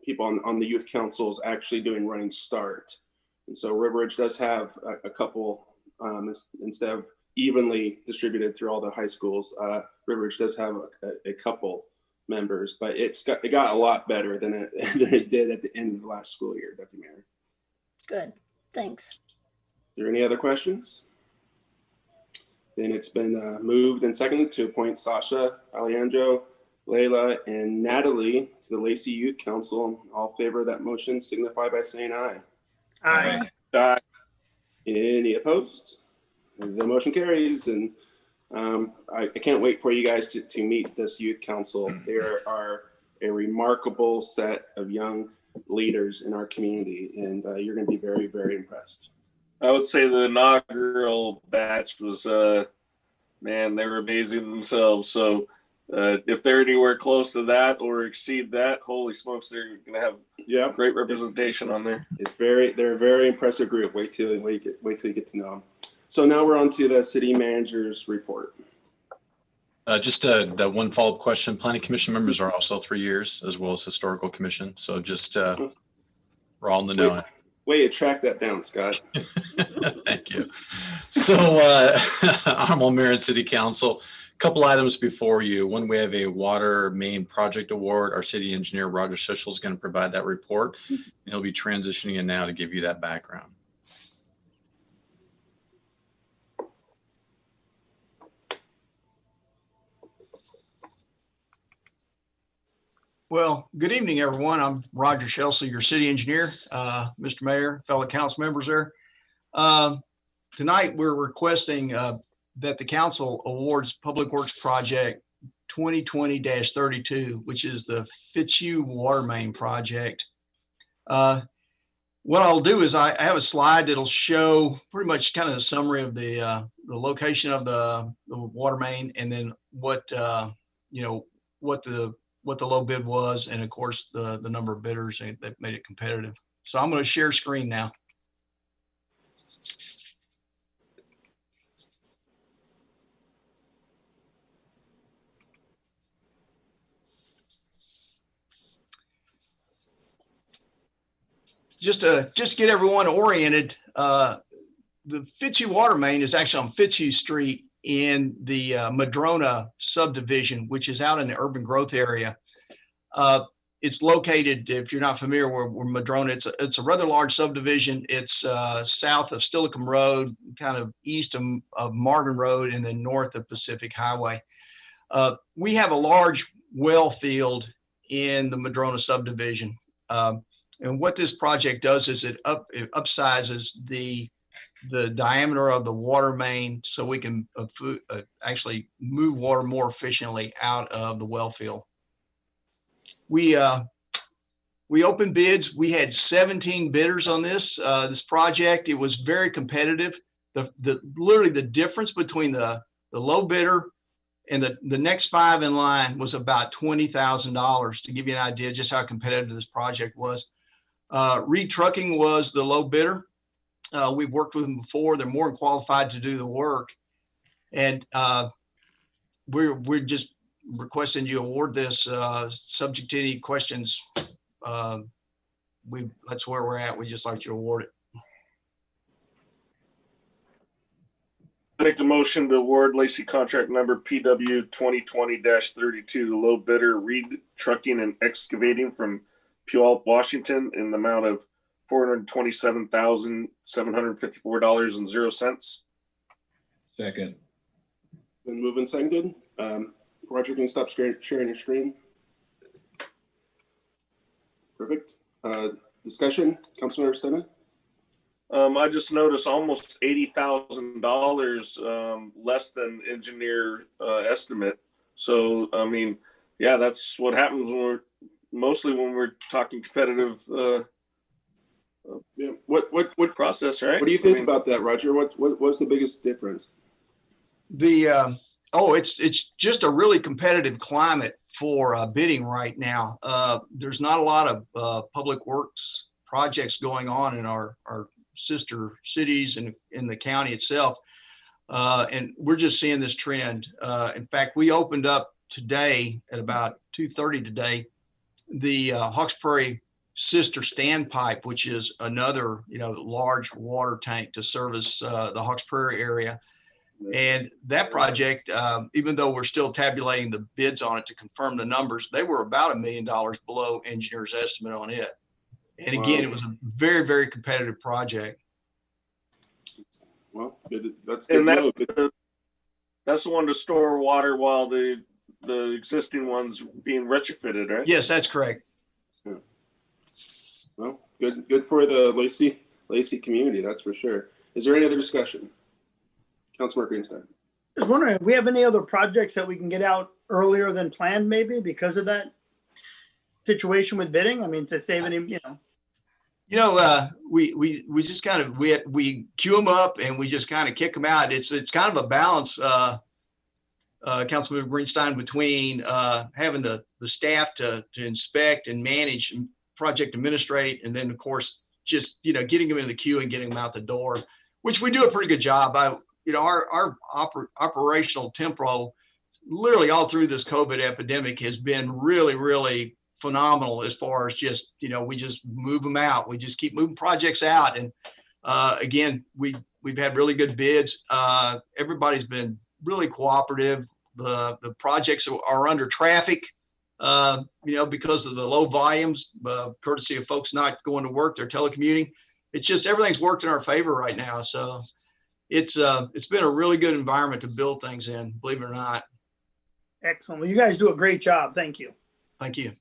people on the Youth Council is actually doing Running Start. And so River Ridge does have a couple, instead of evenly distributed through all the high schools, River Ridge does have a couple members, but it got a lot better than it did at the end of the last school year, Deputy Mayor. Good, thanks. Is there any other questions? Then it's been moved and seconded to appoint Sasha, Alejandro, Layla, and Natalie to the Lacey Youth Council. All in favor of that motion signify by saying aye. Aye. Aye. Any opposed? The motion carries, and I can't wait for you guys to meet this youth council. There are a remarkable set of young leaders in our community, and you're going to be very, very impressed. I would say the inaugural batch was, man, they were amazing themselves. So if they're anywhere close to that or exceed that, holy smokes, they're going to have great representation on there. They're a very impressive group. Wait till you get to know them. So now we're on to the city manager's report. Just the one follow-up question. Planning Commission members are also 3 years, as well as Historical Commission. So just we're all in the know. Way to track that down, Scott. Thank you. So, Honorable Mayor and City Council, a couple items before you. One, we have a water main project award. Our city engineer, Roger Schischel, is going to provide that report. And he'll be transitioning in now to give you that background. Well, good evening, everyone. I'm Roger Schischel, your city engineer. Mr. Mayor, fellow council members there. Tonight, we're requesting that the council awards Public Works Project 2020-32, which is the Fitzhugh Water Main Project. What I'll do is I have a slide that'll show pretty much kind of the summary of the location of the water main, and then what the low bid was, and of course the number of bidders that made it competitive. So I'm going to share screen now. Just to get everyone oriented, the Fitzhugh Water Main is actually on Fitzhugh Street in the Madrona subdivision, which is out in the urban growth area. It's located, if you're not familiar with Madrona, it's a rather large subdivision. It's south of Stillicum Road, kind of east of Marvin Road, and then north of Pacific Highway. We have a large well field in the Madrona subdivision. And what this project does is it upsizes the diameter of the water main so we can actually move water more efficiently out of the well field. We opened bids. We had 17 bidders on this project. It was very competitive. Literally the difference between the low bidder and the next 5 in line was about $20,000, to give you an idea just how competitive this project was. Reed Trucking was the low bidder. We've worked with them before. They're more than qualified to do the work. And we're just requesting you award this subject to any questions. That's where we're at. We just like you to award it. Make a motion to award Lacey contract number PW 2020-32 to low bidder Reed Trucking and Excavating from Puyallup, Washington, in the amount of $427,754.00. Second. Been moved and seconded. Roger, can you stop sharing your screen? Perfect. Discussion, Councilmember Stedman? I just noticed almost $80,000 less than engineer estimate. So, I mean, yeah, that's what happens when we're talking competitive what process, right? What do you think about that, Roger? What's the biggest difference? It's just a really competitive climate for bidding right now. There's not a lot of public works projects going on in our sister cities and in the county itself. And we're just seeing this trend. In fact, we opened up today at about 2:30 today, the Hawks Prairie Sister Standpipe, which is another, large water tank to service the Hawks Prairie area. And that project, even though we're still tabulating the bids on it to confirm the numbers, they were about $1 million below engineer's estimate on it. And again, it was a very, very competitive project. Well, that's good. And that's the one to store water while the existing one's being retrofitted, right? Yes, that's correct. Yeah. Well, good for the Lacey community, that's for sure. Is there any other discussion? Councilmember Greenstein. Just wondering if we have any other projects that we can get out earlier than planned, maybe because of that situation with bidding. I mean, to save any, We just kind of we queue them up and we just kind of kick them out. It's kind of a balance, Councilman Greenstein, between having the staff to inspect and manage and project administrate, and then of course just getting them in the queue and getting them out the door, which we do a pretty good job. Our operational tempo, literally all through this COVID epidemic, has been really, really phenomenal as far as just, we just move them out. We just keep moving projects out. And again, we've had really good bids. Everybody's been really cooperative. The projects are under traffic, because of the low volumes, courtesy of folks not going to work, they're telecommuting. It's just, everything's worked in our favor right now. So it's been a really good environment to build things in, believe it or not. Excellent. Well, you guys do a great job. Thank you. Thank you.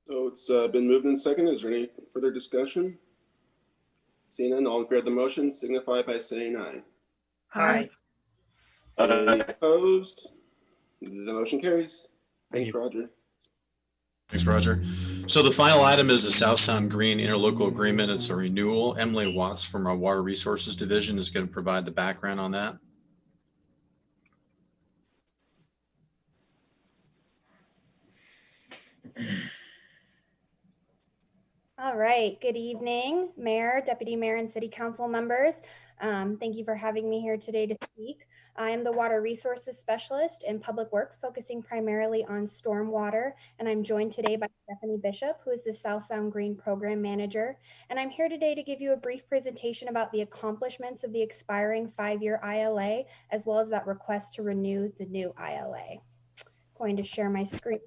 So it's been moved in second. Is there any further discussion? Seeing none, all in favor of the motion signify by saying aye. Aye. Any opposed? The motion carries. Thanks, Roger. Thanks, Roger. So the final item is the South Sound Green interlocal agreement. It's a renewal. Emily Watts from our Water Resources Division is going to provide the background on that. All right, good evening, Mayor, Deputy Mayor, and City Council members. Thank you for having me here today to speak. I am the Water Resources Specialist in Public Works, focusing primarily on stormwater, and I'm joined today by Stephanie Bishop, who is the South Sound Green Program Manager. And I'm here today to give you a brief presentation about the accomplishments of the expiring 5-year ILA, as well as that request to renew the new ILA. Going to share my screen.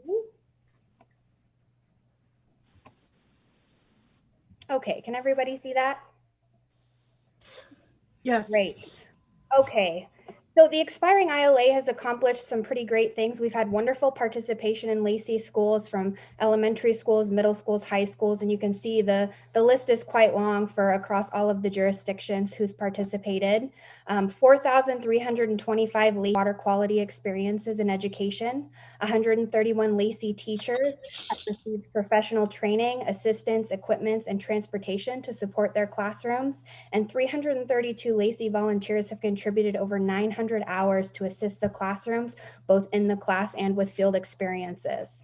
Okay, can everybody see that? Yes. Great. Okay. So the expiring ILA has accomplished some pretty great things. We've had wonderful participation in Lacey schools, from elementary schools, middle schools, high schools, and you can see the list is quite long for across all of the jurisdictions who's participated. 4,325 Lacey water quality experiences in education. 131 Lacey teachers have received professional training, assistance, equipments, and transportation to support their classrooms. And 332 Lacey volunteers have contributed over 900 hours to assist the classrooms, both in the class and with field experiences.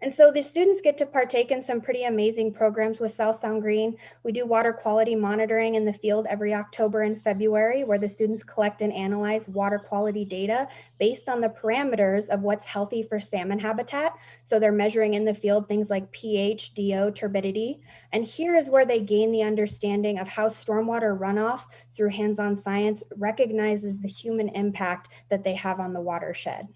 And so the students get to partake in some pretty amazing programs with South Sound Green. We do water quality monitoring in the field every October and February, where the students collect and analyze water quality data based on the parameters of what's healthy for salmon habitat. So they're measuring in the field things like pH, DO, turbidity. And here is where they gain the understanding of how stormwater runoff through hands-on science recognizes the human impact that they have on the watershed.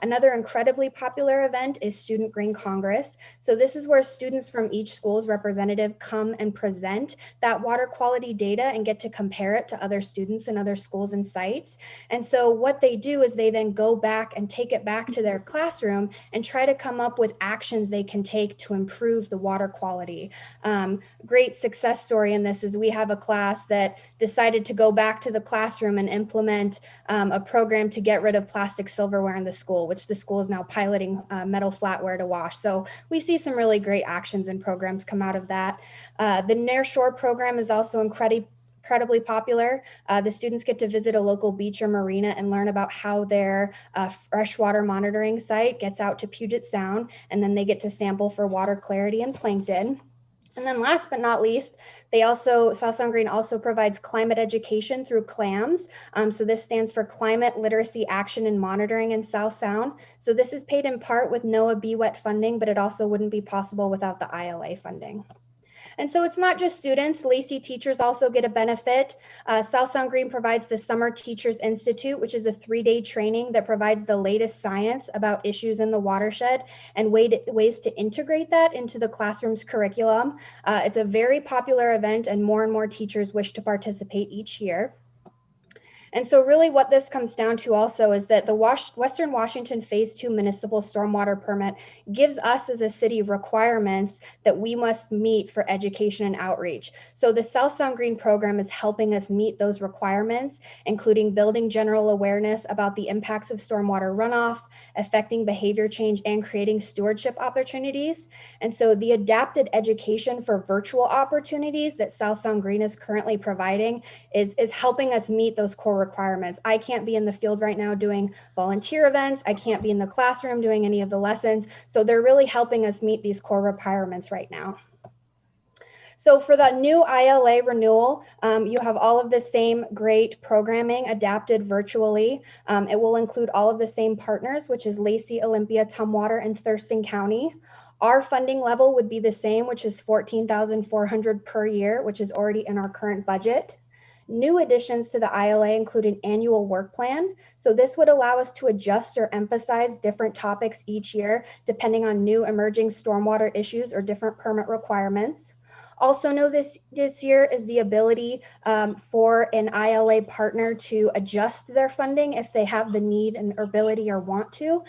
Another incredibly popular event is Student Green Congress. So this is where students from each school's representative come and present that water quality data and get to compare it to other students in other schools and sites. And so what they do is they then go back and take it back to their classroom and try to come up with actions they can take to improve the water quality. Great success story in this is we have a class that decided to go back to the classroom and implement a program to get rid of plastic silverware in the school, which the school is now piloting metal flatware to wash. So we see some really great actions and programs come out of that. The Near Shore program is also incredibly popular. The students get to visit a local beach or marina and learn about how their freshwater monitoring site gets out to Puget Sound, and then they get to sample for water clarity and plankton. And then last but not least, South Sound Green also provides climate education through CLAMS. So this stands for Climate Literacy Action and Monitoring in South Sound. So this is paid in part with NOAA BWET funding, but it also wouldn't be possible without the ILA funding. And so it's not just students, Lacey teachers also get a benefit. South Sound Green provides the Summer Teachers Institute, which is a 3-day training that provides the latest science about issues in the watershed and ways to integrate that into the classroom's curriculum. It's a very popular event and more teachers wish to participate each year. And so really what this comes down to also is that the Western Washington Phase 2 municipal stormwater permit gives us as a city requirements that we must meet for education and outreach. So the South Sound Green program is helping us meet those requirements, including building general awareness about the impacts of stormwater runoff, affecting behavior change, and creating stewardship opportunities. And so the adapted education for virtual opportunities that South Sound Green is currently providing is helping us meet those core requirements. I can't be in the field right now doing volunteer events. I can't be in the classroom doing any of the lessons. So they're really helping us meet these core requirements right now. So for the new ILA renewal, you have all of the same great programming adapted virtually. It will include all of the same partners, which is Lacey, Olympia, Tumwater, and Thurston County. Our funding level would be the same, which is $14,400 per year, which is already in our current budget. New additions to the ILA include an annual work plan. So this would allow us to adjust or emphasize different topics each year, depending on new emerging stormwater issues or different permit requirements. Also know this year is the ability for an ILA partner to adjust their funding if they have the need and ability or want to.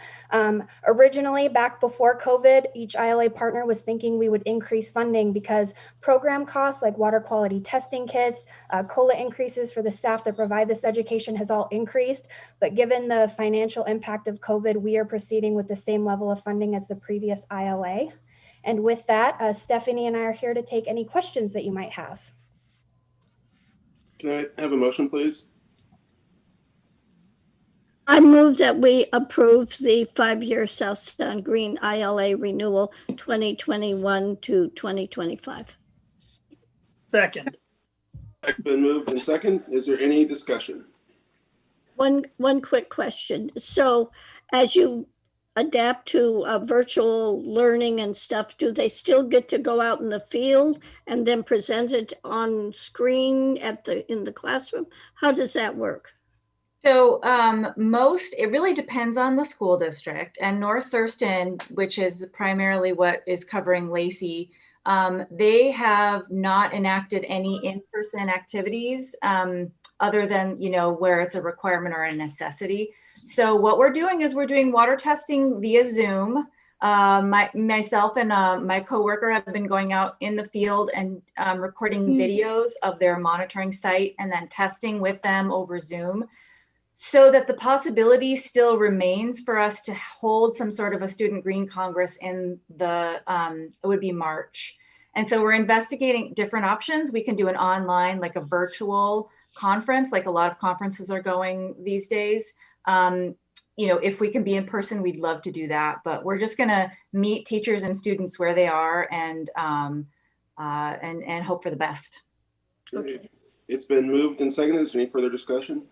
Originally, back before COVID, each ILA partner was thinking we would increase funding because program costs like water quality testing kits, COLA increases for the staff that provide this education has all increased. But given the financial impact of COVID, we are proceeding with the same level of funding as the previous ILA. And with that, Stephanie and I are here to take any questions that you might have. Can I have a motion, please? I move that we approve the 5-year South Sound Green ILA renewal 2021 to 2025. Second. Been moved and second. Is there any discussion? One quick question. So as you adapt to virtual learning and stuff, do they still get to go out in the field and then present it on screen in the classroom? How does that work? So it really depends on the school district, and North Thurston, which is primarily what is covering Lacey, they have not enacted any in-person activities other than, where it's a requirement or a necessity. So what we're doing is we're doing water testing via Zoom. Myself and my coworker have been going out in the field and recording videos of their monitoring site and then testing with them over Zoom, so that the possibility still remains for us to hold some sort of a Student Green Congress in it would be March. And so we're investigating different options. We can do an online, like a virtual conference, like a lot of conferences are going these days. If we can be in person, we'd love to do that, but we're just gonna meet teachers and students where they are and hope for the best. Okay. It's been moved and seconded. Is there any further discussion?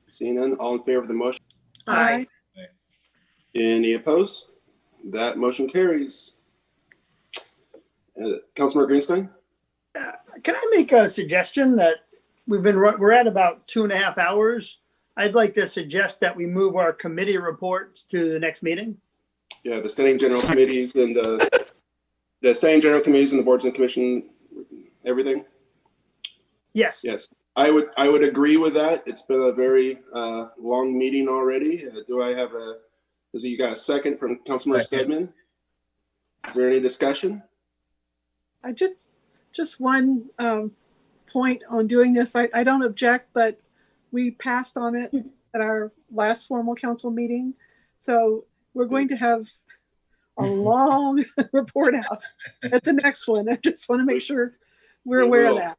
Seeing none, all in favor of the motion? Aye. Any opposed? That motion carries. Councilmember Greenstein? Can I make a suggestion that we're at about 2.5 hours? I'd like to suggest that we move our committee reports to the next meeting. Yeah, the standing general committees and the standing general committees and the boards and commission, everything. Yes. Yes, I would agree with that. It's been a very long meeting already. You got a second from Councilmember Stedman? Is there any discussion? I just one point on doing this. I don't object, but we passed on it at our last formal council meeting. So we're going to have a long report out at the next one. I just want to make sure we're aware of that.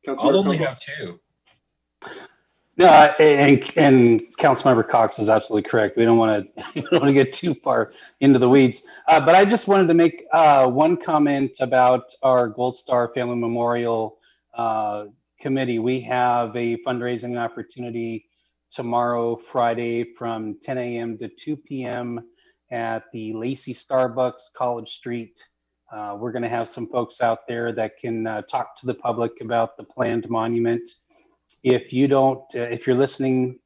I'll only have 2. No, and Councilmember Cox is absolutely correct. We don't want to get too far into the weeds. But I just wanted to make one comment about our Gold Star Family Memorial Committee. We have a fundraising opportunity tomorrow, Friday, from 10 a.m. to 2 p.m. at the Lacey Starbucks, College Street. We're going to have some folks out there that can talk to the public about the planned monument. If you're listening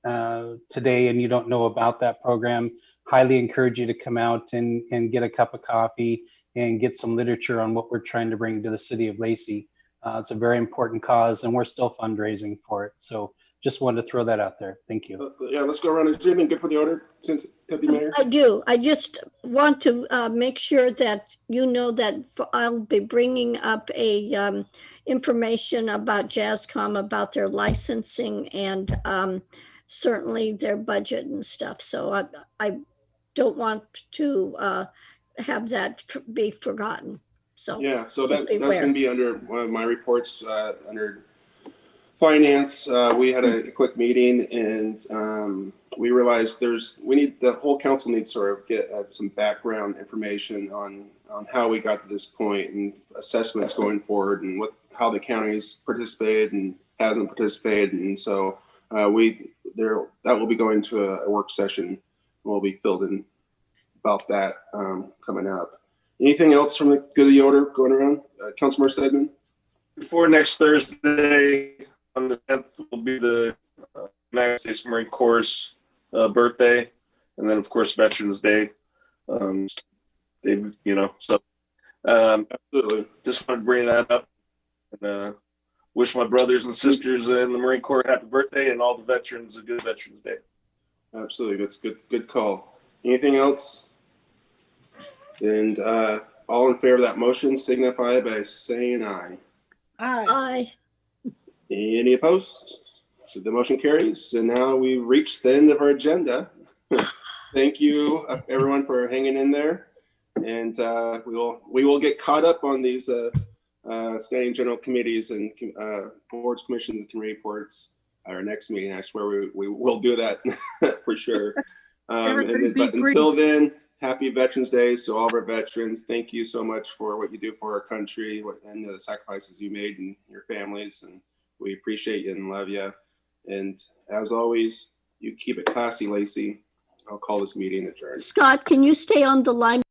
today and you don't know about that program, highly encourage you to come out and get a cup of coffee and get some literature on what we're trying to bring to the city of Lacey. It's a very important cause and we're still fundraising for it. So Just wanted to throw that out there. Thank you. Yeah, let's go around. Is Jim good for the order, since Deputy Mayor? I do. I just want to make sure that you know that I'll be bringing up a information about JASCOM, about their licensing and certainly their budget and stuff. So I don't want to have that be forgotten. So yeah, so just that's beware. going to be under one of my reports under finance. We had a quick meeting, and we realized the whole council needs to sort of get some background information on how we got to this point and assessments going forward, and how the county's participated and hasn't participated. And so that will be going to a work session. We'll be filled in about that coming up. Anything else from the good of the order going around? Councilmember Stedman? Before next Thursday, on the 10th, will be the United States Marine Corps' birthday, and then of course Veterans Day. Absolutely. Just want to bring that up and wish my brothers and sisters in the Marine Corps happy birthday, and all the veterans a good Veterans Day. Absolutely, that's good call. Anything else? And all in favor of that motion signify by saying aye. Aye. Any opposed? The motion carries. And now we reached the end of our agenda. Thank you, everyone, for hanging in there. And we will get caught up on these standing general committees and boards, commissions, and committee reports at our next meeting. I swear we will do that for sure. But until then, happy Veterans Day to all of our veterans. Thank you so much for what you do for our country and the sacrifices you made and your families. And we appreciate you and love you. And as always, you keep it classy, Lacey. I'll call this meeting adjourned. Scott, can you stay on the line?